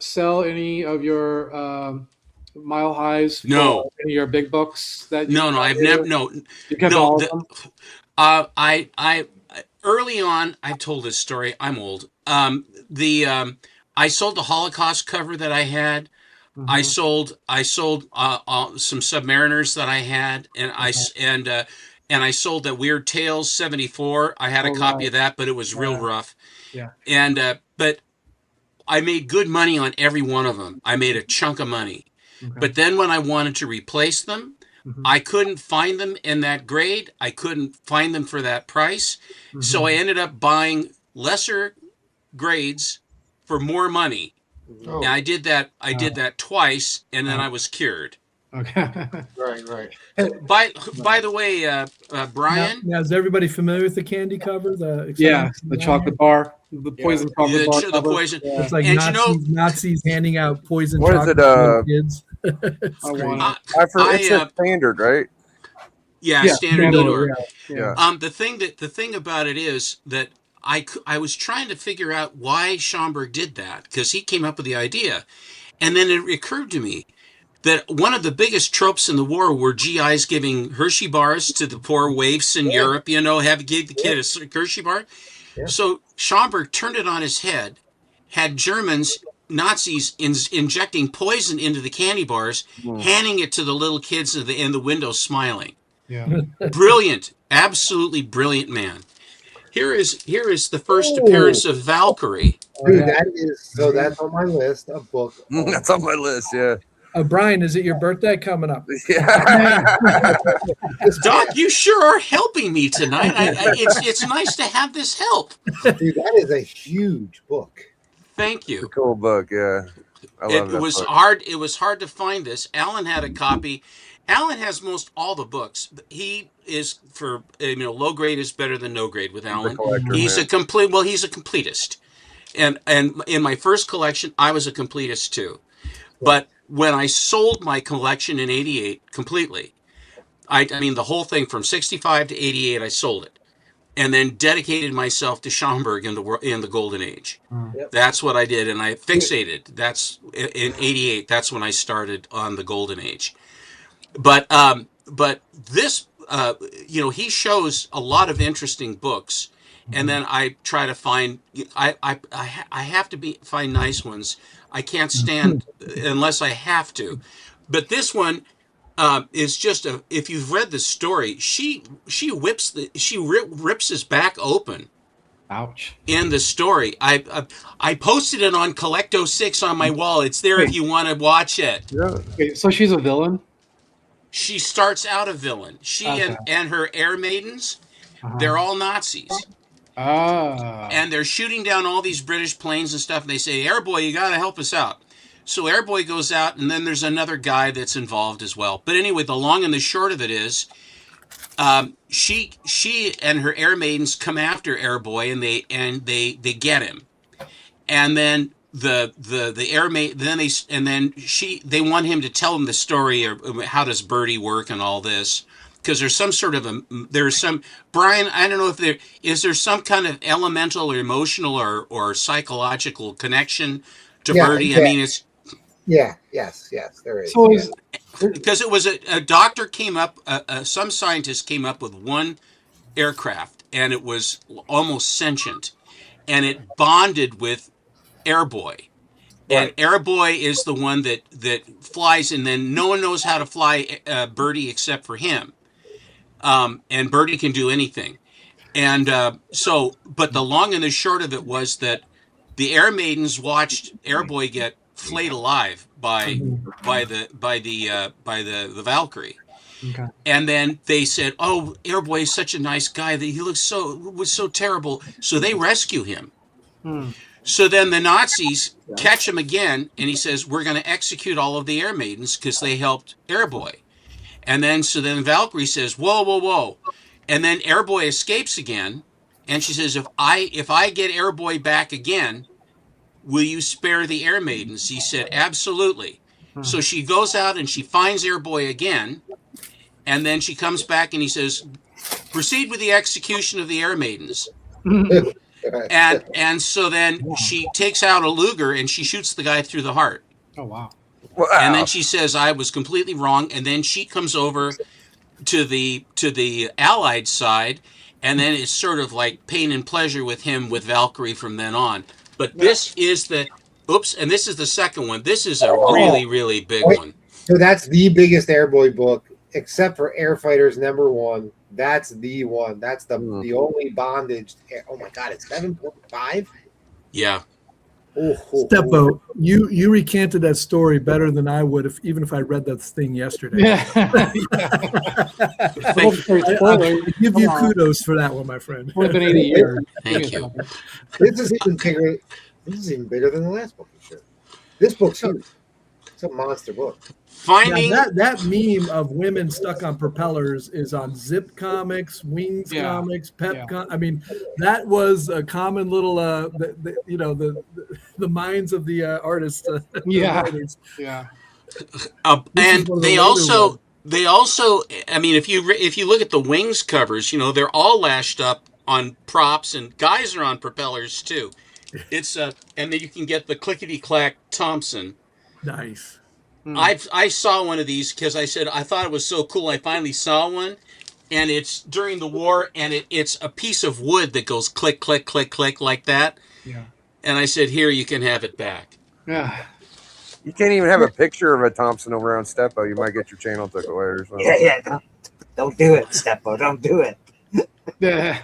sell any of your Mile Highs? No. Any of your big books that? No, I've never. No, you kept all of them? I early on, I've told this story. I'm old. I sold the Holocaust cover that I had. Mm-hmm. I sold some Submariners that I had, and I sold that Weird Tales 74. I had a copy of that, but it was real rough. Yeah. And but I made good money on every one of them. I made a chunk of money. Okay. But then when I wanted to replace them, I couldn't find them in that grade. I couldn't find them for that price. Mm-hmm. So I ended up buying lesser grades for more money. Oh. And I did that twice, and then I was cured. Okay. Right. By the way, Brian. Now, is everybody familiar with the candy cover? Yeah, the chocolate bar, the poison chocolate bar. The poison. Yeah. It's like And Nazis handing out poison What is chocolate it, to kids. It's I crazy. want it. It's a standard, right? Yeah, standard standard, door. Yeah. The thing about it is that I was trying to figure out why Schomburg did that, because he came up with the idea, and then it occurred to me that one of the biggest tropes in the war were GIs giving Hershey bars to the poor waifs in Europe. You know, give the kid a Hershey bar. Yeah. So Schomburg turned it on his head, had Nazis injecting poison into the candy bars, handing it to the little kids in the window, smiling. Yeah. Brilliant, absolutely brilliant man. Here is the first appearance of Valkyrie. Dude, that's on my list of books. That's on my list. Yeah. Brian, is it your birthday coming up? Yeah. Doc, you sure are helping me tonight. It's nice to have this help. Dude, that is a huge book. Thank you. It's a cool book. Yeah. I love that book. Hard. It was hard to find this. Alan had a copy. Alan has most all the books. He is for low grade is better than no grade with Alan. He's a completist. And in my first collection, I was a completist too. But when I sold my collection in '88 completely, I mean the whole thing from '65 to '88, I sold it, and then dedicated myself to Schomburg in the Golden Age. Yep. That's what I did, and I fixated. That's in '88. That's when I started on the Golden Age. But this, he shows a lot of interesting books, and then I try to find. I have to find nice ones. I can't stand unless I have to. But this one is just if you've read the story, she rips his back open. Ouch. In the story. I posted it on Collecto6 on my wall. It's there if you want to watch it. Yeah. Wait, so she's a villain? She starts out a villain. She and her air maidens, they're all Nazis. And they're shooting down all these British planes and stuff. And they say, Airboy, you got to help us out. So Airboy goes out, and then there's another guy that's involved as well. But anyway, the long and the short of it is, she and her air maidens come after Airboy, and they get him. And then the air maid they want him to tell them the story of how does Birdie work and all this. Because there's some sort of Brian, I don't know if there some kind of elemental or emotional or psychological connection to Birdie. Yeah. I mean, it's yes, there is. So because it was a doctor came up, some scientist came up with one aircraft, and it was almost sentient, and it bonded with Airboy. And Airboy is the one that flies, and then no one knows how to fly Birdie except for him. And Birdie can do anything. And but the long and the short of it was that the air maidens watched Airboy get flayed alive by the Valkyrie. Okay. And then they said, "Oh, Airboy is such a nice guy that he was so terrible." So they rescue him. So then the Nazis catch him again, and he says, "We're going to execute all of the air maidens because they helped Airboy." And then Valkyrie says, "Whoa, whoa, whoa!" And then Airboy escapes again, and she says, "If I get Airboy back again, will you spare the air maidens?" He said, "Absolutely." So she goes out and she finds Airboy again, and then she comes back and he says, "Proceed with the execution of the air maidens." And so then she takes out a Luger and she shoots the guy through the heart. Oh wow. Wow. And then she says, "I was completely wrong." And then she comes over to the Allied side, and then it's sort of like pain and pleasure with him with Valkyrie from then on. But this is and this is the second one. This is a really, really big one. So that's the biggest Airboy book, except for Air Fighters #1. That's the one. That's the only bondage. Oh my God, it's 7.5. Yeah. Steppo, you recanted that story better than I would even if I read that thing yesterday. Yeah. I give you kudos for that one, my friend. Would have been 80 years. Thank you. This is even bigger. This is even bigger than the last book. Sure. This book's huge. It's a monster book. Finding that meme of women stuck on propellers is on Zip Comics, Wings Comics, Pep. I mean, that was a common little, the minds of the artists. Yeah. And they also, I mean, if you look at the Wings covers, they're all lashed up on props, and guys are on propellers too. It's and then you can get the clickety clack Thompson. Nice. I saw one of these because I said I thought it was so cool. I finally saw one, and it's during the war, and it's a piece of wood that goes click, click, click, click like that. Yeah. And I said, "Here, you can have it back." Yeah. You can't even have a picture of a Thompson over on Steppo. You might get your channel took away or something. Yeah. Don't do it, Steppo. Don't do it. Yeah.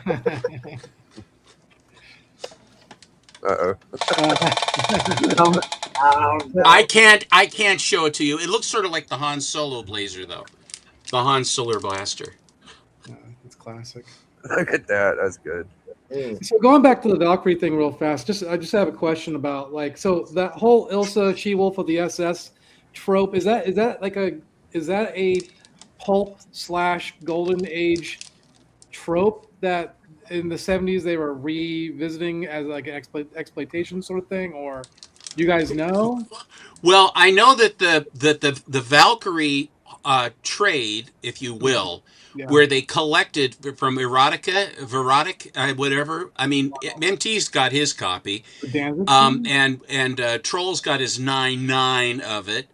I can't show it to you. It looks sort of like the Han Solo blazer, though. The Han Solo blaster. It's classic. Look at that. That's good. So going back to the Valkyrie thing real fast, I just have a question about so that whole Ilsa She-Wolf of the SS trope, is that a pulp / golden age trope that in the 70s they were revisiting as like an exploitation sort of thing, or do you guys know? Well, I know that the Valkyrie trade, if you will, where they collected from Verotic, whatever. I mean, MT's got his copy, and Troll's got his 9.9 of it.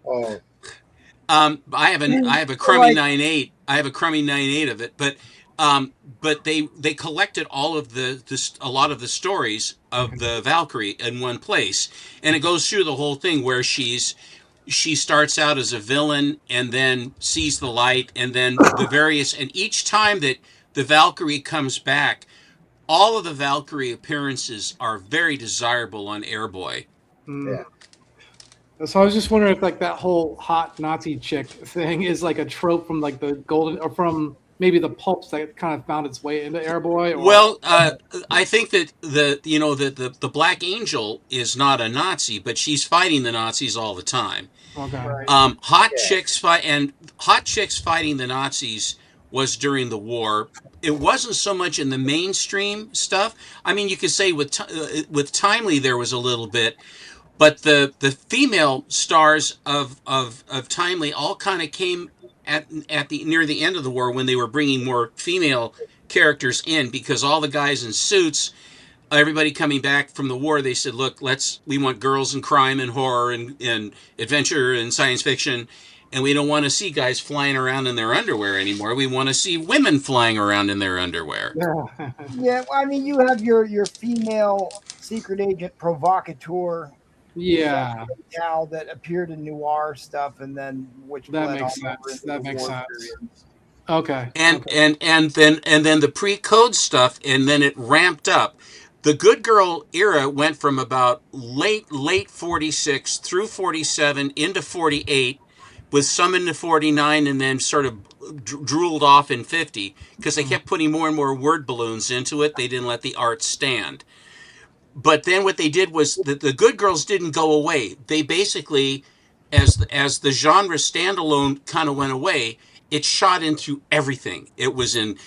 Oh. I have a crummy 9.8. I have a crummy 9.8 of it, but they collected all of a lot of the stories of the Valkyrie in one place, and it goes through the whole thing where she starts out as a villain and then sees the light, and then and each time that the Valkyrie comes back, all of the Valkyrie appearances are very desirable on Airboy. Yeah. So I was just wondering if like that whole hot Nazi chick thing is like a trope from like the golden, or from maybe the pulps that kind of found its way into Airboy. Well, I think that the Black Angel is not a Nazi, but she's fighting the Nazis all the time. Okay. Right. Hot chicks fighting the Nazis was during the war. It wasn't so much in the mainstream stuff. I mean, you could say with Timely there was a little bit, but the female stars of Timely all kind of came at the near the end of the war, when they were bringing more female characters in, because all the guys in suits, everybody coming back from the war, they said, look, we want girls in crime and horror and adventure and science fiction, and we don't want to see guys flying around in their underwear anymore. We want to see women flying around in their underwear. Yeah, well, I mean, you have your female secret agent provocateur. Yeah, Gal that appeared in noir stuff, and then that makes sense. That makes sense. Okay. And then the pre-code stuff, and then it ramped up. The Good Girl era went from about late 46 through 47 into 48, with some into 49, and then sort of drooled off in 50, because they kept putting more and more word balloons into it. They didn't let the art stand. But then what they did was the Good Girls didn't go away. They basically, as the genre standalone kind of went away, it shot into everything. It was in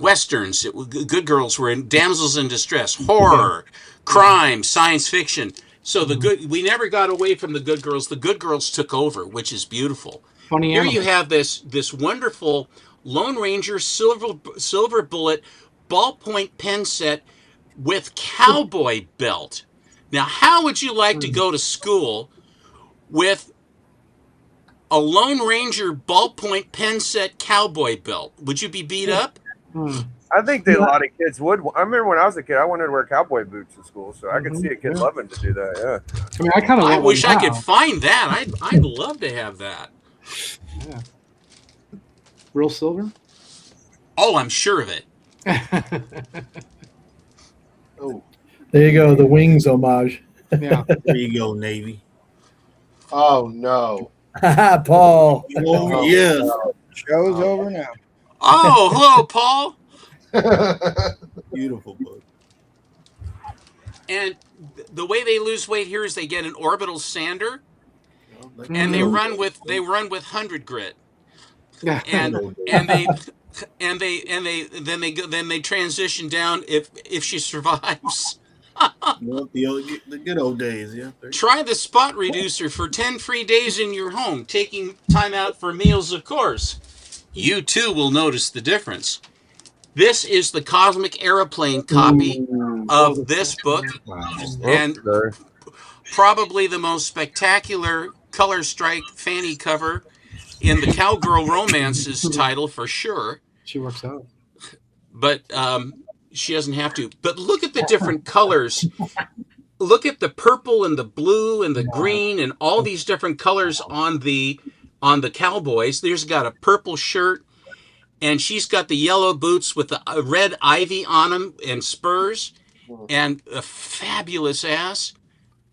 westerns. Good Girls were in damsels in distress, horror, crime, science fiction. So we never got away from the Good Girls. The Good Girls took over, which is beautiful. Funny Here animal. you have this wonderful Lone Ranger silver bullet ballpoint pen set with cowboy belt. Now, how would you like to go to school with a Lone Ranger ballpoint pen set cowboy belt? Would you be beat up? I think that a lot of kids would. I remember when I was a kid, I wanted to wear cowboy boots to school, so I could see a kid loving to do that. Yeah. I mean, I wish I could find that. I'd love to have that. Yeah. Real silver? Oh, I'm sure of it. Oh, there you go, the Wings homage. Yeah, there you go, Navy. Oh no, Paul. Oh yeah, show's over now. Oh, hello, Paul. Beautiful book. And the way they lose weight here is they get an orbital sander, and they run with 100 grit, and they then they transition down if she survives. The good old days, yeah. Try the spot reducer for 10 free days in your home, taking time out for meals, of course. You too will notice the difference. This is the Cosmic Aeroplane copy of this book, and probably the most spectacular color strike fanny cover in the Cowgirl Romances title for sure. She works out. But she doesn't have to. But look at the different colors. Look at the purple and the blue and the green and all these different colors on the cowboys. There's got a purple shirt, and she's got the yellow boots with the red ivy on them and spurs, and a fabulous ass.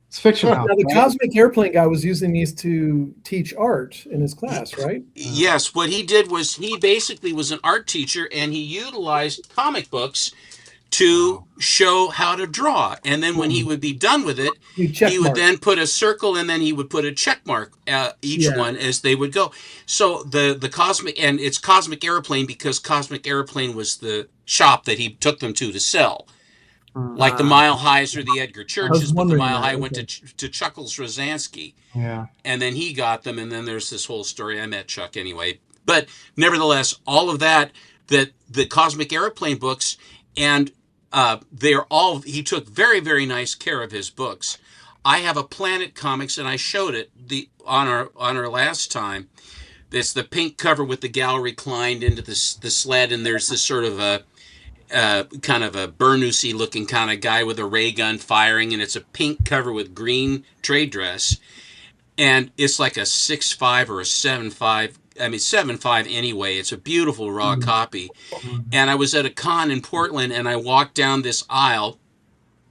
It's fiction. Now, the Cosmic Airplane guy was using these to teach art in his class, right? Yes, what he did was he basically was an art teacher, and he utilized comic books to show how to draw. And then when he would be done with it, he would then put a circle, and then he would put a check mark each one as they would go. So the Cosmic, and it's Cosmic Airplane because Cosmic Airplane was the shop that he took them to sell. Like the Mile Highs or the Edgar Churches, but the Mile High went to Chuckles Rosansky. Yeah. And then he got them, and then there's this whole story. I met Chuck anyway. But nevertheless, all of that the Cosmic Airplane books, and he took very, very nice care of his books. I have a Planet Comics, and I showed it on our last time. It's the pink cover with the gal reclined into the sled, and there's this sort of a kind of a Bernusy looking kind of guy with a ray gun firing, and it's a pink cover with green trade dress, and it's like a 6.5 or a 7.5. I mean 7.5 anyway. It's a beautiful raw copy. And I was at a con in Portland, and I walked down this aisle.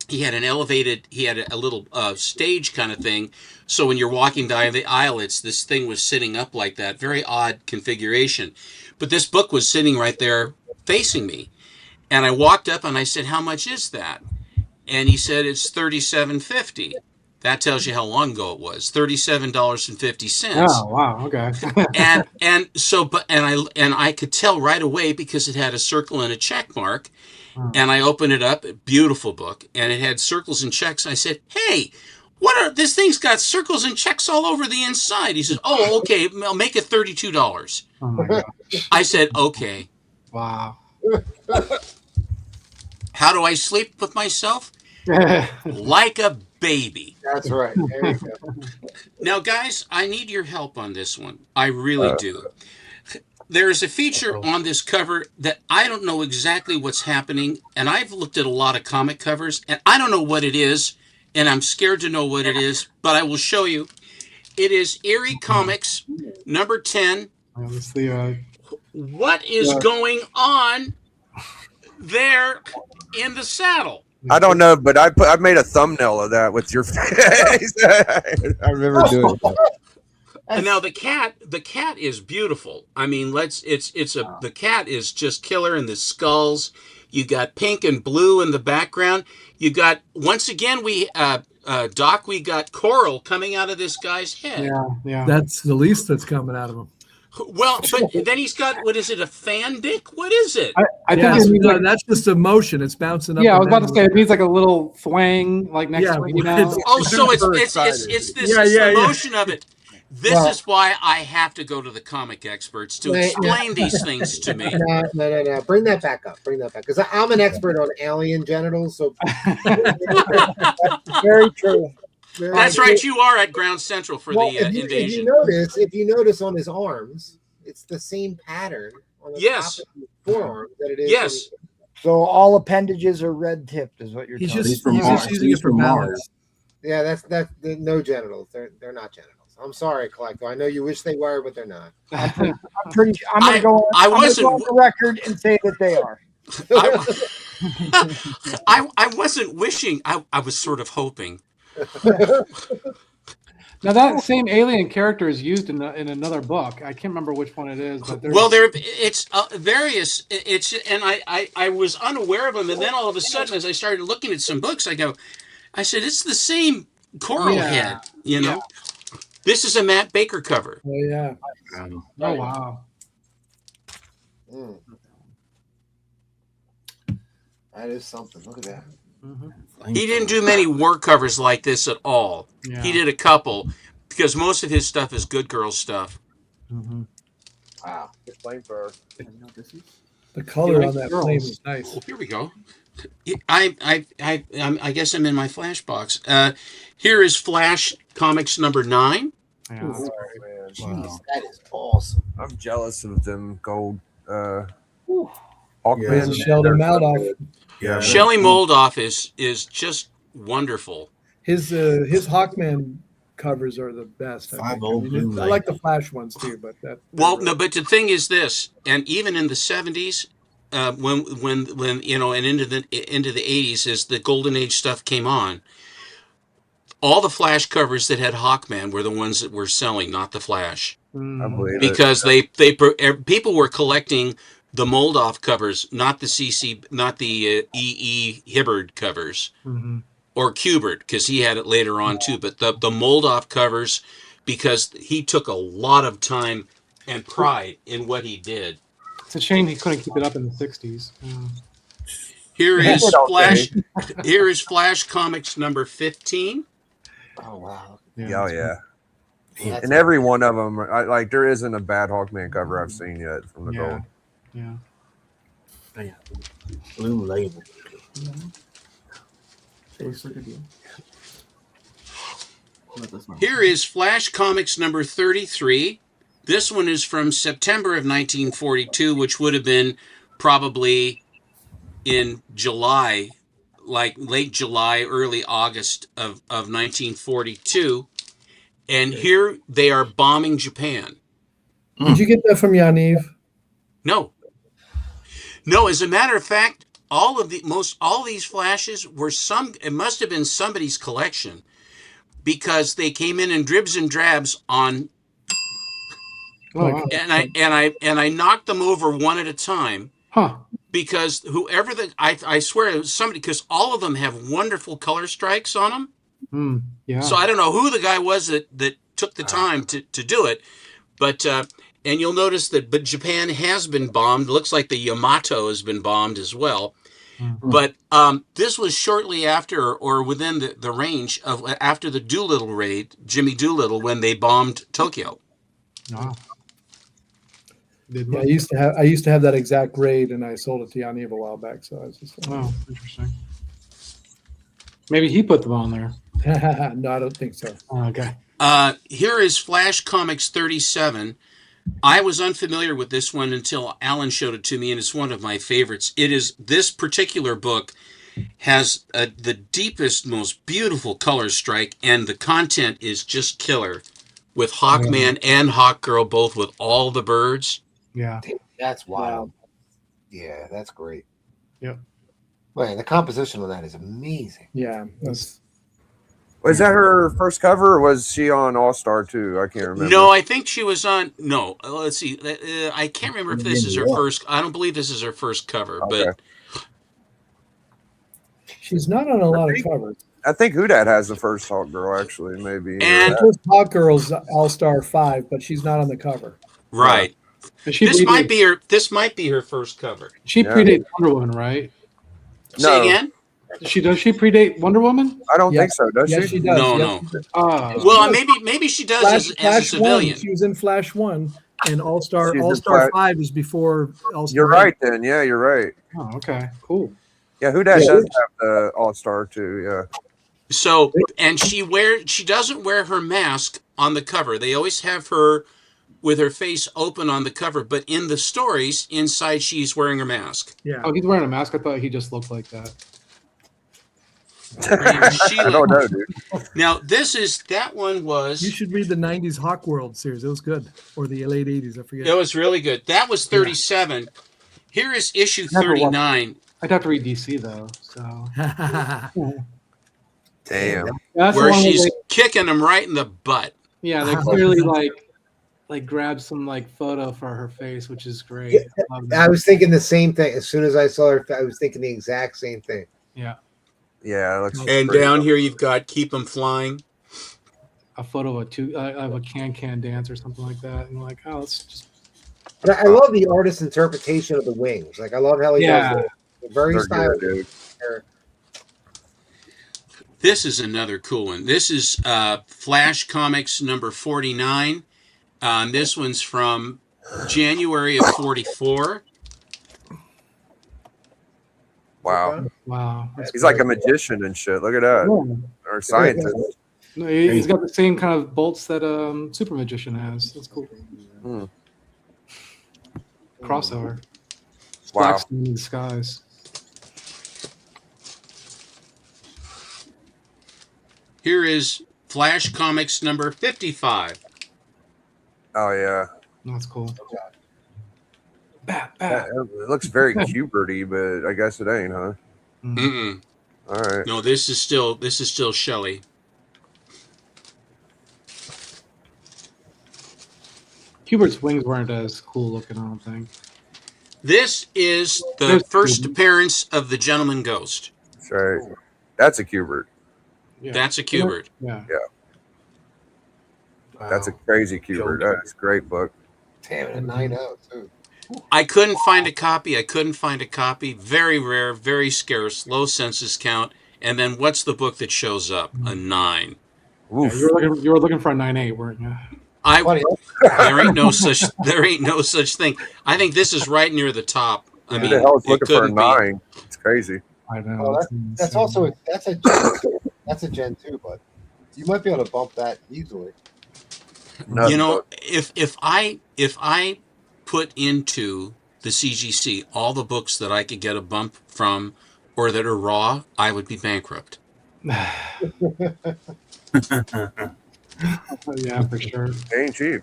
He had a little stage kind of thing. So when you're walking down the aisle, this thing was sitting up like that. Very odd configuration. But this book was sitting right there facing me. And I walked up and I said, "How much is that?" And he said, "It's $37.50. That tells you how long ago it was. $37.50. Oh wow, okay. and I could tell right away because it had a circle and a check mark. And I opened it up, beautiful book, and it had circles and checks. I said, "Hey, this thing's got circles and checks all over the inside." He said, "Oh, okay, I'll make it $32. Oh my gosh. I said, "Okay." Wow. How do I sleep with myself? Like a baby. That's right. There you go. Now, guys, I need your help on this one. I really do. There is a feature on this cover that I don't know exactly what's happening, and I've looked at a lot of comic covers, and I don't know what it is, and I'm scared to know what it is, but I will show you. It is Eerie Comics, number 10. What is going on there in the saddle? I don't know, but I made a thumbnail of that with your face. I remember doing that. And now the cat is beautiful. I mean, the cat is just killer, and the skulls. You got pink and blue in the background. You got, once again, Doc, we got coral coming out of this guy's head. Yeah. That's the least that's coming out of him. Well, but then he's got, what is it, a fan dick? What is it? I think that's just emotion. It's bouncing up. Yeah, I was about to say it means like a little thwang, like next to it, you know. So it's this emotion of it. This is why I have to go to the comic experts to explain these things to me. No. Bring that back up. Because I'm an expert on alien genitals. So very true. That's right. You are at Ground Central for the invasion. If you notice on his arms, it's the same pattern on the top of his forearm that it is. Yes. So all appendages are red tipped, is what you're telling me. He's just using it for balance. Yeah, that's no genitals. They're not genitals. I'm sorry, Collector. I know you wish they were, but they're not. I'm going to go on the record and say that they are. I wasn't wishing. I was sort of hoping. Now that same alien character is used in another book. I can't remember which one it is, but it's various. And I was unaware of them, and then all of a sudden, as I started looking at some books, I said it's the same coral head, you know. This is a Matt Baker cover. Oh yeah. Oh wow. Mm. That is something. Look at that. He didn't do many war covers like this at all. Yeah. He did a couple because most of his stuff is Good Girl stuff. Wow. Flamethrower. The color on that Girls. flame is nice. Oh, here we go. I guess I'm in my Flash box. Here is Flash Comics number 9. Yeah. Oh, man. Jeez, that is awesome. I'm jealous of them gold Hawkman. Yeah. Sheldon Maldoff. Yeah. Shelley Moldoff is just wonderful. His Hawkman covers are the best. I think. I like the Flash ones too, but that. Well, no, but the thing is this, and even in the 70s, when and into the 80s, as the Golden Age stuff came on, all the Flash covers that had Hawkman were the ones that were selling, not the Flash, I believe because people were collecting the Moldoff covers, not the E.E. Hibbard covers. Or Kubert, because he had it later on too. But the Moldoff covers, because he took a lot of time and pride in what he did. It's a shame he couldn't keep it up in the 60s. Here is Flash. Here is Flash Comics number 15. Oh wow. Yeah. And every one of them, like there isn't a bad Hawkman cover I've seen yet from the gold. Yeah. Blue label. Here is Flash Comics number 33. This one is from September of 1942, which would have been probably in July, like late July, early August of 1942. And here they are bombing Japan. Did you get that from Yaniv? No, as a matter of fact, all these flashes were it must have been somebody's collection, because they came in dribs and drabs on. And I knocked them over one at a time. Because whoever I swear it was somebody, because all of them have wonderful color strikes on them. Yeah. So I don't know who the guy was that took the time to do it, but and you'll notice but Japan has been bombed. It looks like the Yamato has been bombed as well. But this was shortly after, or within the range of after the Doolittle raid, Jimmy Doolittle, when they bombed Tokyo. Wow. Yeah, I used to have that exact grade, and I sold it to Yaniv a while back. So I was just interesting. Maybe he put them on there. No, I don't think so. Okay. Here is Flash Comics 37. I was unfamiliar with this one until Alan showed it to me, and it's one of my favorites. This particular book has the deepest, most beautiful color strike, and the content is just killer, with Hawkman and Hawkgirl both with all the birds. Yeah. That's wild. Yeah, that's great. Yep. Man, the composition of that is amazing. Yeah. Was that her first cover, or was she on All Star too? I can't remember. No, I think she was on. No, let's see. I can't remember if this is her first. I don't believe this is her first cover, but she's not on a lot of covers. I think Hudat has the first Hawk Girl, actually, maybe. And Hawk Girl's All Star 5, but she's not on the cover. Right. This might be her first cover. She predates Wonder Woman, right? Say again? Does she predate Wonder Woman? I don't think so. Does yes, she? she does. No. Well, maybe she does as a civilian. 1, she was in Flash 1, and All Star 5 is before All Star. You're right then. Yeah, you're right. Oh, okay. Cool. Yeah, Hudat does have the All Star too. Yeah. So, and she doesn't wear her mask on the cover. They always have her with her face open on the cover, but in the stories inside, she's wearing her mask. Yeah. Oh, he's wearing a mask. I thought he just looked like that. I don't know, dude. Now, that one was. You should read the 90s Hawk World series. It was good. Or the late 80s. I forget. It was really good. That was 37. Yeah. Here is issue 39. I'd have to read DC, though. So. Damn. Where she's kicking them right in the butt. Yeah, they clearly like grab some photo for her face, which is great. Yeah, I was thinking the same thing. As soon as I saw her, I was thinking the exact same thing. Yeah. Yeah. And down here you've got Keep 'Em Flying. a photo of a can dance or something like that, and like, oh, let's just. But I love the artist's interpretation of the wings. Like I love how he does it. Very They're stylish. good, dude. This is another cool one. This is Flash Comics number 49. This one's from January of 44. Wow. Wow. He's like a magician and shit. Look at that. Yeah. Or scientist. No, he's got the same kind of bolts that Super Magician has. That's cool. Hmm. Crossover. Wow. Black in the skies. Here is Flash Comics number 55. Oh yeah. That's cool. It looks very Kubert-y, but I guess it ain't, huh? Mm-mm. All right. No, this is still Shelley. Kubert's wings weren't as cool looking, I don't think. This is the There's first two. appearance of the Gentleman Ghost. That's right. That's a Kubert. Yeah. That's a Kubert. Yeah. Yeah. That's a crazy Kubert. That's a great book. Damn, and 9.0 too. I couldn't find a copy. Very rare, very scarce, low census count. And then what's the book that shows up? A 9. Yeah, you were looking for a 9.8, weren't you? There ain't no such thing. I think this is right near the top. I Who mean, the hell is it looking for a couldn't be. 9? It's crazy. I know. Well, that's also that's a Gen 2, but you might be able to bump that easily. You know, if I put into the CGC all the books that I could get a bump from or that are raw, I would be bankrupt. Yeah, for sure. Ain't cheap.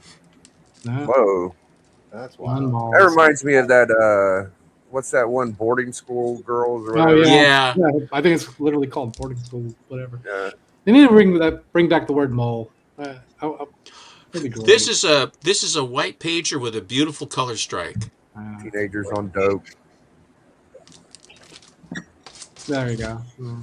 No. Whoa. That's wild. That reminds me of that what's that one, boarding school girls or Oh, whatever? Yeah. I think it's literally called boarding school, whatever. Yeah. They need to bring back the word mole. That'd be great. This is a white pager with a beautiful color strike. Teenagers on dope. There you go. Yeah.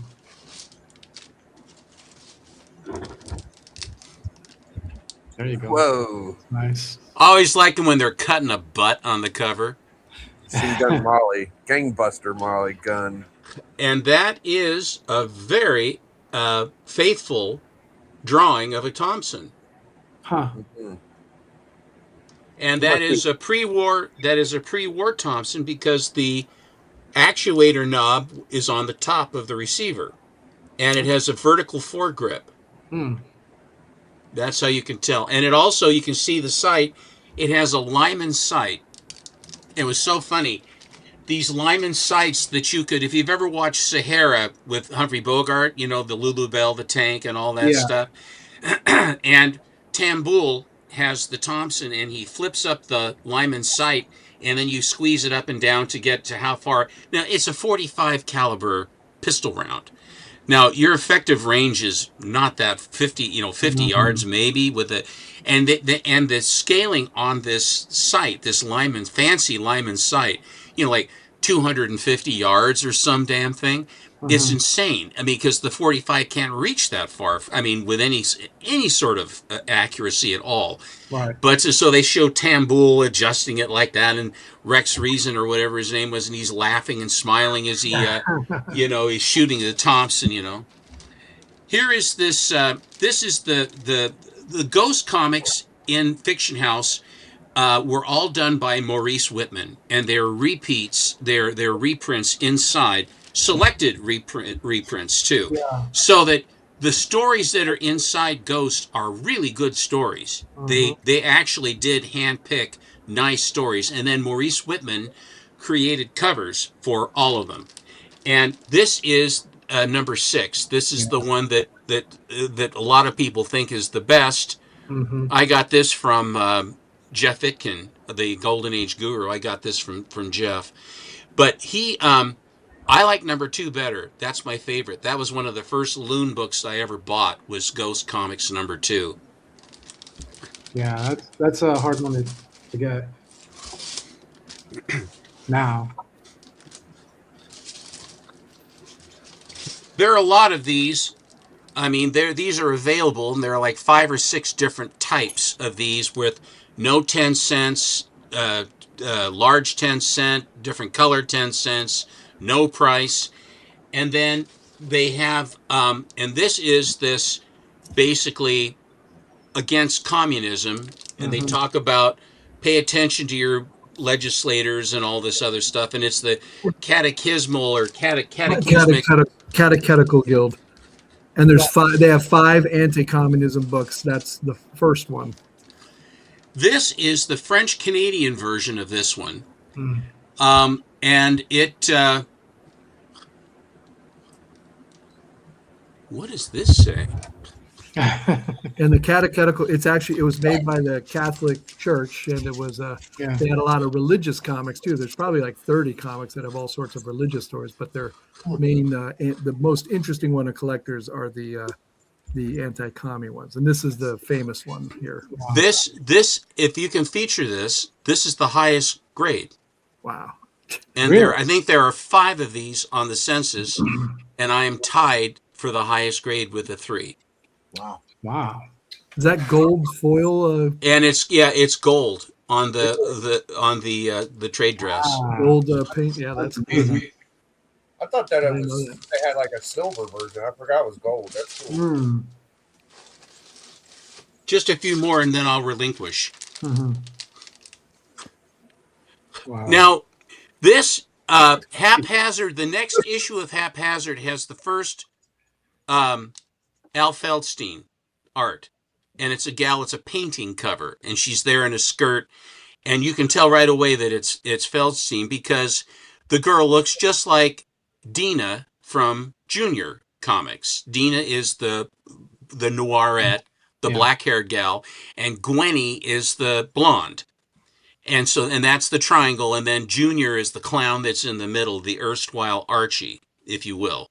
There you go. Whoa. Nice. I always like them when they're cutting a butt on the cover. Gun Molly. Gangbuster Molly gun. And that is a very faithful drawing of a Thompson. Huh. Mm-hmm. And that is a pre-war Thompson because the actuator knob is on the top of the receiver. And it has a vertical foregrip. Hmm. That's how you can tell. And it also, you can see the sight. It has a Lyman sight. It was so funny. These Lyman sights that you could, if you've ever watched Sahara with Humphrey Bogart, you know, the Lulu Bell, the tank, and all that stuff. And Tamboul has the Thompson, and he flips up the Lyman sight, and then you squeeze it up and down to get to how far. Now, it's a 45 caliber pistol round. Now, your effective range is not that 50 yards maybe with the, and the scaling on this sight, this Lyman, fancy Lyman sight, you know, like 250 yards or some damn thing. It's insane. I mean, because the 45 can't reach that far. I mean, with any sort of accuracy at all. Right. But so they show Tamboul adjusting it like that, and Rex Reason or whatever his name was, and he's laughing and smiling as he, he's shooting the Thompson. You know. Here is this. This is the Ghost comics in Fiction House. Were all done by Maurice Whitman, and they're repeats. They're reprints inside. Selected reprints too, so that the stories that are inside Ghost are really good stories. They actually did handpick nice stories, and then Maurice Whitman created covers for all of them. And this is number 6. This is the one that a lot of people think is the best. I got this from Jeff Itkin, the Golden Age Guru. I got this from Jeff, but he. I like number 2 better. That's my favorite. That was one of the first Loon books I ever bought, was Ghost Comics number 2. Yeah, that's a hard one to get. Now. There are a lot of these. I mean, these are available, and there are like 5 or 6 different types of these with no 10 cents, large 10-cent, different color 10 cents, no price. And then they have, and this is this basically against communism. And they talk about pay attention to your legislators and all this other stuff. And it's the catechismal or catechismic. Catechetical Guild. And there's 5. They have 5 anti-communism books. That's the first one. This is the French Canadian version of this one. And it, what does this say? And the catechetical, it was made by the Catholic Church, and it was they had a lot of religious comics too. There's probably like 30 comics that have all sorts of religious stories, but their main the most interesting one of collectors are the anti-commie ones, and this is the famous one here. This if you can feature this is the highest grade. Wow. And really? I think there are 5 of these on the census, and I am tied for the highest grade with a 3. Wow. Is that gold foil? And it's gold on the trade dress. Gold paint. Yeah, that's amazing. I thought that they had like a silver version. I forgot it was gold. That's cool. Just a few more, and then I'll relinquish. Wow. Now, this Haphazard, the next issue of Haphazard has the first Al Feldstein art, and it's a painting cover, and she's there in a skirt, and you can tell right away that it's Feldstein because the girl looks just like Dina from Junior Comics. Dina is the noirette, the black-haired gal, and Gwenny is the blonde. And that's the triangle, and then Junior is the clown that's in the middle, the erstwhile Archie, if you will.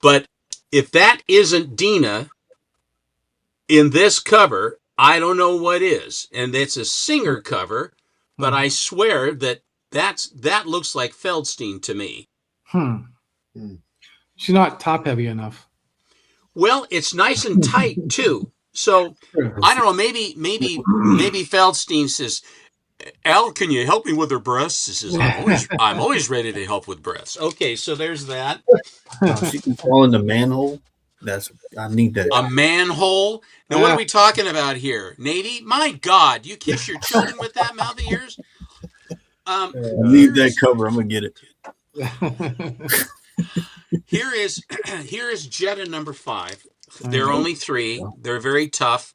But if that isn't Dina in this cover, I don't know what is. And it's a Singer cover, but I swear that looks like Feldstein to me. She's not top heavy enough. Well, it's nice and tight too. So I don't know. Maybe Feldstein says, "Al, can you help me with her breasts?" He says, "I'm always ready to help with breasts." Okay, so there's that. She can fall in the manhole. I need that. A manhole. Now, what are we talking about here, Navy? My God, you kiss your children with that mouth of yours. Leave that cover. I'm gonna get it. Here is Jetta number 5. There are only 3. They're very tough,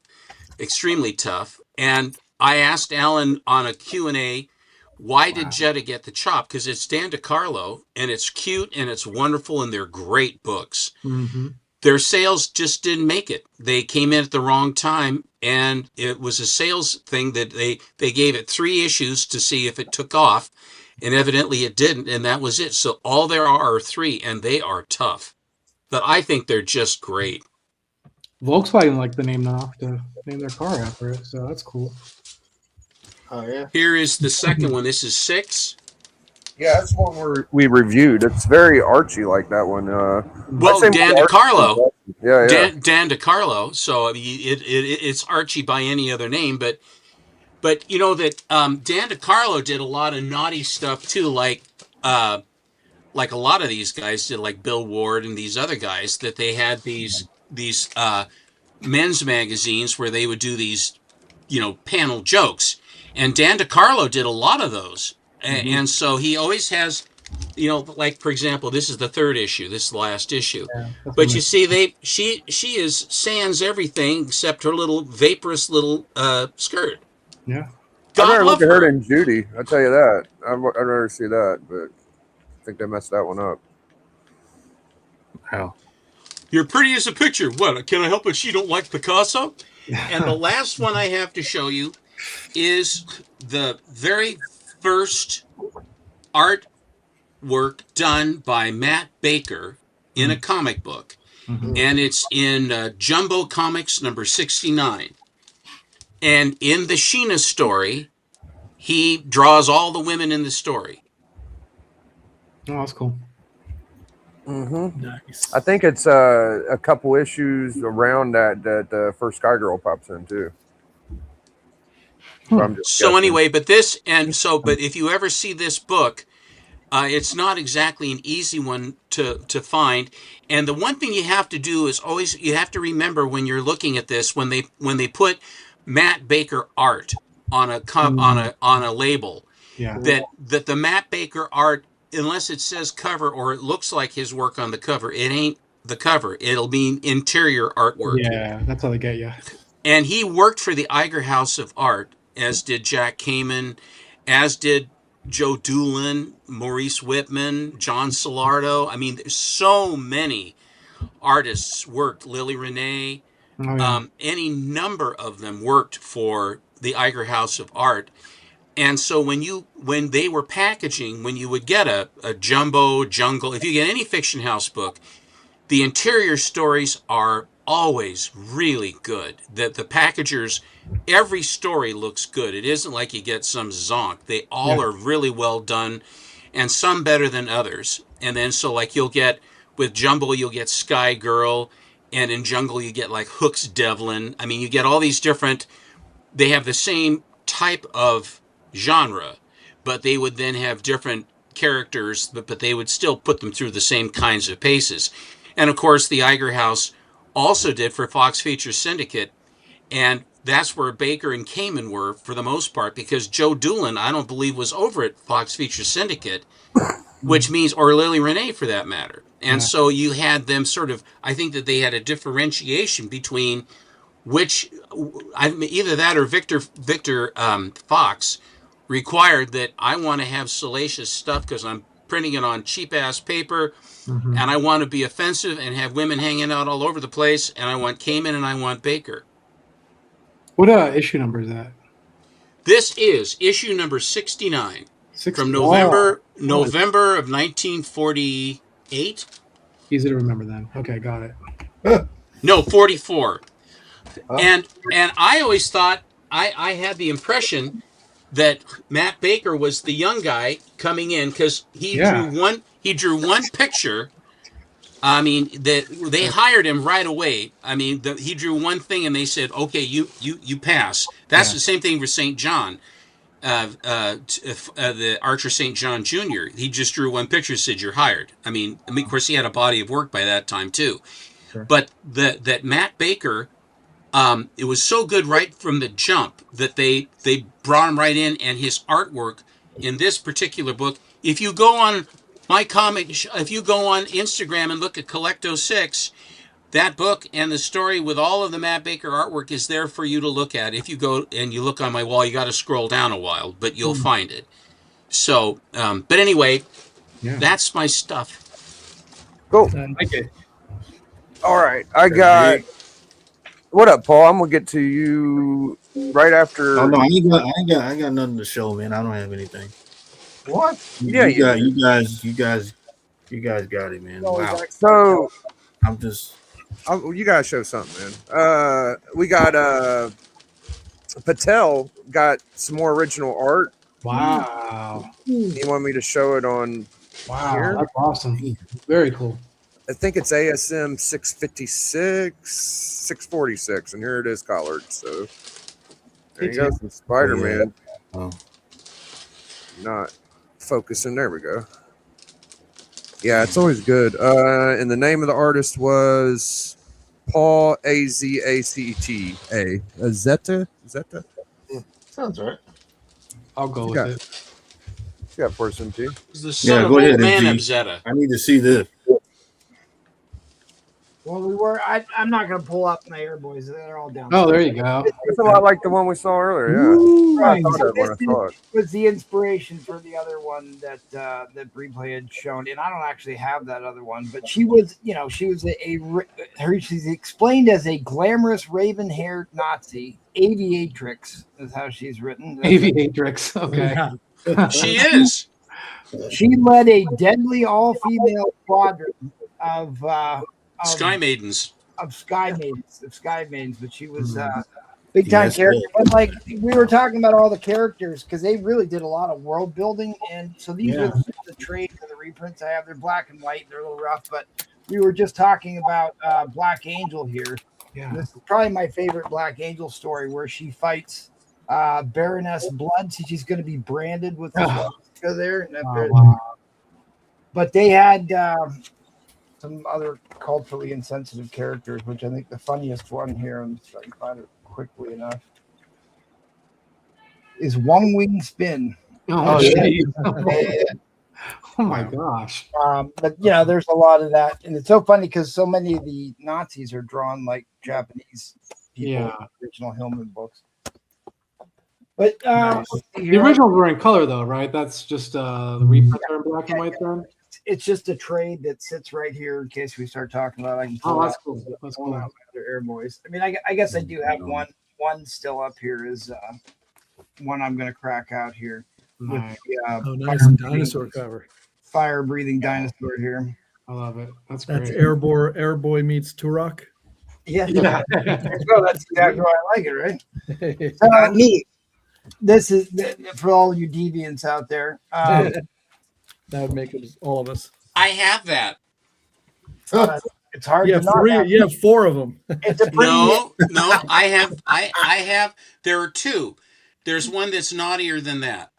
extremely tough. And I asked Alan on a Q&A, why did Jetta get the chop? Because it's Dan DeCarlo, and it's cute, and it's wonderful, and they're great books. Their sales just didn't make it. They came in at the wrong time, and it was a sales thing that they gave it 3 issues to see if it took off, and evidently it didn't, and that was it. So all there are 3, and they are tough. But I think they're just great. Volkswagen liked the name now to name their car after it, so that's cool. Oh yeah. Here is the second one. This is 6. Yeah, that's one we reviewed. It's very Archie like that one. Well, Dan DeCarlo. Yeah. Dan DeCarlo. So it's Archie by any other name, but you know that Dan DeCarlo did a lot of naughty stuff too, like a lot of these guys did, like Bill Ward and these other guys, that they had these men's magazines where they would do these, panel jokes, and Dan DeCarlo did a lot of those. And so he always has, like, for example, this is the 3rd issue. This is the last issue. Yeah, but you see, she is sans everything except her little vaporous little skirt. Yeah. I'd rather look at her than Judy. I'll tell you that. I'd rather see that, but I think they messed that one up. How? You're pretty as a picture. What? Can I help it? She don't like Picasso? And the last one I have to show you is the very first artwork done by Matt Baker in a comic book. And it's in Jumbo Comics number 69. And in the Sheena story, he draws all the women in the story. Oh, that's cool. Mm-hmm. Nice. I think it's a couple issues around that the first Sky Girl pops in too. So I'm just So guessing. anyway, but if you ever see this book, it's not exactly an easy one to find. And the one thing you have to do is always you have to remember when you're looking at this when they put Matt Baker art on a label, that the Matt Baker art, unless it says cover or it looks like his work on the cover, it ain't the cover. It'll be interior artwork. Yeah, that's how they get you. And he worked for the Iger House of Art, as did Jack Kamen, as did Joe Doolin, Maurice Whitman, John Solardo. I mean, there's so many artists worked. Lily Renee, any number of them worked for the Iger House of Art. And so when they were packaging, when you would get a Jumbo, Jungle, if you get any Fiction House book, the interior stories are always really good. The packagers, every story looks good. It isn't like you get some zonk. They all are really well done, and some better than others. And then so like you'll get with Jumbo, you'll get Sky Girl, and in Jungle you get like Hooks Devlin. I mean, you get all these different. They have the same type of genre, but they would then have different characters, but they would still put them through the same kinds of paces. And of course, the Iger House also did for Fox Features Syndicate, and that's where Baker and Kamen were for the most part, because Joe Doolin, I don't believe, was over at Fox Features Syndicate, which means, or Lily Renee for that matter. And so you had them sort of, I think that they had a differentiation between which, either that or Victor Fox required that I want to have salacious stuff because I'm printing it on cheap-ass paper, and I want to be offensive and have women hanging out all over the place, and I want Kamen and I want Baker. What issue number is that? This is issue number 69 from November of 1948. Easy to remember then. Okay, got it. No, 44. And I always thought, I had the impression that Matt Baker was the young guy coming in because he drew one picture. I mean, they hired him right away. I mean, he drew one thing and they said, "Okay, you pass." That's the same thing for St. John, the Archer St. John Jr. He just drew one picture and said, "You're hired." I mean, of course, he had a body of work by that time too. Sure. But that Matt Baker. It was so good right from the jump that they brought him right in, and his artwork in this particular book. If you go on if you go on Instagram and look at Collecto6, that book and the story with all of the Matt Baker artwork is there for you to look at. If you go and you look on my wall, you got to scroll down a while, but you'll find it. So, but anyway, that's my stuff. Cool. Okay. All right, I got. What up, Paul? I'm gonna get to you right after. Oh no, I ain't got nothing to show, man. I don't have anything. What? You guys got it, man. Wow. So I'm just. You gotta show something, man. We got Patel got some more original art. Wow. You want me to show it on? Wow, here? that's awesome. Very cool. I think it's ASM 656, 646, and here it is colored. So there you go, some Spider-Man. Oh. Not focusing. There we go. Yeah, it's always good. And the name of the artist was Paul Azata. Zeta? Sounds right. I'll go with it. You got for some tea. The son of old man of Zeta. I need to see this. Well, I'm not going to pull up my Airboys. They're all down. Oh, there you go. It's a lot like the one we saw earlier. Yeah. Ooh, I thought that when I saw it. Was the inspiration for the other one that Replay had shown, and I don't actually have that other one, but she was, she's explained as a glamorous raven-haired Nazi. Aviatrix is how she's written. Aviatrix, okay. She is. She led a deadly all-female squadron of Sky Maidens. Of Sky Maidens, but she was big time character. But like we were talking about all the characters because they really did a lot of world building, and so these are the trade for the reprints I have. They're black and white. They're a little rough, but we were just talking about Black Angel here. Yeah. This is probably my favorite Black Angel story, where she fights Baroness Blood. So she's going to be branded with the swastika there. Wow. But they had some other culturally insensitive characters, which I think the funniest one here, and if I can find it quickly enough, is One Wing Spin. Oh, yeah. Oh my gosh. But you know, there's a lot of that, and it's so funny because so many of the Nazis are drawn like Japanese people in the original Hillman books. But the originals were in color, though, right? That's just the reprint in black and white. Then it's just a trade that sits right here in case we start talking about it. I can oh, that's cool. That's cool. Out my other Air Boys. I mean, I guess I do have one still up here is one I'm going to crack out here. Nice. With the, nice dinosaur cover. Fire breathing dinosaur here. I love it. That's great. That's Airboy meets Turok. Yeah. Well, that's exactly why I like it, right? Neat. This is for all you deviants out there. That would make it all of us. I have that. It's hard. You have three. You have four of them. It's a no. I have. There are two. There's one that's naughtier than that.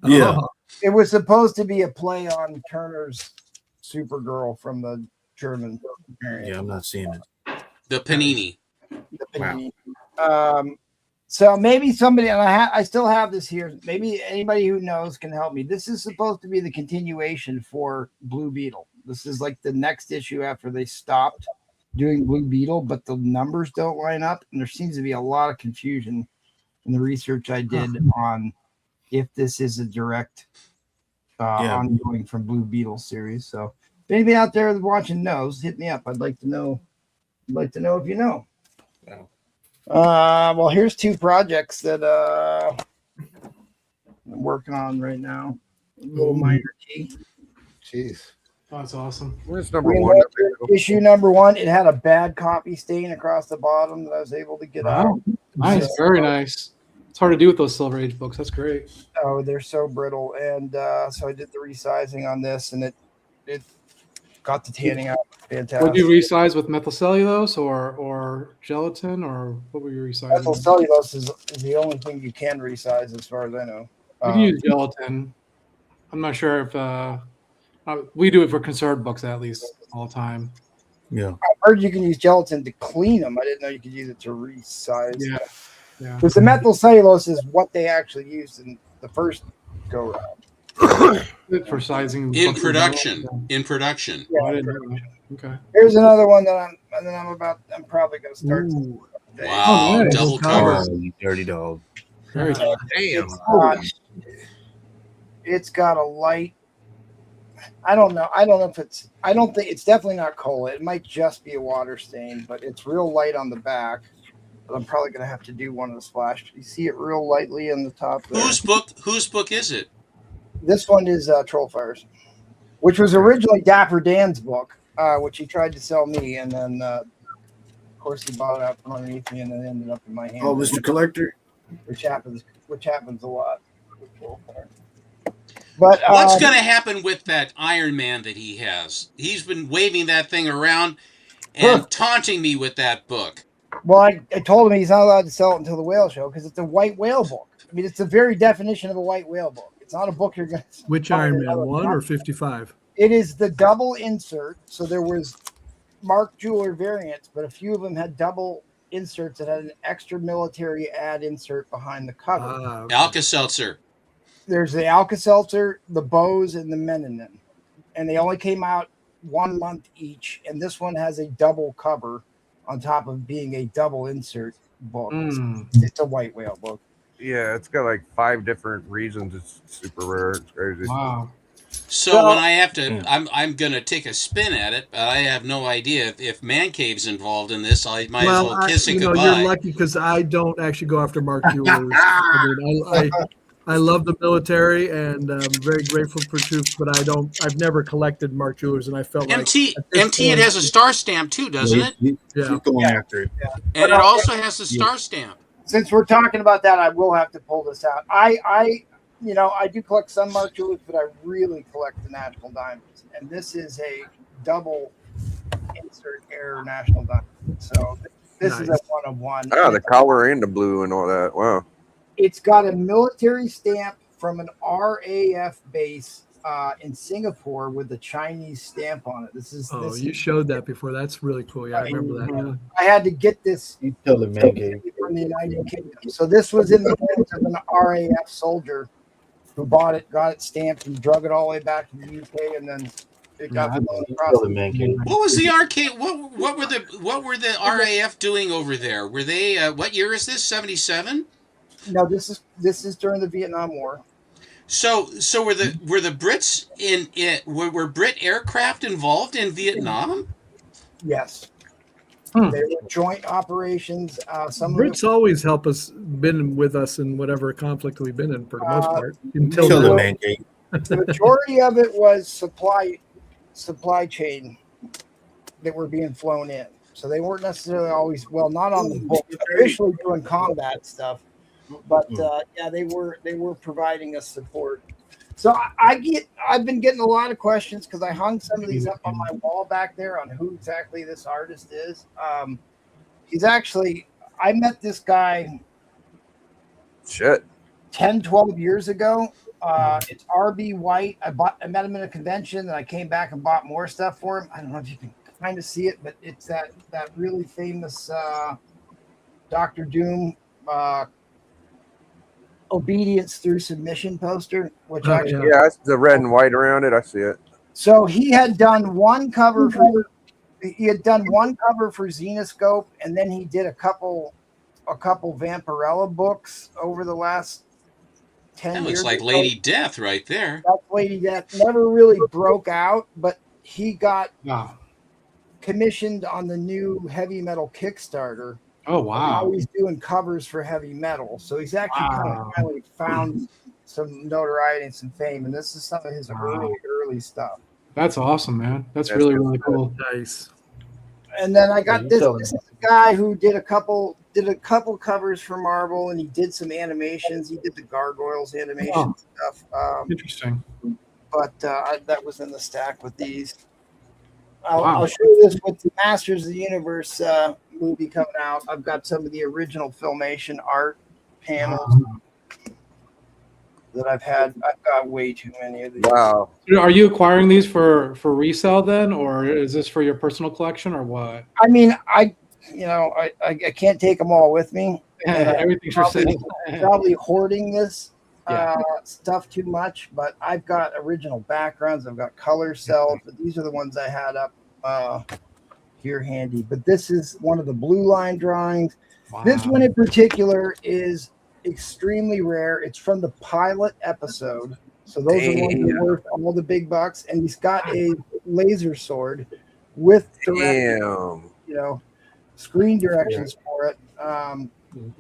Yeah. It was supposed to be a play on Turner's Supergirl from the German. Yeah, I'm not seeing it. The Panini. The Panini. Wow. So maybe somebody, and I still have this here. Maybe anybody who knows can help me. This is supposed to be the continuation for Blue Beetle. This is like the next issue after they stopped doing Blue Beetle, but the numbers don't line up, and there seems to be a lot of confusion in the research I did on if this is a direct ongoing from Blue Beetle series. So if anybody out there watching knows, hit me up. I'd like to know. I'd like to know if you know. Well, here's two projects that I'm working on right now. A little minor key. Jeez. Oh, that's awesome. Where's number one? Issue number one. It had a bad copy stain across the bottom that I was able to get out. Nice, very nice. It's hard to do with those Silver Age books. That's great. Oh, they're so brittle, and so I did the resizing on this, and it got the tanning out. Fantastic. Would you resize with methylcellulose or gelatin, or what were you resizing? Methylcellulose is the only thing you can resize, as far as I know. You can use gelatin. I'm not sure if we do it for conserved books at least all the time. Yeah, I heard you can use gelatin to clean them. I didn't know you could use it to resize. Yeah. Because the methylcellulose is what they actually used in the first go round. For sizing in production. In production. Yeah, I didn't know that. Okay. Here's another one that I'm probably going to start. Wow, nice. double cover. Oh, you dirty dog. Very Damn. It's got a light. I don't know if it's. I don't think it's definitely not cola. It might just be a water stain, but it's real light on the back. But I'm probably going to have to do one of the splash. You see it real lightly on the top there. Whose book is it? This one is Trollfires, which was originally Dapper Dan's book, which he tried to sell me, and then of course he bought it out from underneath me, and then ended up in my hand. Oh, Mr. Collector. Which happens a lot. But what's going to happen with that Iron Man that he has? He's been waving that thing around and taunting me with that book. Well, I told him he's not allowed to sell it until the whale show because it's a white whale book. I mean, it's the very definition of a white whale book. It's not a book you're going to. Which Iron Man, 1 or 55? It is the double insert. So there was Mark Jeweler variants, but a few of them had double inserts that had an extra military ad insert behind the cover. Okay. Alka-Seltzer. There's the Alka-Seltzer, the Bose, and the Menanin. And they only came out 1 month each. And this one has a double cover on top of being a double insert book. It's a white whale book. Yeah, it's got like 5 different reasons. It's super rare. It's crazy. Wow. So when I have to, I'm going to take a spin at it, but I have no idea if Man Cave's involved in this. I might as well kiss it goodbye. You're lucky because I don't actually go after Mark Jewelers. I love the military and I'm very grateful for troops, but I've never collected Mark Jewelers, and I felt MT it has a star stamp too, doesn't it? Keep going after it. Yeah. And it also has a star stamp. Since we're talking about that, I will have to pull this out. I do collect some Mark Jewelers, but I really collect the National Diamonds. and this is a double insert air National Diamond. So this is a Nice. 1 of 1. Oh, the color and the blue and all that. Wow. It's got a military stamp from an RAF base in Singapore with the Chinese stamp on it. This is. Oh, this you is, showed that before. That's really cool. Yeah, I remember that. Yeah. I had to get this You tell the man game. from the United Kingdom. So this was in the hands of an RAF soldier who bought it, got it stamped, and drug it all the way back to the UK, and then it got flown You across. tell the man game. What was the arcade? What were the RAF doing over there? Were they what year is this? 77? No, this is during the Vietnam War. So were the Brits in it? Were Brit aircraft involved in Vietnam? Yes. Hmm. They were joint operations. Some of Brits always help us, been with us in whatever conflict we've been in for the most part. Until Kill the now. man game. the majority of it was supply chain that were being flown in. So they weren't necessarily always not on the book, officially doing combat stuff, but yeah, they were providing us support. So I've been getting a lot of questions because I hung some of these up on my wall back there on who exactly this artist is. He's actually, I met this guy Shit. 10, 12 years ago. It's RB White. I met him at a convention and I came back and bought more stuff for him. I don't know if you can kind of see it, but it's that really famous Dr. Doom obedience through submission poster, which actually, Yeah, it's the red and white around it. I see it. so he had done one cover for Xenoscope, and then he did a couple Vampirella books over the last 10 That years. looks like or so. Lady Death right there. That's Lady Death. Never really broke out, but he got Wow. commissioned on the new heavy metal Kickstarter. Oh, Now wow. he's doing covers for heavy metal. So he's actually kind Wow. of finally found some notoriety and some fame. And this is some of his Wow. early stuff. That's awesome, man. That's That's really, good really cool. Nice. And then I got you this, tell me. this is a guy who did a couple covers for Marvel, and he did some animations. He did the Gargoyles animation Oh. stuff. Interesting. But that was in the stack with these. I'll Wow. show you this with the Masters of the Universe movie coming out. I've got some of the original Filmation art panels that I've had. I've got way too many of these. Wow. Are you acquiring these for resale then, or is this for your personal collection, or what? I mean, I can't take them all with me. Everything's for sale. Probably hoarding this Yeah. stuff too much, but I've got original backgrounds. I've got color cells, but these are the ones I had up here handy. But this is one of the blue line drawings. Wow. This one in particular is extremely rare. It's from the pilot episode. So those are ones that are worth all the big bucks. And he's got a laser sword with Damn. screen directions for it.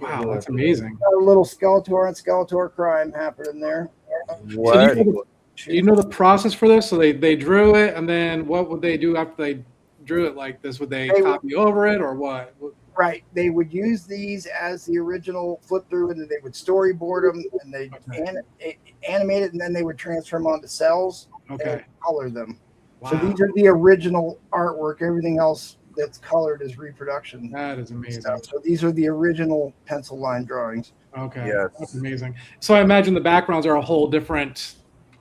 Wow, that's amazing. Got a little Skeletor and Skeletor crime happening there. What? Do you know the process for this? So they drew it, and then what would they do after they drew it like this? Would they They would- copy over it, or what? Right. They would use these as the original flip through, and then they would storyboard them, and they animate it, and then they would transfer them onto cells Okay. and color them. So Wow. these are the original artwork. Everything else that's colored is reproduction. That is amazing. Stuff. So these are the original pencil line drawings. Okay. Yes. That's amazing. So I imagine the backgrounds are a whole different.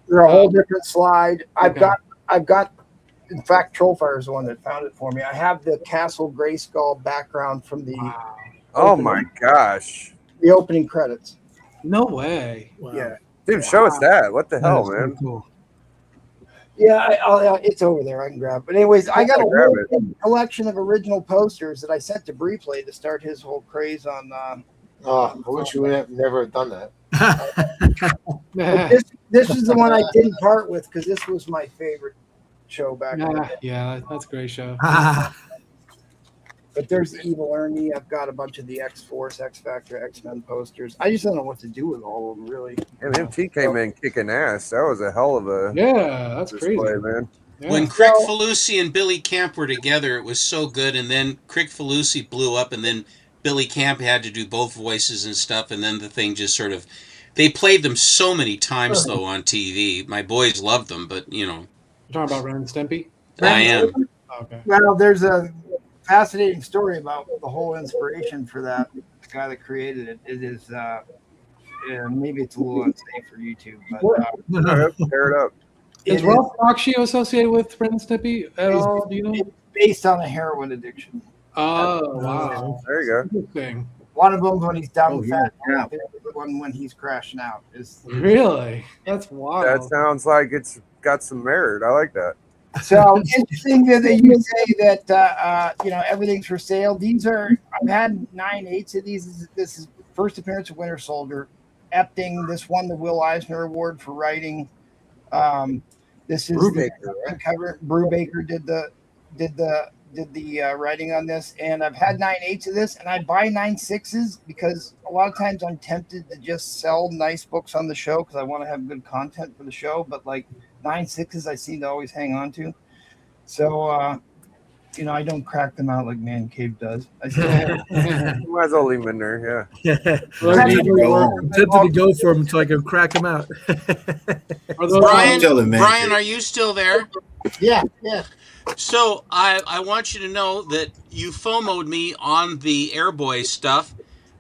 They're a whole different slide. Okay. I've got. In fact, Trollfire is the one that found it for me. I have the Castle Grayskull background from the Wow. Oh my gosh. opening credits. No way. Wow. Yeah. Dude, show us that. What the That hell, is really man? cool. Yeah, it's over there. I can grab it. But anyways, I got a Grab whole big collection of original posters that I sent to Breplay to start his whole craze on. I wish you would have never done that. But this is the one I didn't part with because this was my favorite show back in the day. Yeah, that's a great show. But there's Evil Ernie. I've got a bunch of the X-Force, X-Factor, X-Men posters. I just don't know what to do with all of them, really. And MT came in kicking ass. That was a hell of a Yeah, that's display, crazy. man. Yeah. When Crick Falusi and Billy Camp were together, it was so good. And then Crick Falusi blew up, and then Billy Camp had to do both voices and stuff. And then the thing just sort of... They played them so many times, though, on TV. My boys loved them, but, You're talking about Ren and Stimpy? I am. Okay. Well, there's a fascinating story about the whole inspiration for that. The guy that created it. It is maybe it's a little unsafe for YouTube, but Tear it up. Is Ralph Macchio associated with Ren and Stimpy at all? Do you know? It's based on a heroin addiction. Oh, wow. There you go. Interesting. One of them when he's down fat, yeah. the other one when he's crashing out. Is Really? That's wild. That sounds like it's got some merit. I like that. so interesting that you say that everything's for sale. These are I've had 9/8 of these. This is first appearance of Winter Soldier. Epting. This won the Will Eisner Award for writing. This is Brubaker, right? cover. Brubaker did the writing on this, and I've had 9/8 of this, and I buy 9/6s because a lot of times I'm tempted to just sell nice books on the show because I want to have good content for the show, but like 9/6s I seem to always hang on to. So I don't crack them out like Man Cave does. I still You might as well leave them in there. Yeah. I'm tempted to go for them until I can crack them out. Brian, are you still there? Yeah. So I want you to know that you FOMO'd me on the Airboy stuff.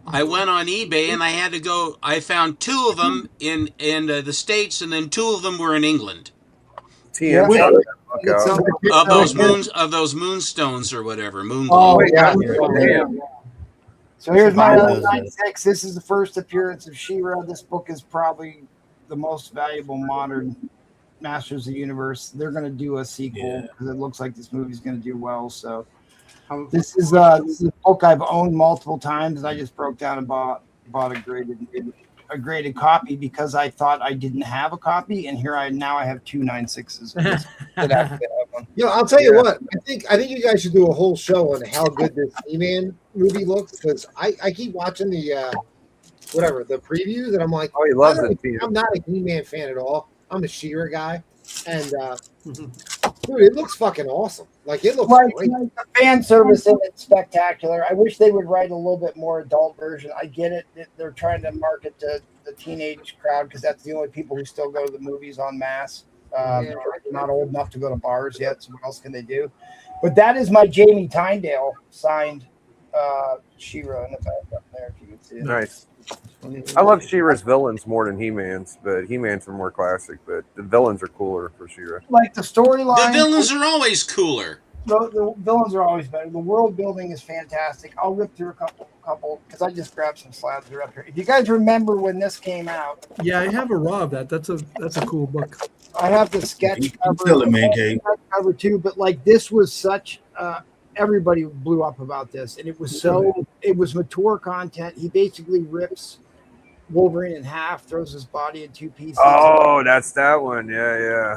I went on eBay and I had to go. I found 2 of them in the States, and then 2 of them were in England. Of those moonstones or whatever. Oh, yeah. So here's my other 9/6. This is the first appearance of She-Ra. This book is probably the most valuable modern Masters of the Universe. They're going to do a sequel because it looks like this movie's going to do well. So this is a book I've owned multiple times, and I just broke down and bought a graded copy because I thought I didn't have a copy, and here I have 2 9/6s. I'll tell you what. I think you guys should do a whole show on how good this He-Man movie looks because I keep watching the previews, and I'm like, oh, he loves it. I'm not a He-Man fan at all. I'm a She-Ra guy, and dude, it looks fucking awesome. Like it looks great. Like the fan service in it's spectacular. I wish they would write a little bit more adult version. I get it that they're trying to market to the teenage crowd because that's the only people who still go to the movies en masse. They're not old enough to go to bars yet, so what else can they do? But that is my Jamie Tyndale signed She-Ra in the back up there, if you can see it. Nice. I love She-Ra's villains more than He-Man's, but He-Man's are more classic. But the villains are cooler for She-Ra. Like the storyline. The villains are always cooler. The villains are always better. The world building is fantastic. I'll rip through a couple because I just grabbed some slabs that are up here. If you guys remember when this came out, Yeah, I have a raw of that. That's a cool book. I have the sketch cover, feel it, Man Cave. cover too. But like this was such. Everybody blew up about this, and it was mature content. He basically rips Wolverine in half, throws his body in 2 pieces. Oh, that's that one. Yeah.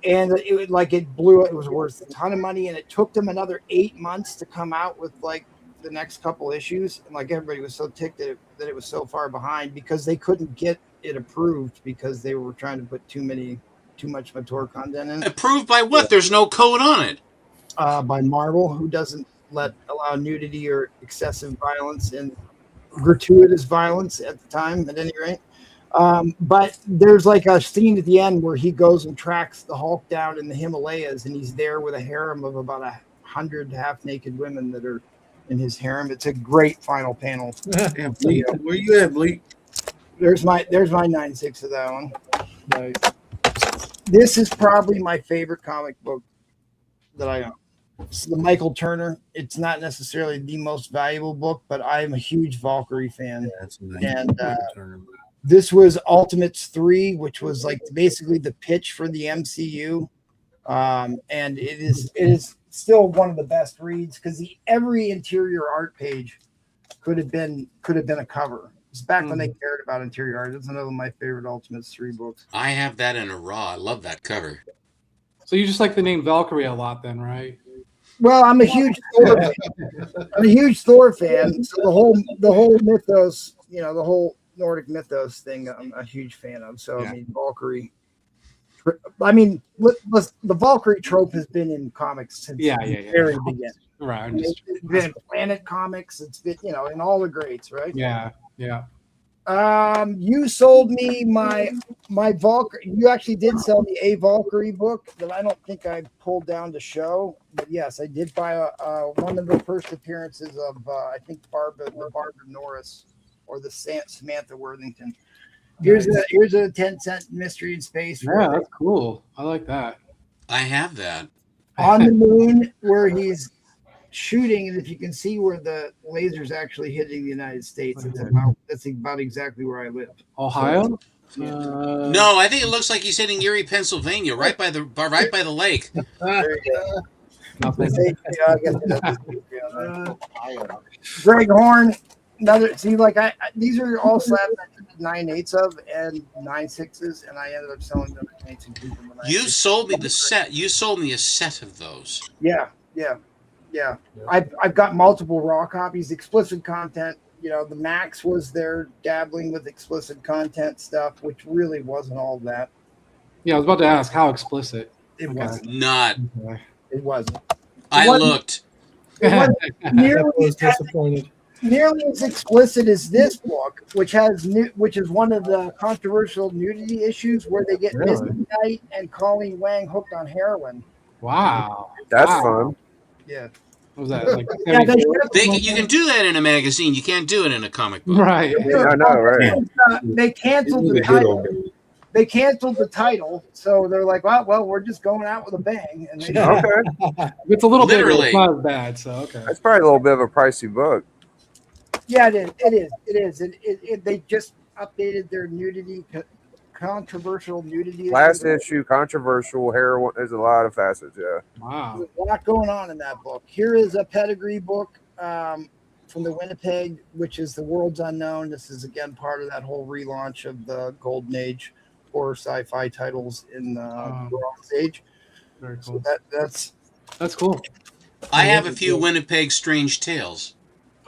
And it blew it. It was worth a ton of money, and it took them another 8 months to come out with like the next couple issues. And like everybody was so ticked that it was so far behind because they couldn't get it approved because they were trying to put too much mature content in. Approved by what? There's no code on it. By Marvel, who doesn't allow nudity or excessive violence and gratuitous violence at the time, at any rate. But there's like a scene at the end where he goes and tracks the Hulk down in the Himalayas, and he's there with a harem of about 100 half-naked women that are in his harem. It's a great final panel. Yeah, Bleak, where you at, Bleak? There's my 9/6 of that one. Nice. This is probably my favorite comic book that I own. It's the Michael Turner. It's not necessarily the most valuable book, but I'm a huge Valkyrie fan. Yeah, and this was Ultimates 3, which was like basically the pitch for the MCU. And it is still one of the best reads because every interior art page could have been a cover. It's back when they cared about interior art. It's another of my favorite Ultimates 3 books. I have that in a raw. I love that cover. So you just like the name Valkyrie a lot, then, right? Well, I'm a huge Thor fan. I'm a huge Thor fan. So the whole mythos, the whole Nordic mythos thing, I'm a huge fan of. So I mean, Valkyrie. I mean, the Valkyrie trope has been in comics since the very beginning. Right. It's been Planet Comics. It's been in all the greats, right? Yeah. You sold me my Valkyrie. You actually did sell me a Valkyrie book that I don't think I pulled down to show, but yes, I did buy one of the first appearances of I think Barbara Norris or the Samantha Worthington. Here's a 10-cent mystery in space. Yeah, that's cool. I like that. I have that. On the moon where he's shooting, and if you can see where the laser's actually hitting the United States, that's about exactly where I live. Ohio? No, I think it looks like he's hitting Erie, Pennsylvania, right by the lake. There you go. Greg Horn, another. See, like these are all slabs I did 9/8 of and 9/6s, and I ended up selling them at 8/2. You sold me the set. You sold me a set of those. Yeah. I've got multiple raw copies, explicit content. You know, the Max was there dabbling with explicit content stuff, which really wasn't all that. Yeah, I was about to ask how explicit. It wasn't. Not. It wasn't. I looked. It wasn't was disappointed. Nearly as explicit as this book, which is one of the controversial nudity issues where they get Miss Knight and Colleen Wang hooked on heroin. Wow, that's fun. Yeah. What was that? Like you can do that in a magazine. You can't do it in a comic book. Right. I know, right? They canceled the title. They canceled the title, so they're like, "Well, we're just going out with a bang." And they, Okay. It's a little Literally. bit. It's not as bad. So okay. That's probably a little bit of a pricey book. Yeah, it is. They just updated their nudity, controversial nudity. Last issue, controversial heroin. There's a lot of facets. Yeah. Wow. There's a lot going on in that book. Here is a pedigree book from the Winnipeg, which is The World's Unknown. This is again part of that whole relaunch of the Golden Age horror sci-fi titles in the Bronze Age. Very cool. So that's cool. I have a few Winnipeg Strange Tales.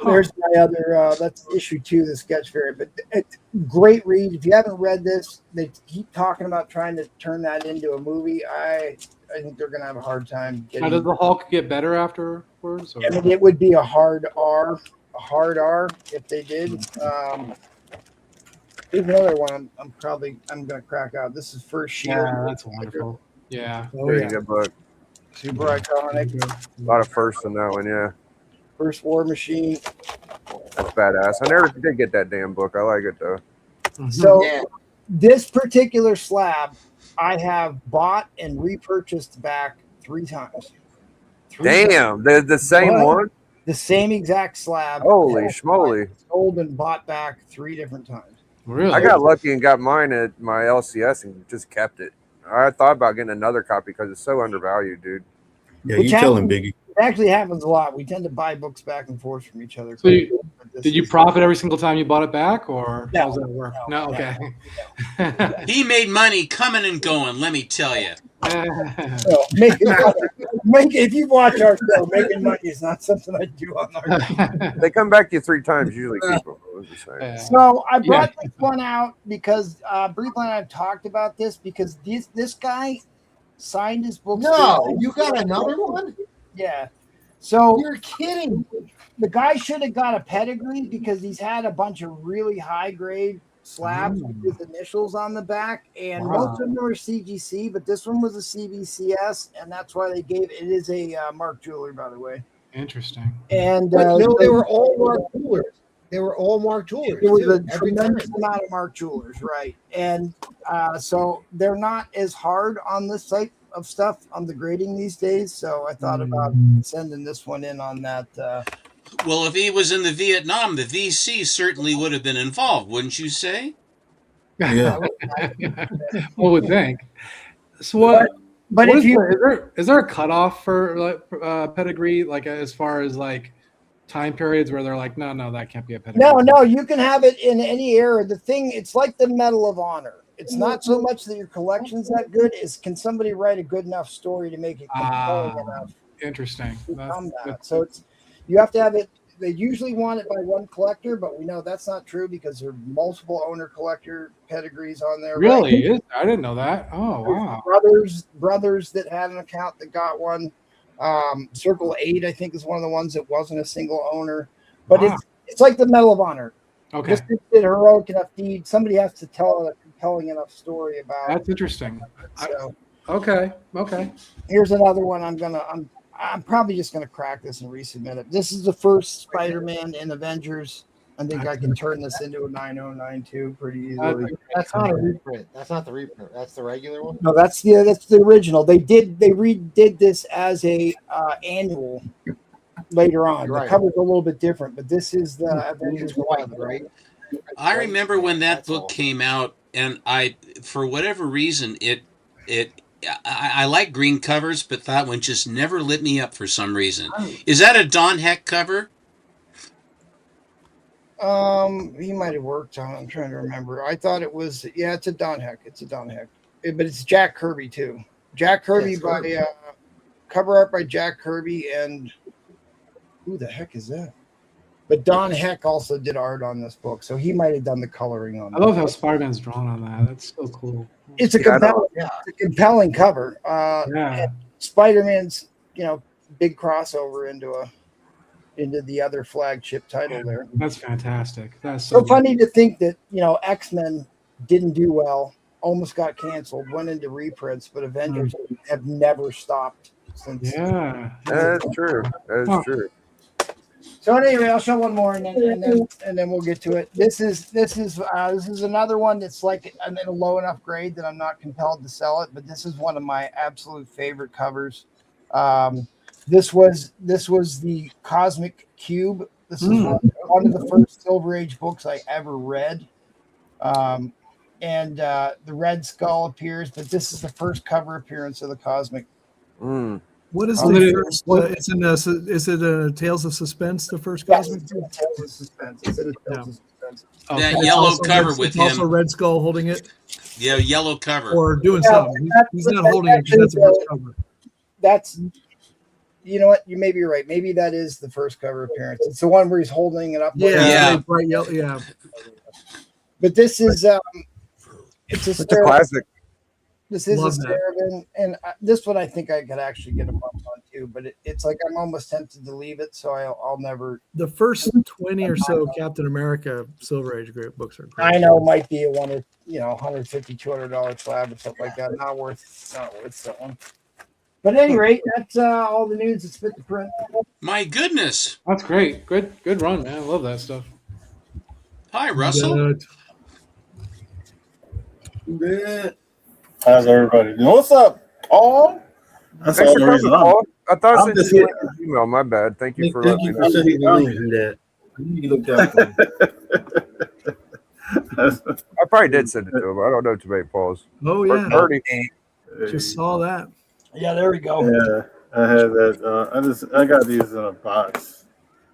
There's my other. That's issue 2, the sketch variant. But it's great read. If you haven't read this, they keep talking about trying to turn that into a movie. I think they're going to have a hard time getting. Now, does the Hulk get better afterwards? Or? I mean, it would be a hard R if they did. Here's another one. I'm going to crack out. This is First Shield. Yeah, that's wonderful. Yeah. Very good book. Super iconic. A lot of firsts in that one. Yeah. First War Machine. That's badass. I never did get that damn book. I like it though. So this particular slab, I have bought and repurchased back 3 times. Damn, the same one? The same exact slab. Holy schmoly. Sold and bought back 3 different times. Really? I got lucky and got mine at my LCS and just kept it. I thought about getting another copy because it's so undervalued, dude. Yeah, you tell him, Biggie. It actually happens a lot. We tend to buy books back and forth from each other. So did you profit every single time you bought it back, or how does that work? No, okay. He made money coming and going, let me tell you. If you watch our show, making money is not something I do on our They come back to you 3 times, usually people. So I brought this one out because Breedline and I have talked about this because this guy signed his book. No, you got another one? Yeah. So you're kidding. The guy should have got a pedigree because he's had a bunch of really high grade slabs with his initials on the back, and most of them were CGC, but this one was a CBCS, and that's why they gave it. It is a Mark Jeweler, by the way. Interesting. And no, they were all Mark Jewelers. They were all Mark Jewelers. There was a tremendous amount of Mark Jewelers, right? And so they're not as hard on this type of stuff on the grading these days. So I thought about sending this one in on that. Well, if he was in the Vietnam, the VC certainly would have been involved, wouldn't you say? Yeah. One would think. So what? But what if is there a cutoff for like pedigree, like as far as like time periods where they're like, no, that can't be a pedigree? No, you can have it in any era. The thing, it's like the Medal of Honor. It's not so much that your collection's that good, is can somebody write a good enough story to make it compelling enough? Interesting. So it's you have to have it. They usually want it by one collector, but we know that's not true because there are multiple owner collector pedigrees on there. Really? Right? I didn't know that. Oh, wow. Brothers that had an account that got one. Circle 8, I think, is one of the ones that wasn't a single owner. But it's like the Medal of Honor. Okay. This is a heroic enough deed. Somebody has to tell a compelling enough story about. That's interesting. So Okay. here's another one. I'm probably just gonna crack this and resubmit it. This is the first Spider-Man in Avengers. I think I can turn this into a 9092 pretty easily. That's not a reprint. That's not the reprint. That's the regular one. No, that's the original. They redid this as a annual later on. Right. The cover's a little bit different, but this is the Avengers 11, right? I remember when that book came out, and for whatever reason, I like green covers, but that one just never lit me up for some reason. Is that a Don Heck cover? He might have worked on it. I'm trying to remember. I thought it was, yeah, it's a Don Heck. But it's Jack Kirby too. Jack Kirby by cover art by Jack Kirby, and who the heck is that? But Don Heck also did art on this book, so he might have done the coloring on it. I love how Spider-Man's drawn on that. That's so cool. It's a compelling cover. And Spider-Man's, big crossover into the other flagship title there. That's fantastic. That's so funny to think that X-Men didn't do well, almost got canceled, went into reprints, but Avengers have never stopped since. Yeah, that's true. That's true. So anyway, I'll show one more and then we'll get to it. This is another one that's like in a low enough grade that I'm not compelled to sell it, but this is one of my absolute favorite covers. This was the Cosmic Cube. This is one of the first Silver Age books I ever read. And the Red Skull appears, but this is the first cover appearance of the Cosmic. What is the first? Is it a Tales of Suspense? The first Cosmic Cube? Tales of Suspense. It's in a Tales of Suspense. That yellow cover with him. Also, Red Skull holding it. Yeah, yellow cover. Or doing something. He's not holding it because that's the first cover. That's. You know what? You maybe you're right. Maybe that is the first cover appearance. It's the one where he's holding it up. Yeah. Bright yellow. Yeah. But this is it's a classic. This is a Scarabin, and this one I think I could actually get a bump on too. But it's like I'm almost tempted to leave it, so I'll never. The first 20 or so Captain America Silver Age books are great. I know might be a $150, $200 slab or something like that. Not worth that one. But at any rate, that's all the news that's fit to print. My goodness. That's great. Good run, man. I love that stuff. Hi, Russell. Good. How's everybody doing? What's up, Paul? That's all the reason I thought I sent you an email. My bad. Thank you for letting me know. Sending me that. You looked out for me. I probably did send it to him. I don't know too many Pauls. Oh, yeah. Bernie. Just saw that. Yeah, there we go. Yeah, I had that. I got these in a box.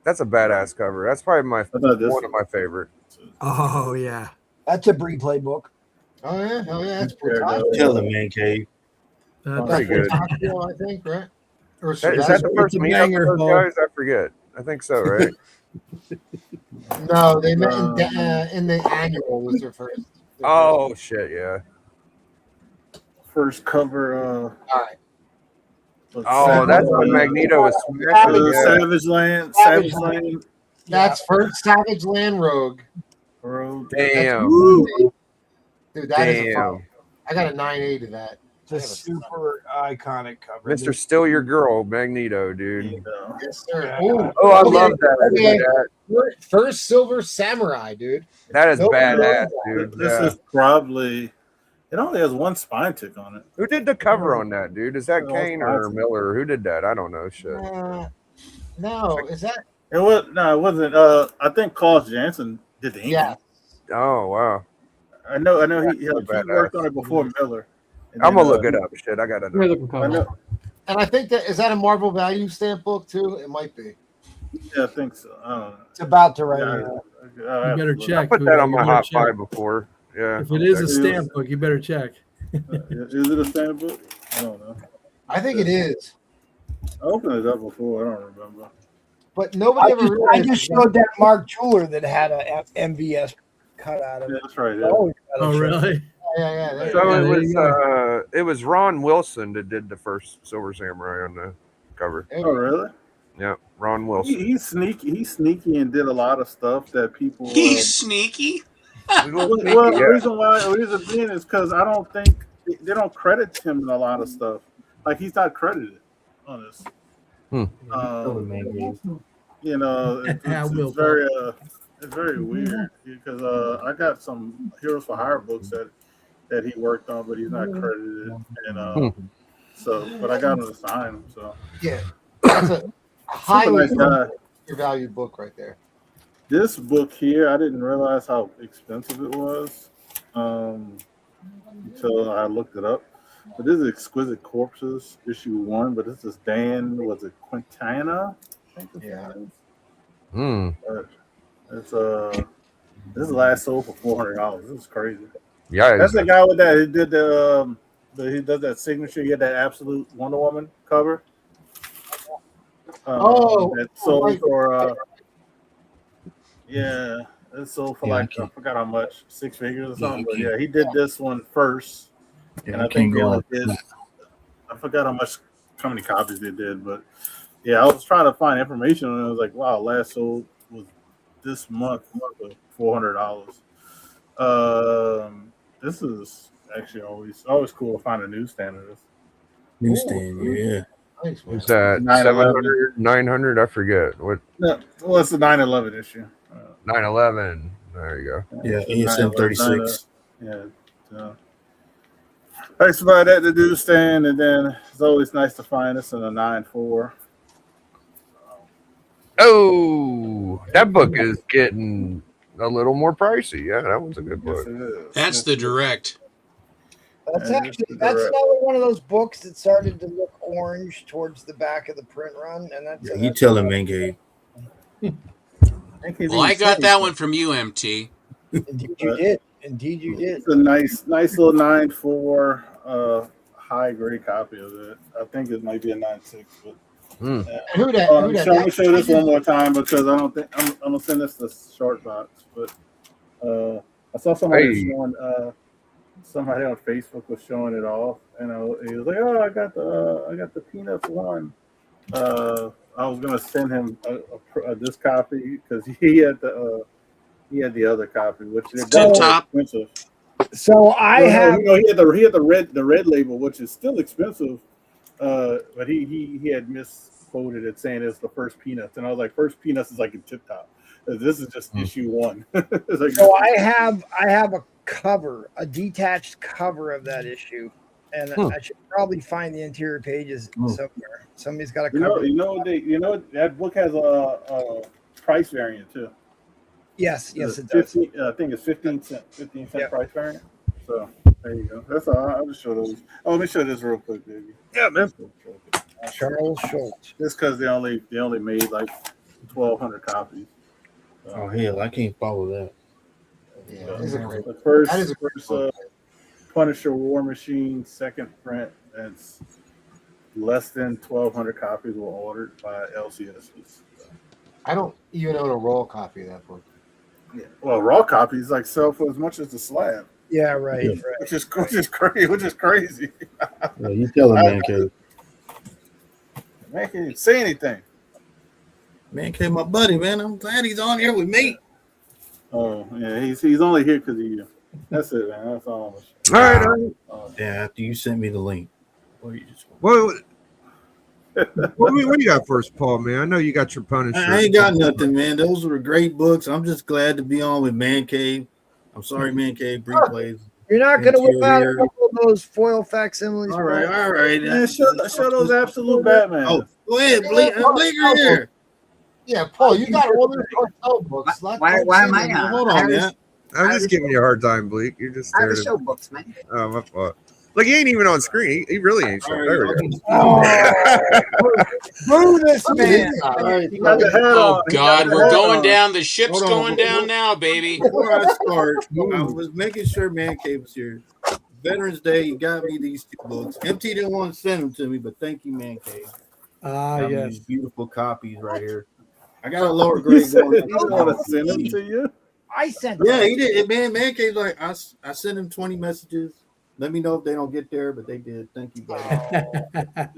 That's a badass cover. That's probably one of my favorite. Oh yeah, that's a Bree playbook. Oh yeah, that's pretty good. Tell the man cave. Pretty good. I think, right? Is that the first meetup with those guys? I forget. I think so, right? No, they met in the annual was their first. Oh shit, yeah. First cover. All right. Oh, that's when Magneto was smashing. Savage Land. That's first Savage Land Rogue. Damn. Dude, that is a fun. I got a 9.8 of that. It's a super iconic cover. Mr. Still Your Girl, Magneto, dude. Yes, sir. Oh, I love that. First Silver Samurai, dude. That is badass, dude. This is probably. It only has one spine tick on it. Who did the cover on that, dude? Is that Kane or Miller? Who did that? I don't know. Shit. No, is that? It wasn't. I think Klaus Janson did the ink. Yeah. Oh wow. I know. He worked on it before Miller. I'm gonna look it up. Shit, I gotta know. And I think is that a Marvel Value stamp book too? It might be. Yeah, I think so. I don't know. It's about to write it. You better check. I put that on my hot five before. Yeah. If it is a stamp book, you better check. Is it a stamp book? I don't know. I think it is. I opened it up before. I don't remember. But nobody ever realized. I just showed that Mark Jeweler that had a MVS cut out of it. Yeah, that's right. Yeah. Oh, really? Yeah. So it was Ron Wilson that did the first Silver Samurai on the cover. Oh, really? Yeah, Ron Wilson. He's sneaky. He's sneaky and did a lot of stuff that people. He's sneaky. Well, the reason being is because I don't think they don't credit him in a lot of stuff. Like he's not credited on this. You know, it's very weird because I got some Heroes for Hire books that he worked on, but he's not credited, and so. But I got him to sign them. So yeah, that's a highly nice guy. valued book right there. This book here, I didn't realize how expensive it was until I looked it up. But this is Exquisite Corpses, issue 1. But this is Dan, was it Quintana? Yeah. It's this last sold for $400. This is crazy. Yeah, that's the guy with that. He did he does that signature. He had that Absolute Wonder Woman cover. That sold for yeah, it sold for I forgot how much, 6 figures or something. But yeah, he did this one first, and I think I forgot how many copies they did. But yeah, I was trying to find information, and I was like, wow, last sold was this month for $400. This is actually always cool to find a newsstand of this. Newsstand, yeah. What's that? 700, 900? I forget. What? No, well, it's the 9/11 issue. 9/11. There you go. Yeah, ASM 36. Yeah. So. Thanks for that, the newsstand, and then it's always nice to find us in a 9/4. Oh, that book is getting a little more pricey. Yeah, that one's a good book. That's the direct. That's another one of those books that started to look orange towards the back of the print run, and that's you tell him, man, Gabe. Well, I got that one from you, MT. Indeed, you did. Indeed, you did. It's a nice little 9/4 high grade copy of it. I think it might be a 9/6, but. Let me show this one more time because I don't think I'm gonna send this to Short Box, but I saw somebody showing somebody on Facebook was showing it off, and he was like, "Oh, I got the Peanuts one." I was gonna send him this copy because he had the other copy, which is expensive. So I have, he had the red label, which is still expensive. But he had misquoted it saying it's the first Peanuts, and I was like, first Peanuts is like a tip top. This is just issue 1. Like, so I have a cover, a detached cover of that issue, and I should probably find the interior pages somewhere. Somebody's got a cover. You know that book has a price variant too. Yes, it does. I think it's 15 cent price variant. So there you go. That's all. I'll just show those. Oh, let me show this real quick, baby. Yeah, man. Charles Schultz. Just because they only made like 1,200 copies. Oh hell, I can't follow that. Yeah, the first Punisher War Machine second print. That's less than 1,200 copies were ordered by LCSs. I don't even own a raw copy of that book. Yeah. Well, raw copies like sell for as much as the slab. Yeah, right. Which is crazy. Yeah, you tell him, man, K. Man can't even say anything. Man K, my buddy, man. I'm glad he's on here with me. Oh yeah, he's only here because of you. That's it, man. That's all. All right. Yeah, after you sent me the link. What do you got first, Paul, man? I know you got your Punisher. I ain't got nothing, man. Those were great books. I'm just glad to be on with Man Cave. I'm sorry, Man Cave. Replays. You're not going to whip out a couple of those foil facsimiles. All right. Man, show those Absolute Batman. Oh, go ahead, Blake right here. Yeah, Paul, you got all those cartel books. Why am I on? Hold on, man. I'm just giving you a hard time, Bleak. You're just I there have the show books, man. Oh, my fault. Look, he ain't even on screen. He really ain't. There we go. Boo this man. Oh, God. We're going down. The ship's going down now, baby. Before I start, I was making sure Man Cave was here. Veterans Day, you got me these 2 books. MT didn't want to send them to me, but thank you, Man Cave. Yes. These beautiful copies right here. I got a lower grade one. He want to send them to you? I sent Yeah, he did. Man Cave's like, I sent him 20 messages. Let me know if they don't get there, but they did. Thank you, buddy.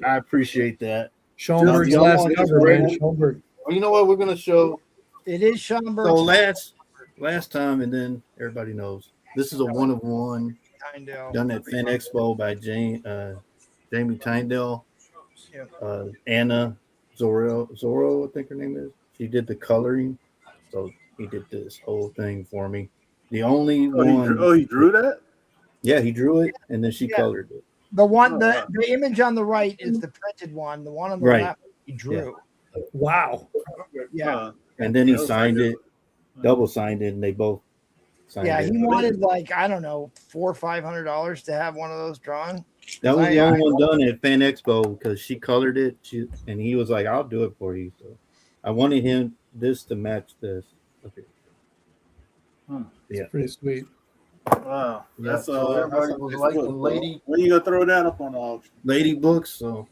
I appreciate that. Schoenberg's Y'all last want this cover, man. right? Schoenberg. Well, you know what? We're gonna show. It is Schoenberg. So last time, and then everybody knows this is a 1-of-1 Tyndale. done at Fan Expo by Jamie Tyndale. Anna Zorro, I think her name is. She did the coloring, so he did this whole thing for me. The only one. He drew that? Yeah, he drew it, and then she colored it. The one, the image on the right is the printed one. The one on the left, he drew. Yeah. Wow. Yeah. And then he signed it, double signed it, and they both signed Yeah, it. he wanted like I don't know $400 or $500 to have one of those drawn. That was the only one done at Fan Expo because she colored it. And he was like, "I'll do it for you." So I wanted this to match this. Okay. Yeah, pretty sweet. Wow, that's everybody was that's like good. the lady. When you gonna throw that up on the auction? Lady books. So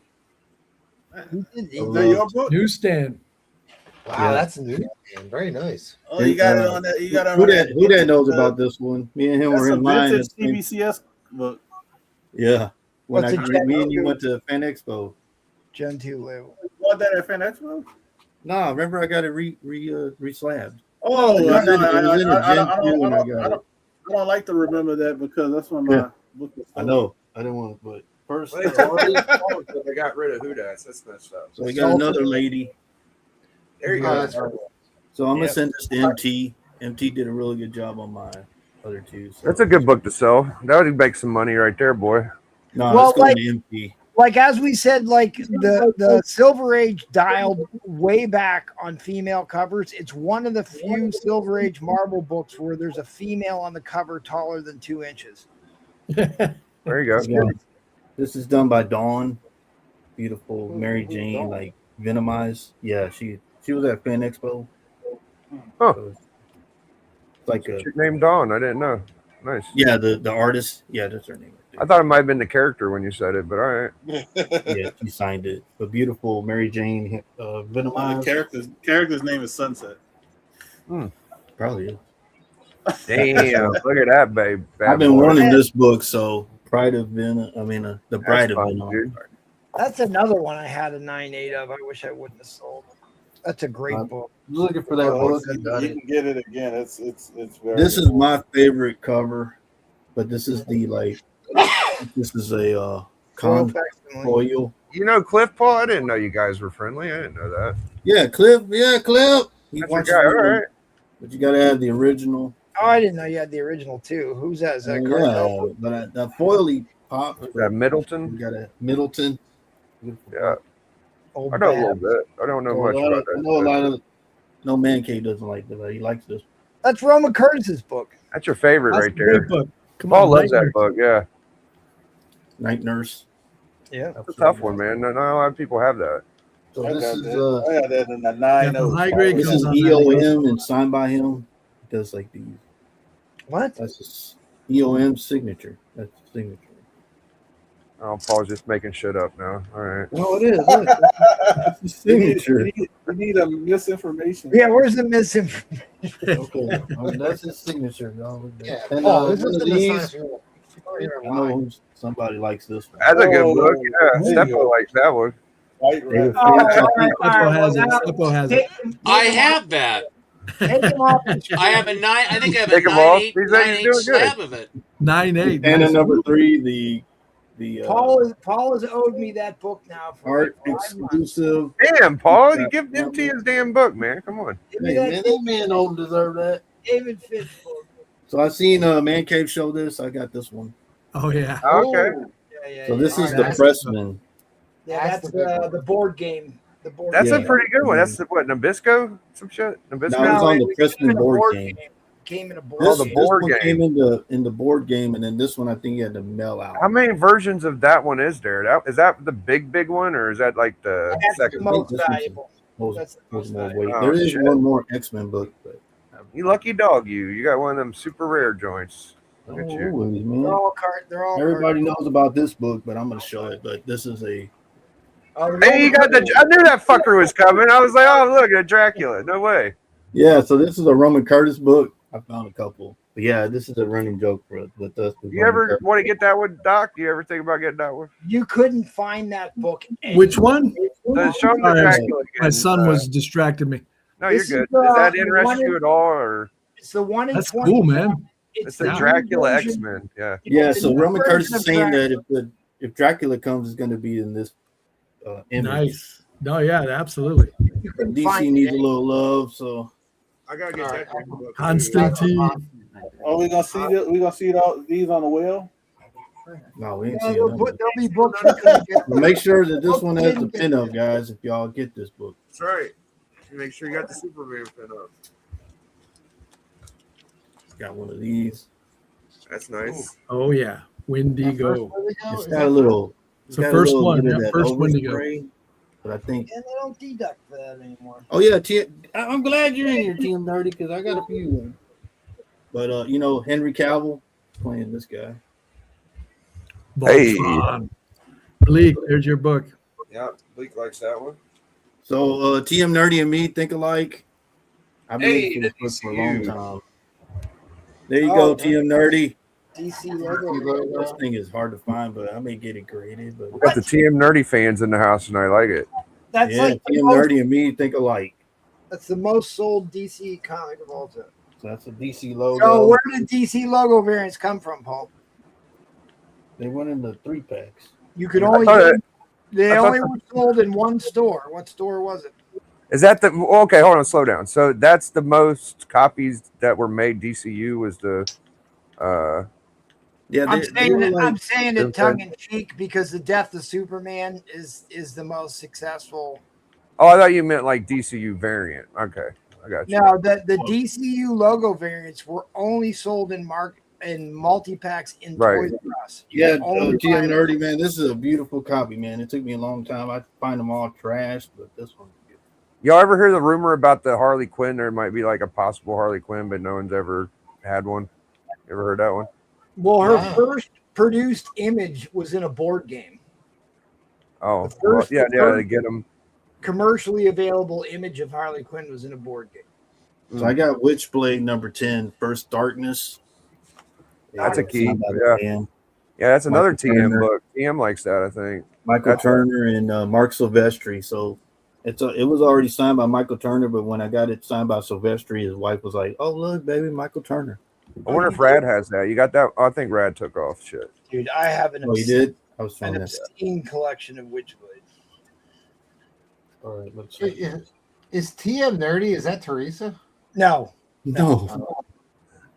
Is that your book? Newsstand. Wow, that's new. Very nice. Oh, you got it on that. You got it on Who that knows about this one? Me and him That's were a in line. vintage CBCS book. Yeah. When What's a me and you Gen went to Fan Expo. Gen 2 live. You bought that at Fan Expo? Nah, remember I got it re-slabbed. Oh, It was in a Gen 2 when I I got it. don't like to remember that because that's when my book was. I know. I didn't want to, but first. Well, it's already sold, but they got rid of Who Dats. That's messed up. So we got another lady. There you Oh, go. that's right. So I'm gonna send this to MT. MT did a really good job on my other two. So. That's a good book to sell. That would make some money right there, boy. No, Well, let's go like- to MT. Like as we said, like the Silver Age dialed way back on female covers. It's one of the few Silver Age Marvel books where there's a female on the cover taller than 2 inches. There you go. Yeah. This is done by Dawn. Beautiful Mary Jane, like Venomized. Yeah, she was at Fan Expo. Huh. So it's like a Chick named Dawn. I didn't know. Nice. yeah, the artist. Yeah, that's her name. I thought it might have been the character when you said it, but all right. Yeah, she signed it. But beautiful Mary Jane, Venomized. The character's name is Sunset. Probably is. Damn, look at that, babe. I've been wanting this book, so Pride of Venom. I mean, the Bride of fine, Venom. dude. That's another one I had a 9.8 of. I wish I wouldn't have sold. That's a great book. Looking for that book. You can get it again. It's very. This is my favorite cover, but this is the this is a con foil. You know Cliff Paul? I didn't know you guys were friendly. I didn't know that. Yeah, Cliff. Yeah, Cliff. He That's your watches guy. All it, right. but you gotta have the original. Oh, I didn't know you had the original too. Who's that? Is that Yeah, Cartel? but that foily pop. That Middleton. You got a Middleton. Yeah. Old I know a Bad. little bit. I don't know much I about that. know a lot of. No, Man Cave doesn't like that. He likes this. That's Roman Curtis's book. That's your favorite That's right a great there. book. Come Paul on, loves Nightmare. that book. Yeah. Night Nurse. Yeah. That's a tough one, man. Not a lot of people have that. So I this got is that. I got that in the Yeah, 9. the high grade this comes is on that. EOM and signed by him. He does like these. What? That's his EOM signature. That's the signature. Oh, Paul's just making shit up now. All right. No, it is. Look, that's his signature. You need a misinformation. Yeah, where's the misinformation? Okay, I mean, that's his signature. No, Yeah. and Oh, this one is of the these, sign. I know somebody likes this one. That's a good Oh, book. Yeah. there you Steppo go. likes that one. White David rat. Fincher. Steppo has it. Steppo has it. I have that. Take him off. I have a 9. I think I have a Take 'em off. 9.8 He's like, he's doing slab of it. 9.8. And Nice. number 3, the Paul has owed me that book now for art like 5 months. exclusive. Damn, Paul, you give MT his damn book, man. Come on. Give me Hey, that man, that man don't deserve that. David Fitch book. So I seen Man Cave show this. I got this one. Oh yeah. Okay. Yeah. So this is yeah. the That's- Pressman. Yeah, that's the board game. The board. That's Yeah. a pretty good one. That's the, what, Nabisco? Some shit? Nabisco? Now it's on the it Pressman came in a board board game. Came in a board. This, the game. board this one game. came in the board game, and then this one I think you had to mail out. How many versions of that one is there? Is that the big one, or is that like the That's the second? most This one's- valuable. Most, That's the most most more valuable. weight. Oh, There is shit. one more X-Men book, but You lucky dog, you. You got one of them super rare joints. Look at you. always, man. They're all card. They're all. Everybody card. knows about this book, but I'm gonna show it. But this is a Oh, Hey, you got the. I knew that fucker was coming. I was like, oh, look at Dracula. No way. so this is a Roman Curtis book. I found a couple. But yeah, this is a running joke with us. You ever want to get that one, Doc? You ever think about getting that one? You couldn't find that book. Which one? Show him the Sorry, Dracula again. my son was distracting me. No, you're This good. is, Does that the interest one you at all, or It's the one in That's 20. cool, man. it's the Dracula X-Men? Yeah. Yeah, It's so the Roman version Curtis of is saying that Dracula. if Dracula comes, it's going to be in this image. Nice. No, yeah, absolutely. You couldn't DC find needs it. a little love, so I gotta get that book too. Constantine. Are we gonna see that? We gonna see these on the wheel? no, we ain't Yeah, seeing there'll that. be books you couldn't get. But make sure that this one has the pinup, guys. If y'all get this book, That's right. Make sure you got the Superman pin up. got one of these. That's nice. Oh yeah, Wendigo. It's got a little. It's the first one. Yeah, first Wendigo. Wendigo. But I think. And they don't deduct for that anymore. Oh yeah, I'm glad you're in here, Team Nerdy, because I got a few. But Henry Cavill playing this guy. Hey. Bleak, there's your book. Yeah, Bleak likes that one. So TM Nerdy and me think alike. I've been Hey, looking for this book for a long DCU. time. There you go, TM Nerdy. DC logo. This thing is hard to find, but I may get it graded. But We got the TM Nerdy fans in the house, and I like it. That's yeah, like the TM most, Nerdy and me think alike. that's the most sold DC comic of all time. So that's a DC logo. So where did DC logo variants come from, Paul? They went in the 3-packs. You could only they I thought only that- were sold in one store. What store was it? Is that the okay? Hold on, slow down. So that's the most copies that were made. DCU was the. Yeah, I'm saying were it, like- I'm saying it tongue in cheek because the Death of Superman is the most successful. Oh, I thought you meant like DCU variant. Okay, I got you. No, the DCU logo variants were only sold in multi-packs in Right. Toys R Us. You Yeah, could only TM find Nerdy, man, this is a beautiful copy, man. It took me a long time. I find them all trash, but this one. Y'all ever hear the rumor about the Harley Quinn? There might be like a possible Harley Quinn, but no one's ever had one. You ever heard that one? Well, her first produced image was in a board game. Oh, The well, first- yeah, the yeah. first- They get them. Commercially available image of Harley Quinn was in a board game. So I got Witchblade number 10, First Darkness. That's a key. Signed by Yeah, TM. yeah. That's another Michael TM Turner. book. TM likes that, I think. Michael That's- Turner and Mark Silvestri. So it was already signed by Michael Turner, but when I got it signed by Silvestri, his wife was like, "Oh, look, baby, Michael Turner." I wonder if Rad has that. You got that? Oh, I think Rad took off. Shit. Dude, I have an Oh, you did? I was an trying that. obscene collection of Witchblade. All right, let's see. Is TM Nerdy? Is that Teresa? No. No.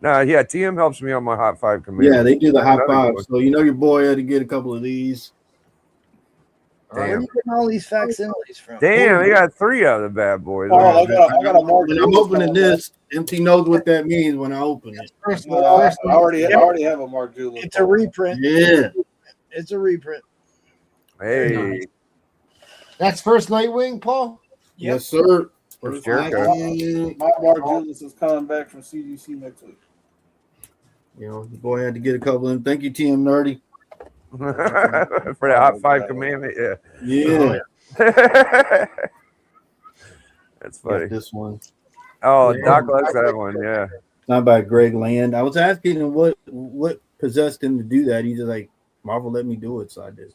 No, yeah. TM helps me on my Hot 5 command. Yeah, they do the high Another five. one. So your boy had to get a couple of these. Where are Damn. you getting all these facsimiles from? Damn, they got 3 of the bad boys. Oh, I got a Mark. When I'm opening this, MT knows what that means when I open it. I already have a Mark Julius. It's a reprint. Yeah. It's a reprint. Hey, That's first Nightwing, Paul? Yes, sir. First Jericho. My Mark Julius is coming back from CGC next week. You know, the boy had to get a couple of them. Thank you, TM Nerdy. for the Hot 5 commandment. Yeah. Yeah. That's funny. Got this one. Oh, Doc likes that one. Yeah. Signed by Greg Land. I was asking him what possessed him to do that. He's just like, Marvel let me do it, so I did.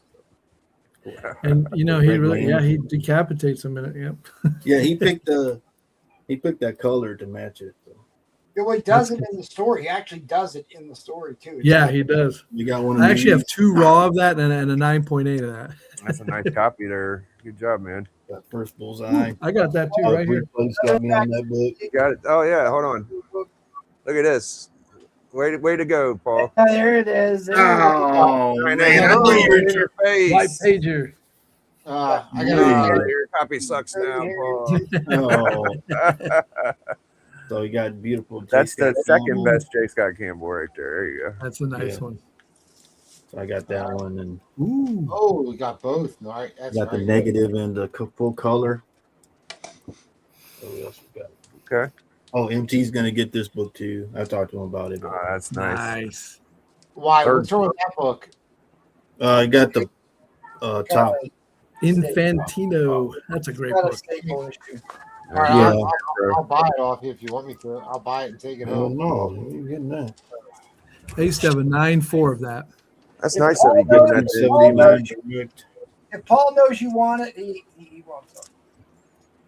And he really, he decapitates him in it. Yep. Yeah, he picked that color to match it. So. Yeah, well, he does it in the story. He actually does it in the story too. Yeah, he does. You got one. I actually have 2 raw of that and a 9.8 of that. That's a nice copy there. Good job, man. Got First Bullseye. I got that too, right here. Place got me on that book. You got it. Oh yeah, hold on. Look at this. Way to go, Paul. There it is. Oh Man, man, I I knew you knew in your face. White pager. I Your copy sucks now, Paul. Oh. So you got beautiful. That's J. the Scott second Campbell. best J. Scott Campbell right there. There you go. That's a nice Yeah. one. So I got that one, and Ooh. Oh, we got both. No, that's got the nice. negative and the full color. So what else we got? Okay. Oh, MT's gonna get this book too. I talked to him about it. Oh, that's nice. Nice. Why? Third. What's wrong with that book? I got the top. Infantino. That's a great Got a book. staple issue. All right, Yeah. I'll buy it off you if you want me to. I'll buy it and take it Oh home. no, you getting that? I used to have a 9.4 of that. That's If nice Paul of you giving that knows- to Paul knows- 79. If Paul knows you want it, he wants it.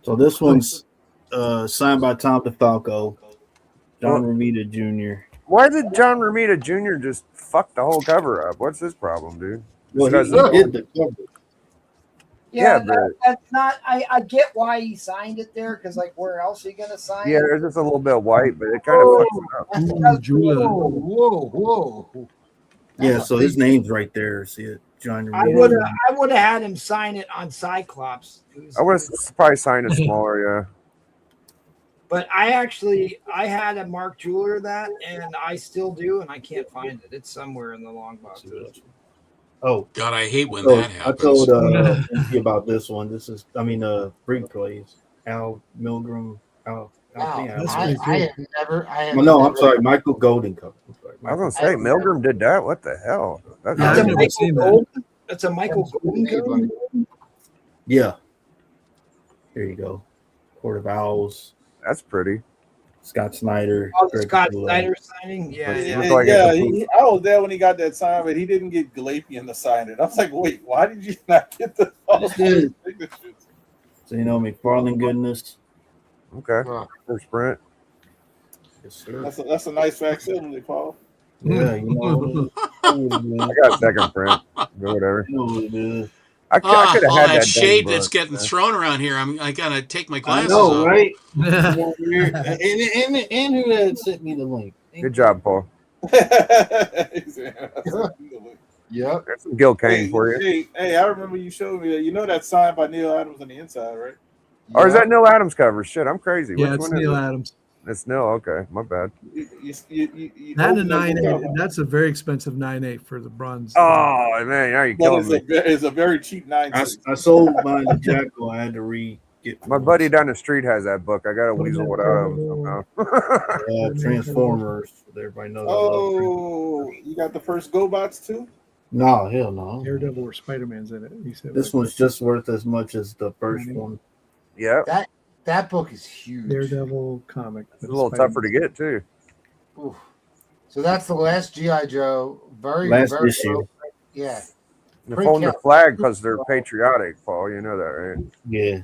So this one's signed by Tom DeFalco, John Romita Jr. Why did John Romita Jr. just fuck the whole cover up? What's his problem, dude? Well, Because he did the cover. Yeah, that's not. I get why he signed it there because, like, where else are you gonna sign yeah, it? there's just a little bit white, but it kind of fucks it up. Whoa. Yeah, so his name's right there. See it, John I Romita. would have had him sign it on Cyclops. I would have probably signed it smaller, yeah. But I had a Mark Jeweler that, and I still do, and I can't find it. It's somewhere in the long box. Oh God, I hate when so that I happens. told MC about this one. This is, Brig plays Al Milgram. Wow, I I have never. well, no, I'm sorry, Michael Golden cover. I'm sorry, I was gonna say Milgram did that. What the hell? That's Yeah, I've never seen that. That's a Michael Golden cover. Yeah. There you go. Court of Owls. That's pretty. Scott Snyder. Oh, the Greg Scott Capullo. Snyder signing. Yeah, yeah. Looks like Yeah, it's I was there when he got that sign, but he didn't get Galapian to sign it. I was like, wait, why did you not get the did. So McFarlane goodness. okay. First print. Yes, sir. That's a nice facsimile, Paul. Yeah, I got second print. Go whatever. You know what it is. I could All have that had that shade dang that's book, getting man. thrown around here. I gotta take my I glasses know, off. right? and who had sent me the link? Good job, Paul. Yep. There's some Gil Kane for you. Hey, I remember you showed me that. You know that sign by Neil Adams on the inside, right? Or is that Neil Adams cover? Shit, I'm crazy. Yeah, Which it's one is Neil it? That It's Neil. Okay, my bad. and a 9.8. That's a very expensive 9.8 for the bronze. Oh man, now you're But killing me. it's a very cheap 9. I sold mine to Jacko. I had to get My buddy down the street has that book. I got to weasel it out of him somehow. Transformers. Everybody knows. Oh, you got the first GoBots too? No, hell no. Daredevil or Spider-Man's in it. He said This one's just worth as much as the first one. Yep. That book is huge. Daredevil comic. It's a little tougher to get too. Oof. So that's the last GI Joe. Last very issue. Yeah. They're Print folding the count. flag because they're patriotic, Paul. You know that, right? Yeah.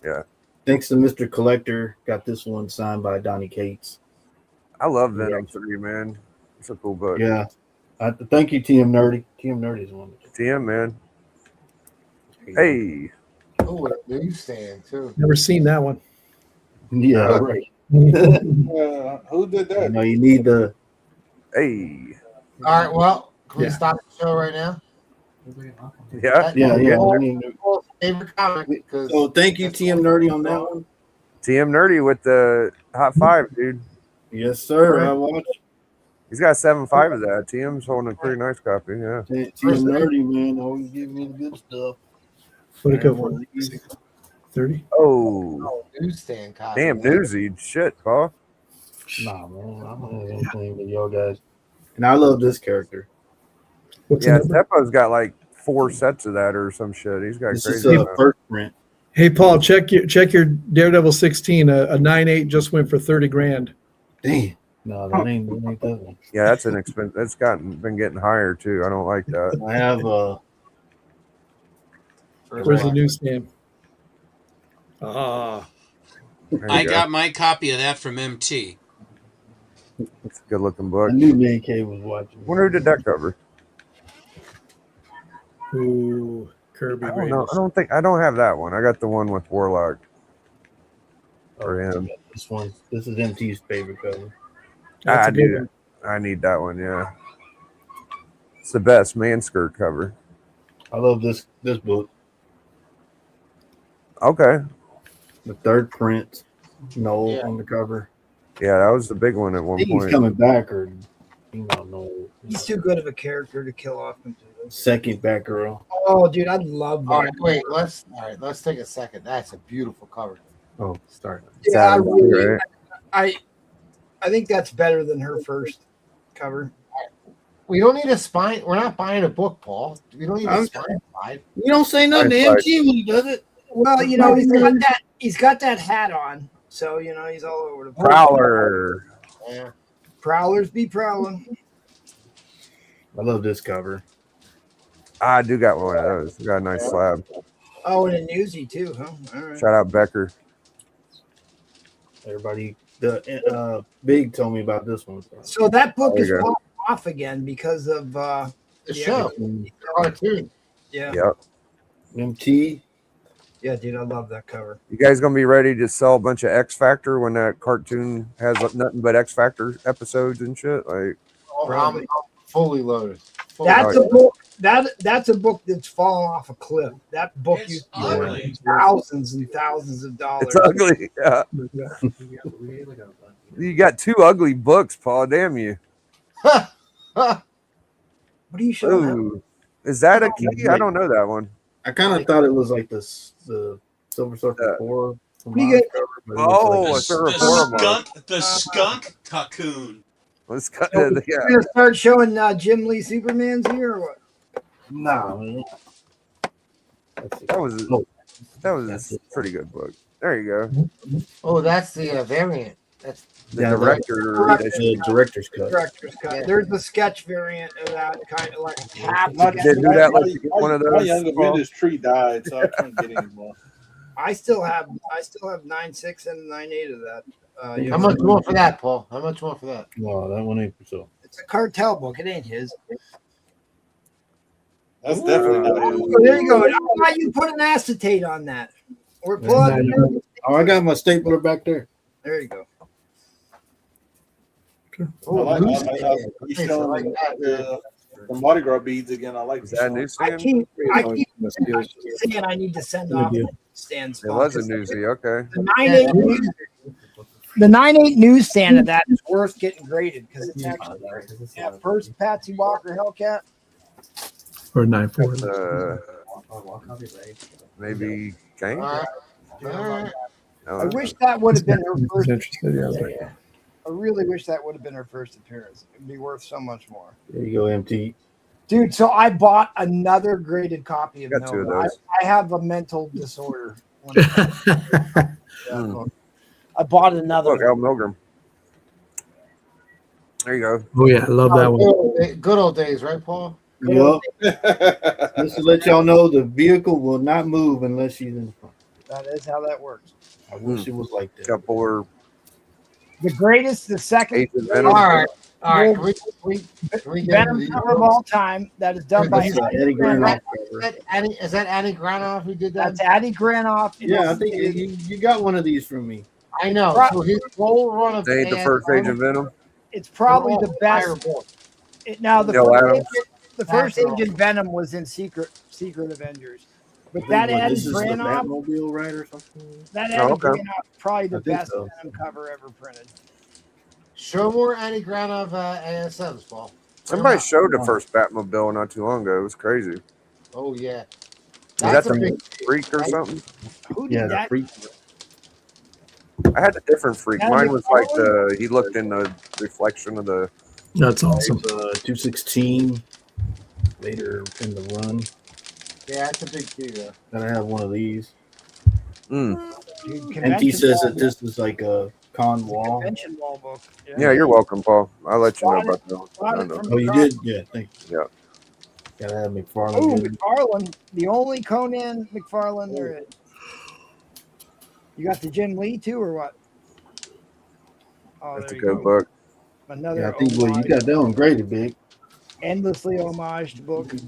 Yeah. Thanks to Mr. Collector. Got this one signed by Donnie Cates. I love Venom 3, man. It's a cool book. Yeah. Thank you, TM Nerdy. TM Nerdy is one. TM, man. Hey. Oh, a newsstand too. Never seen that one. Yeah, right. Who did that? You need the. Hey. All right. Well, can we Yeah. stop the show right now? Yeah. Paul's favorite comic because So thank you, TM Nerdy, on that one. TM Nerdy with the hot 5, dude. Yes, sir. I watched. He's got 7.5 of that. TM's holding a pretty nice copy. Yeah. TM Nerdy, man. Always give me the good stuff. What did it go for? 30? Oh. newsstand copy. Damn, newsy. Shit, Paul. Nah, man. I don't have anything with y'all guys. And I love this character. What's Yeah, the number? Steppo's got like 4 sets of that or some shit. He's got This is crazy. a amount. first print. Hey, Paul, check your Daredevil 16. A 9.8 just went for 30 grand. Damn. No, that ain't that one. Yeah, that's an expense. That's been getting higher too. I don't like that. I have Where's the newsstand? Ah. There you I go. got my copy of that from MT. It's a good looking book. I knew Man K was watching. Wonder who did that cover. Ooh, Kirby. I don't know. Ramos. I don't have that one. I got the one with Warlock. Or him. This one. This is MT's favorite cover. That's I a good do. one. I need that one. Yeah. It's the best man skirt cover. I love this book. Okay. The third print. Noel Yeah. on the cover. Yeah, that was the big one at I one think he's point. coming back, or Noel. He's too good of a character to kill off completely. Second Batgirl. Oh, dude, I love that. All right, wait. Let's take a second. That's a beautiful cover. Oh, start. Yeah, I Savage, really, right? I think that's better than her first cover. We don't need a spine. We're not buying a book, Paul. We don't need a I'm- spine slide. You don't say nothing to Hindsight. MT when he does it. Well, he's got that hat on, so he's all over the place. Prowler. Yeah. Prowlers be prowling. I love this cover. I do got one of those. Got a nice slab. Oh, and a newsy too, huh? All right. Shout out Becker. Everybody, the Big told me about this one. So that book There is you go. falling off again because of The show. Cartoon. Yeah. Yep. MT. Yeah, dude, I love that cover. You guys gonna be ready to sell a bunch of X Factor when that cartoon has nothing but X Factor episodes and shit? Like, I'm fully loaded. That's a book. That's a book that's fallen off a cliff. That book used to be worth thousands and thousands of dollars. it's ugly. Yeah. You got 2 ugly books, Paul. Damn you. What are you showing? Ooh. Is that a key? I don't know that one. I kind of thought it was like the Silver Surfer 4. The skunk cocoon. Let's cut So you're gonna start showing Jim Lee Supermans here, or what? No. That was a pretty good book. There you go. Oh, that's the variant. That's The director's cut. Director's cut. There's the sketch variant of that kind of like half. Did do that? Let you get one of My those. younger Paul? brother's tree died, so I can't get any more. I still have 9.6 and 9.8 of that. How much more for that, Paul? How much more for that? No, that one ain't for sale. It's a cartel book. It ain't his. That's definitely not Oh, it. there you go. How about you put an acetate on that? Or pull out. Oh, I got my stapler back there. There you go. I like the Mardi Gras beads again. I like that new I keep saying I need to send off stands. It was a newsie. Okay. The 9.8 newsstand of that is worth getting graded because it's actually first Patsy Walker Hellcat. Or 9.4. Maybe Kane. I wish that would have been her first. Interested, yeah. I really wish that would have been her first appearance. It'd be worth so much more. There you go, MT. Dude, so I bought another graded copy of Got 2 of Nova. those. I have a mental disorder. I bought another. Look, Al Milgram. There you go. Oh yeah, I love that one. Good old days, right, Paul? Yep. Just to let y'all know, the vehicle will not move unless she's in the front. That is how that works. I wish it was like that. Couple or The greatest, the second. Agent Venom. All right. Can we get Venom cover of all time. That is done by Eddie Granoff. Is that Annie Granoff who did that? That's Addie Granoff. Yeah, I think you got one of these from me. I know. So his whole run of They ain't the first Agent Venom. It's probably the best. Now the Neil first, Adams. the first Agent Venom was in Secret Avengers, but that Addie This is the Granoff, Batmobile, right, or something? that Oh, Addie okay. Granoff, probably the I think best so. Venom cover ever printed. Show more Annie Granoff ASMs, Paul. Somebody showed the first Batmobile not too long ago. It was crazy. Oh yeah. Was that That's a the big Freak or something? Who did Yeah, the that? freak. I had a different Freak. That Mine was was like he looked in the reflection of the. That's awesome. 216 later in the run. Yeah, that's a big figure. Then I have one of these. Dude, MT convention says wall that this is like a con wall. convention wall book. Yeah, you're welcome, Paul. I'll let you know about that one. I don't know. Oh, you did? Yeah, thank you. Yeah. Gotta have Oh, McFarlane. McFarlane, the only Conan McFarlane there is. You got the Jim Lee too, or what? Oh, That's a there you good go. book. Another Yeah, I think well, you got that one graded, big. endlessly homaged book. Yeah,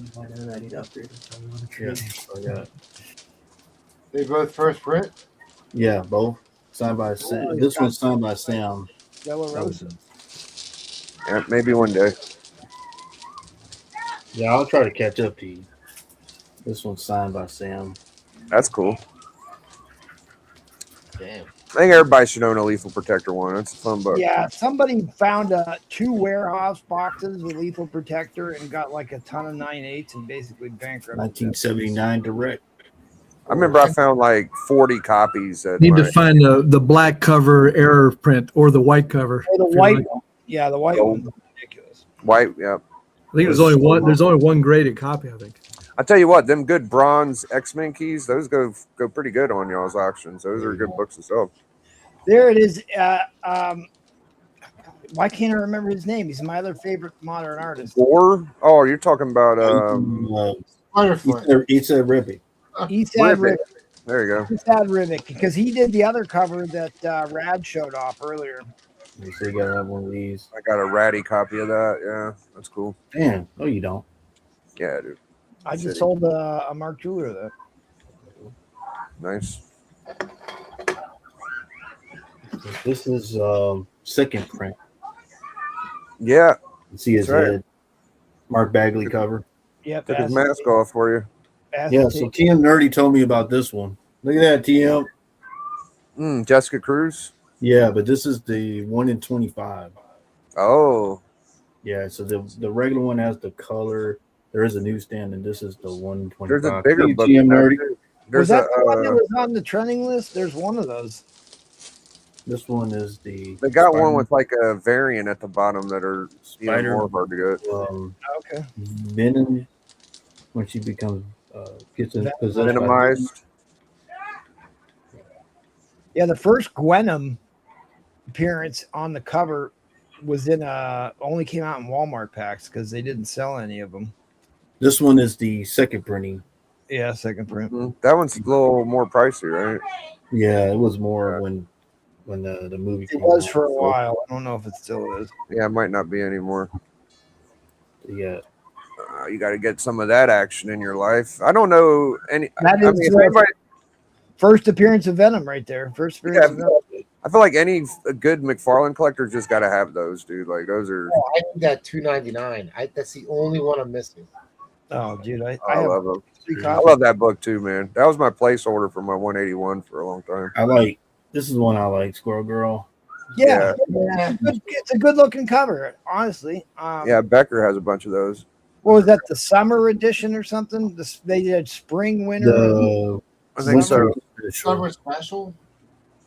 I got it. They both first print. Yeah, both signed by Sam. This one's signed by Sam. Della Rosa. Yeah, maybe one day. Yeah, I'll try to catch up to you. This one's signed by Sam. That's cool. Damn. I think everybody should own a Lethal Protector one. It's a fun book. Yeah, somebody found 2 warehouse boxes with Lethal Protector and got like a ton of 9.8s and basically bankrupted. 1979 direct. I remember I found like 40 copies. At Need my, to find the black cover error print or the white cover. Or the if you white like. one. Yeah, the white Oh. one's ridiculous. white. Yeah, I think there's only one. There's only one graded copy. I think. I tell you what, them good bronze X-Men keys, those go pretty good on y'all's auctions. Those are good books to sell. There it is. Why can't I remember his name? He's my other favorite modern artist. Or oh, you're talking about Issa Ribic. Esad Ribic. There you go. Esad Ribic, because he did the other cover that Rad showed off earlier. You see, you gotta have one of these. I got a ratty copy of that. Yeah, that's cool. Damn. No, you don't. Yeah, dude. I just sold a Mark Jeweler that. Nice. This is second print. Yeah. You see his head. Mark Bagley cover. Yep. Took his mask off for you. Yeah, so TM Nerdy told me about this one. Look at that, TM. Jessica Cruz. Yeah, but this is the 1 in 25. Oh. Yeah, so the regular one has the color. There is a newsstand, and this is the 1 in 25. There's a bigger book. TM Nerdy. Was that the one that was on the trending list? There's one of those. This one is the. They got one with like a variant at the bottom that are Spider. more hard to get. Okay. Venom, when she becomes gets possessed. Minimized. Yeah, the first Gwenom appearance on the cover was only came out in Walmart packs because they didn't sell any of them. This one is the second printing. Yeah, second print. That one's a little more pricey, right? Yeah, it was more when the movie. It was for a while. I don't know if it still is. Yeah, it might not be anymore. Yeah. You got to get some of that action in your life. I don't know any. That is if anybody, first appearance of Venom right there. First appearance of Venom. I feel like any good McFarlane collector just got to have those, dude. Like those are. Oh, I need that $2.99. That's the only one I'm missing. Oh, dude, I love them. I love that book too, man. That was my placeholder for my 181 for a long time. This is one I like, Squirrel Girl. Yeah. It's a good looking cover, honestly. Yeah, Becker has a bunch of those. What was that? The summer edition or something? They did spring, winter. I think so. Summer special.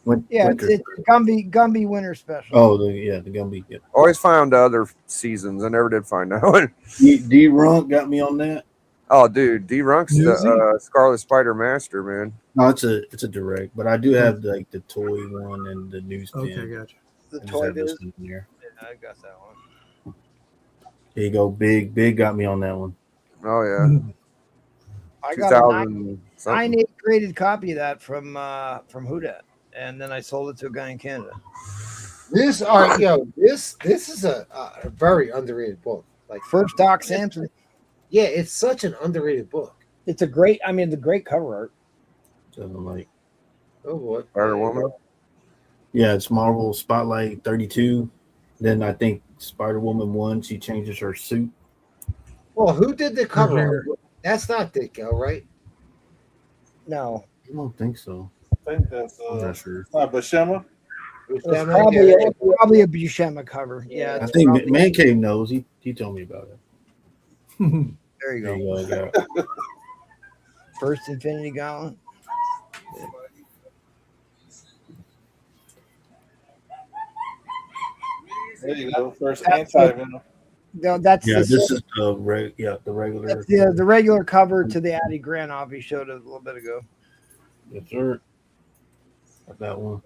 It's Gumby winter special. Oh, the Gumby. Yeah. Always found other seasons. I never did find that one. D Runk got me on that. Oh, dude, D Runk's the Scarlet Spider Master, man. No, it's a direct, but I do have like the toy one and the newsstand. Okay, gotcha. The toy is in here. Yeah, I got that one. There you go. Big got me on that one. Oh yeah. I got a 9/8 graded copy of that from Houdat, and then I sold it to a guy in Canada. This is a very underrated book. Like First Doc Samson. Yeah, it's such an underrated book. It's a great. I mean, the great cover art. Like, oh boy, Spider Woman. Yeah, it's Marvel Spotlight 32. Then I think Spider Woman 1. She changes her suit. Well, who did the cover? That's not Ditko, right? No, I don't think so. I think that's I'm not sure. it's not Buscema. Probably a Buscema cover. Yeah, I think Man Cave knows. He told me about it. There you go. There you go. First Infinity Gauntlet. There you go. First anti-venom. No, that's this is the regular. That's the regular cover to the Addy Granov he showed us a little bit ago. Yes, sir. Got that one.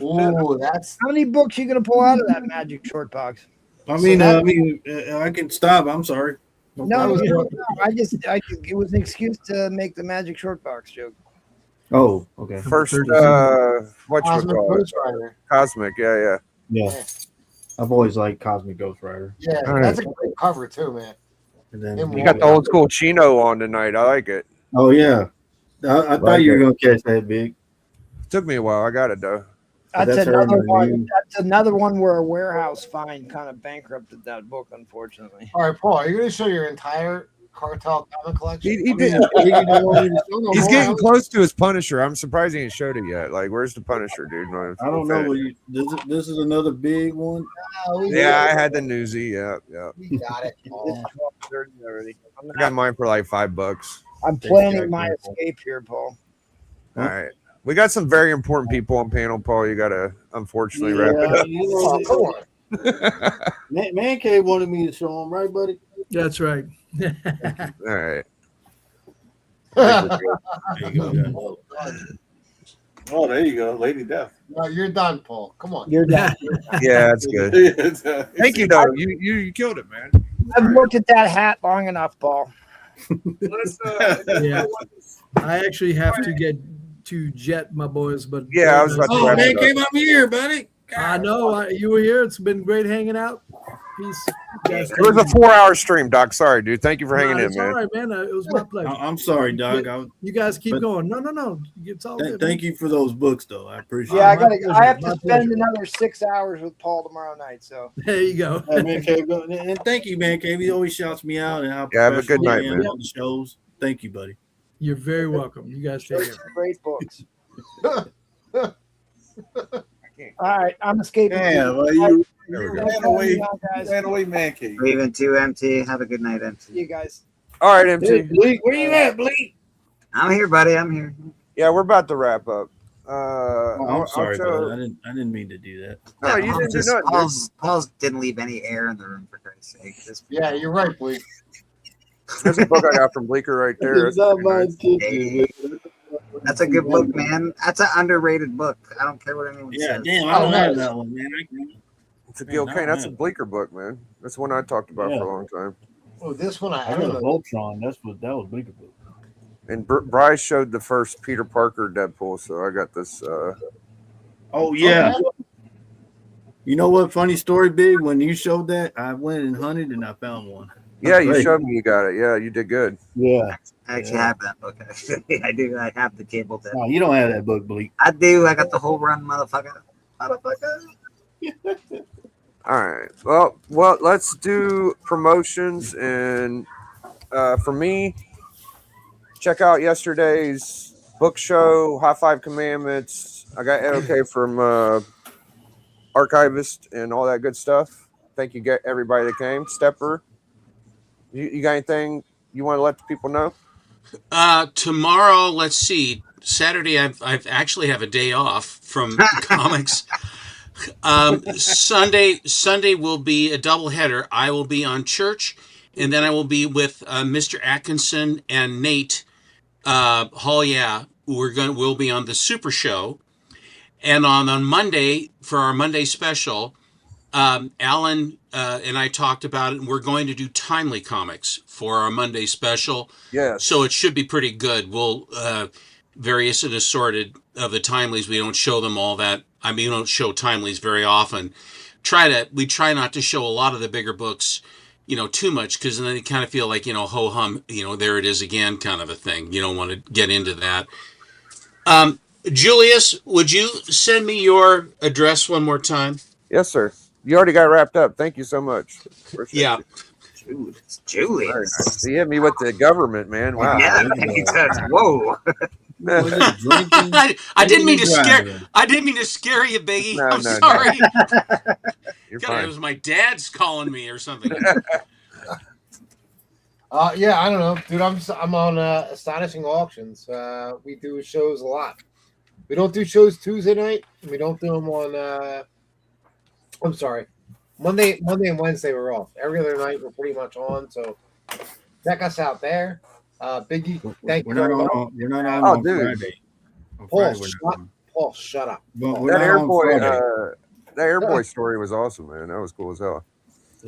Ooh, that's how many books you gonna pull out of that magic short box? I can stop. I'm sorry. No, it was an excuse to make the magic short box joke. Oh, okay. First, what you call it? Cosmic, yeah. I've always liked Cosmic Ghost Rider. Yeah, that's a great cover too, man. And then You got the old school Chino on tonight. I like it. Oh yeah, I thought you were gonna catch that big. Took me a while. I got it though. That's another one. That's another one where a warehouse find kind of bankrupted that book, unfortunately. All right, Paul, are you going to show your entire Cartel comic collection? He did. He's getting close to his Punisher. I'm surprised he ain't showed it yet. Like, where's the Punisher, dude? I don't know. This is another big one. Yeah, I had the Newsy. Yeah. We got it. I got mine for like $5. I'm planning my escape here, Paul. All right. We got some very important people on panel, Paul. You got to unfortunately wrap it up. Man Cave wanted me to show him, right, buddy? That's right. All right. There you go. Oh, there you go, Lady Death. No, you're done, Paul. Come on. You're done. Yeah, that's good. Thank you, though. You killed it, man. I've looked at that hat long enough, Paul. Yeah. I actually have to get to jet my boys, but Yeah, I was about to wrap man, it up. came up here, buddy. I know you were here. It's been great hanging out. Peace. It was a 4-hour stream, Doc. Sorry, dude. Thank you for hanging in, It's all man. right, man. It was my pleasure. I'm sorry, Doug. You guys keep but- going. No. It's all good. Thank you for those books, though. I appreciate Yeah, it. I have to My spend pleasure. another 6 hours with Paul tomorrow night. So There you go. Hey, man, Cave, and thank you, man. Cave, he always shouts me out and how Yeah, have a good professional night, I am man. on the shows. Thank you, buddy. You're very welcome. You guys take those care. are great books. All right, I'm escaping. Damn, well, you There we go. ran away, guys. ran away, man cave. Leaving 2 MT. Have a good night, MT. You guys. All right, MT. Bleak, where you at, Bleak? I'm here, buddy. I'm here. Yeah, we're about to wrap up. I'm sorry, brother. I didn't mean to do that. No, you didn't do nothing. Paul's didn't leave any air in the room, for Christ's sake. Just, Yeah, you're right, Bleak. There's a book I got from Bleeker right there. It's not my hey, that's a good book, man. That's an underrated book. I don't care what anyone Yeah, says. damn, I don't have that one, man. It's a Gil Man, Kane. That's a man. Bleeker book, man. That's one I talked about Yeah. for a long time. Oh, this one I I got don't a know. Voltron. That was Bleeker book. And Bryce showed the first Peter Parker Deadpool, so I got this. Oh yeah. You know what? Funny story, Big. When you showed that, I went and hunted and I found one. Yeah, you Great. showed me you got it. Yeah, you did good. Yeah. I actually have that book. Actually, I do. I have the cable dead. No, you don't have that book, Bleak. I do. I got the whole run, motherfucker. All right. Well, let's do promotions, and for me, check out yesterday's book show, High Five Commandments. I got okay from Archivist and all that good stuff. Thank you, everybody that came. Stepper, you got anything you want to let the people know? Tomorrow, let's see. Saturday, I've actually have a day off from comics. Sunday will be a doubleheader. I will be on Church, and then I will be with Mr. Atkinson and Nate Hall. Yeah, we'll be on the Super Show, and on Monday for our Monday special, Alan and I talked about it, and we're going to do Timely Comics for our Monday special. Yes. So it should be pretty good. We'll various and assorted of the Timelies. We don't show them all that. I mean, we don't show Timelies very often. We try not to show a lot of the bigger books, too much, because then they kind of feel like, ho hum, there it is again, kind of a thing. You don't want to get into that. Julius, would you send me your address one more time? Yes, sir. You already got wrapped up. Thank you so much. Appreciate Yeah. it. Julius. Very nice. You hit me with the government, man. Wow. Yeah, he says, whoa. I didn't mean to scare. I didn't mean to scare you, Biggie. No, I'm no, no. sorry. You're God, fine. it was my dad's calling me or something. Yeah, I don't know, dude. I'm on Astonishing Auctions. We do shows a lot. We don't do shows Tuesday night. We don't do them on. I'm sorry, Monday and Wednesday we're off. Every other night we're pretty much on. So check us out there. Biggie, thank you. We're not on dude. Friday. On Paul, Friday we're not on. Paul, shut up. But we're That not on airboy, Friday. that airboy story was awesome, man. That was cool as hell.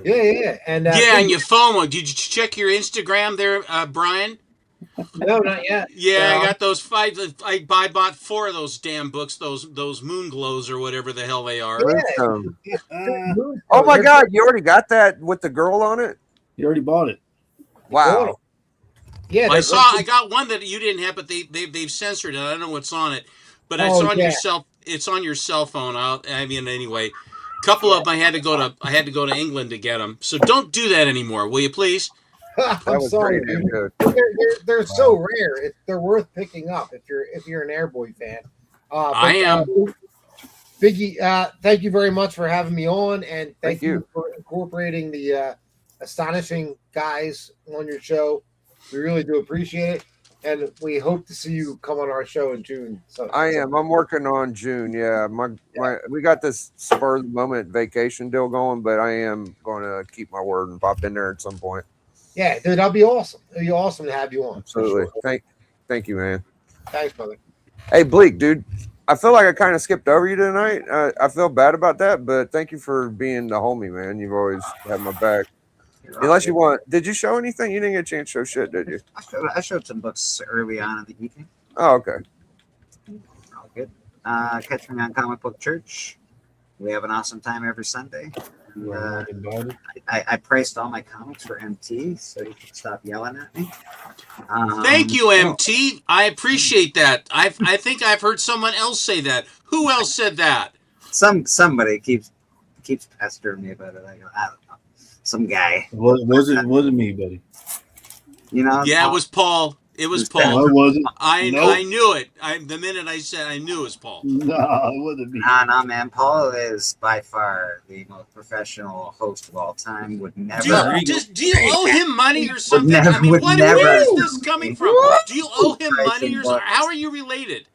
Yeah. And Yeah, and your phone. Did you check your Instagram there, Brian? No, not yet. Yeah, No. I got those 5. I bought 4 of those damn books. Those moon glows or whatever the hell they are. Oh my God! You already got that with the girl on it. You already bought it. Wow. Yeah, I got one that you didn't have, but they've censored it. I don't know what's on it, but it's Oh, on yeah. your cell. It's on your cell phone. Anyway, a couple of them I had to go to England to get them. So don't do that anymore, will you please? I'm sorry, dude. They're so rare. They're worth picking up if you're an Airboy fan. I am. Biggie, thank you very much for having me on, and thank you you. for incorporating the Astonishing guys on your show. We really do appreciate it, and we hope to see you come on our show in June. So I am. I'm working on June. Yeah, we got this spur of the moment vacation deal going, but I am going to keep my word and pop in there at some point. Yeah, dude, that'll be awesome. It'll be awesome to have you on. Absolutely. Thank you, man. Thanks, brother. Hey, Bleak, dude. I feel like I kind of skipped over you tonight. I feel bad about that, but thank you for being the homie, man. You've always had my back. Unless you want, did you show anything? You didn't get a chance to show shit, did you? I showed some books early on in the evening. Oh, okay. All good. Catch me on Comic Book Church. We have an awesome time every Sunday. I priced all my comics for MT, so you can stop yelling at me. Thank you, MT. I appreciate that. I think I've heard someone else say that. Who else said that? Somebody keeps pestering me about it. I go, I don't know. Some guy. Wasn't me, buddy. You know? Yeah, it was Paul. It was Paul. No, it wasn't. I knew it. The minute I said I knew it was Paul. No, it wasn't me. Nah, man. Paul is by far the most professional host of all time. Would never. Do you owe him money or something? I mean, where is this coming from? Do you owe him money or something? How are you related?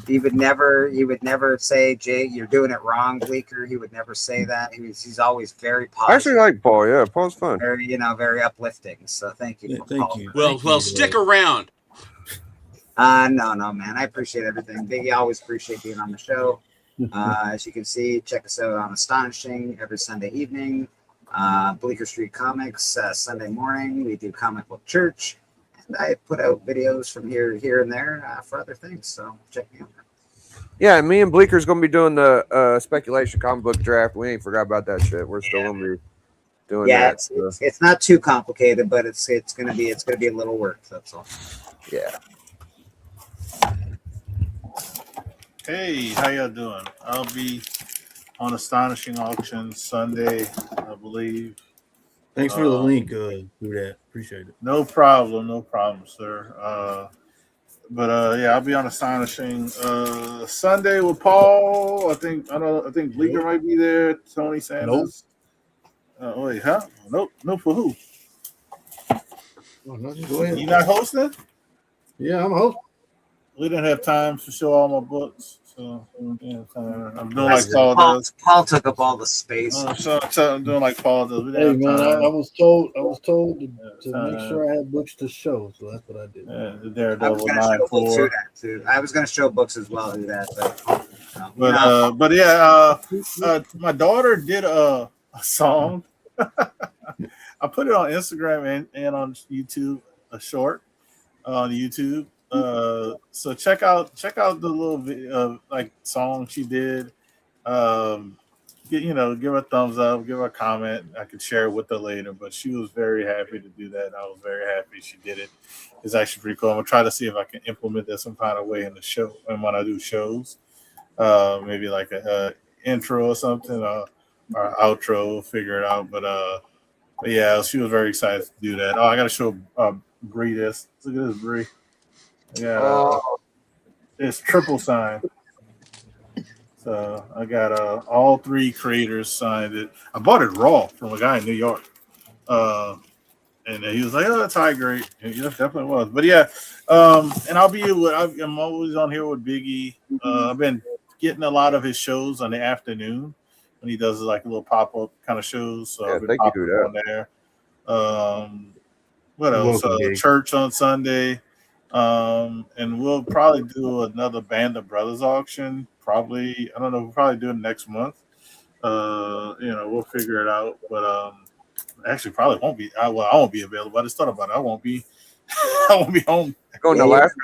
He would never say, Jay, you're doing it wrong, Bleaker. He would never say that. He's always very positive. I actually like Paul. Yeah, Paul's fun. Very, very uplifting. So thank you. Thank you. Well, stick around. No, man. I appreciate everything. Biggie, always appreciate being on the show. As you can see, check us out on Astonishing every Sunday evening. Bleecker Street Comics, Sunday morning. We do Comic Book Church. And I put out videos from here and there for other things. So check me out. Yeah, me and Bleaker's gonna be doing the speculation comic book draft. We ain't forgot about that shit. We're still gonna be doing that. It's not too complicated, but it's gonna be a little work. That's all. Yeah. Hey, how y'all doing? I'll be on Astonishing Auction Sunday, I believe. Thanks for the link. Do that. Appreciate it. No problem, sir. But yeah, I'll be on Astonishing Sunday with Paul. I think Bleaker might be there. Tony Sanders. Wait, huh? Nope. For who? Oh, no, go ahead. You not hosting? Yeah, I'm a host. We didn't have time to show all my books, so yeah, I'm doing like Paul does. Paul took up all the space. So I'm doing like Paul does. Hey man, I was told to make sure I had books to show, so that's what I did. Yeah, the Daredevil 9-4. I was going to show books as well. Do that, but yeah, my daughter did a song. I put it on Instagram and on YouTube, a short on YouTube. So check out the little video, like song she did. Give her a thumbs up, give her a comment. I could share it with her later, but she was very happy to do that. I was very happy she did it. It's actually pretty cool. I'm gonna try to see if I can implement that some kind of way in the show and when I do shows. Maybe like a intro or something, or outro. Figure it out. But yeah, she was very excited to do that. Oh, I gotta show Bree this. Look at this, Bree. Yeah, it's triple signed. So I got all three creators signed it. I bought it raw from a guy in New York, and he was like, "Oh, that's high grade." And yes, definitely was. But yeah, and I'm always on here with Biggie. I've been getting a lot of his shows on the afternoon when he does like little pop up kind of shows. So yeah, I've been popping on there. What else? Church on Sunday. And we'll probably do another Band of Brothers auction. Probably, I don't know. We'll probably do it next month. We'll figure it out. But actually, probably won't be. I won't be available. I just thought about it. I won't be. I won't be home. Going to Alaska.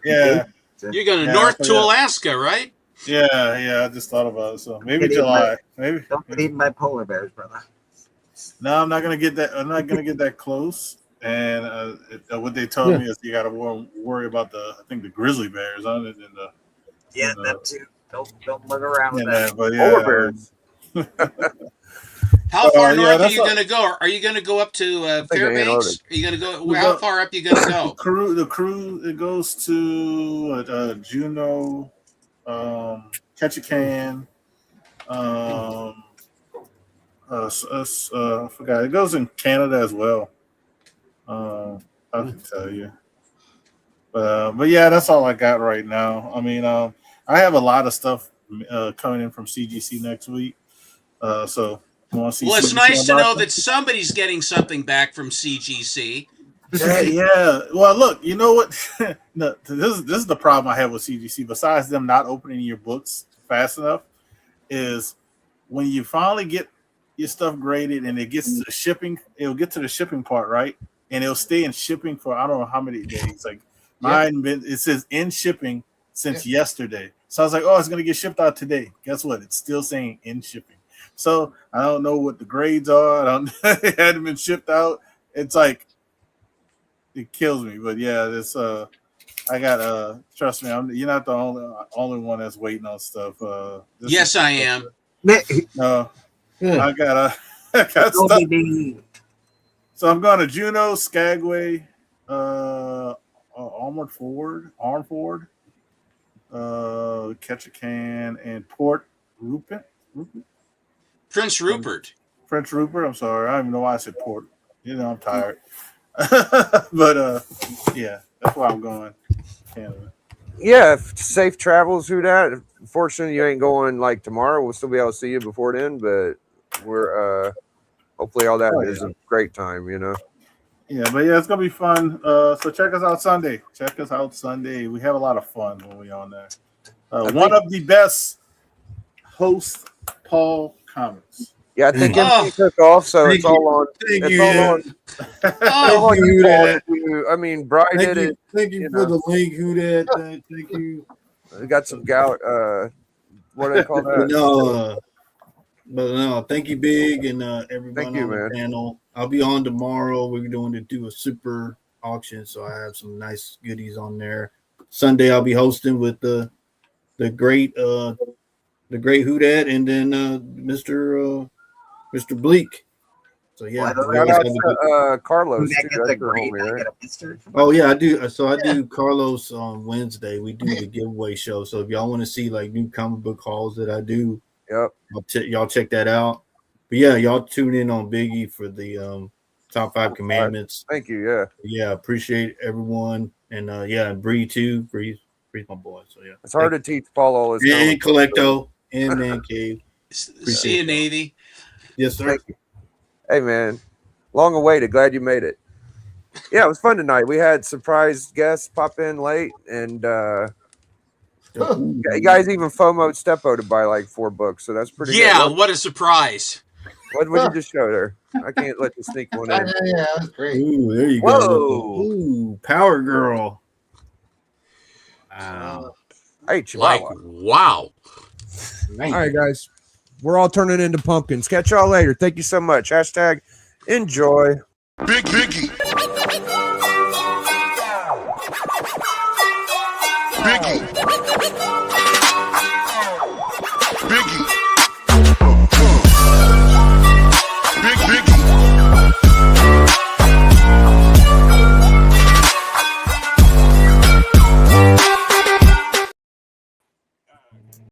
Yeah. You're going north to Alaska, right? Yeah. I just thought about it. So maybe July. Maybe. Don't get eaten by polar bears, brother. No, I'm not gonna get that. I'm not gonna get that close. And what they told me is you got to worry about the grizzly bears on it. Them too. Don't look around with that. But yeah, how far north are you going to go? Are you going to go up to Fairbanks? Are you going to go? How far up are you going to go? The crew it goes to Juneau, Ketchikan. I forgot. It goes in Canada as well. I can tell you, but yeah, that's all I got right now. I mean, I have a lot of stuff coming in from CGC next week. So you want to see? Well, it's nice to know that somebody's getting something back from CGC. Yeah. Well, look, you know what? No, this is the problem I have with CGC. Besides them not opening your books fast enough, is when you finally get your stuff graded and it gets to the shipping, it'll get to the shipping part, right? And it'll stay in shipping for I don't know how many days. Like mine, it says in shipping since yesterday. So I was like, oh, it's gonna get shipped out today. Guess what? It's still saying in shipping. So I don't know what the grades are. It hadn't been shipped out. It's like it kills me. But yeah, this I got trust me, you're not the only one that's waiting on stuff. Yes, I am. No, I got stuff. So I'm going to Juneau, Skagway, Armored Ford, Ketchikan, and Port Rupert. Prince Rupert. Prince Rupert. I'm sorry. I don't even know why I said Port. You know, I'm tired. But yeah, that's why I'm going. Canada. Yeah, safe travels. Who that? Unfortunately, you ain't going like tomorrow. We'll still be able to see you before then, but we're hopefully all that is a great time. You know. Yeah, but yeah, it's gonna be fun. So check us out Sunday. We have a lot of fun when we're on there. One of the best hosts, Paul Comments. Yeah, I think MC took off, so it's all on. I mean, Brian did it. Thank you for the link. Who did? Thank you. We got some gout. What do they call that? No, thank you, Big, and everybody on the panel. I'll be on tomorrow. We're going to do a super auction, so I have some nice goodies on there. Sunday, I'll be hosting with the great Who Dat, and then Mr. Bleak. So yeah, Carlos. Oh yeah, I do. So I do Carlos on Wednesday. We do the giveaway show. So if y'all want to see like new comic book hauls that I do, y'all check that out. But yeah, y'all tune in on Biggie for the top 5 commandments. Thank you. Yeah, appreciate everyone, and Bree too. Bree's my boy. So yeah, it's hard to teach Paul all this. And Collecto and Man Cave. See you, Navy. Yes, sir. Hey man, long awaited. Glad you made it. Yeah, it was fun tonight. We had surprise guests pop in late, and you guys even FOMO'd Steppo to buy like 4 books, so that's pretty. Yeah, good. What a surprise! What you just show there? I can't let you sneak one in. Yeah, that's great. Ooh, there you go. Ooh, Power Girl. Wow. Hey, Chihuahua. Wow. All right, guys. We're all turning into pumpkins. Catch y'all later. Thank you so much. # enjoy. Biggie. Biggie.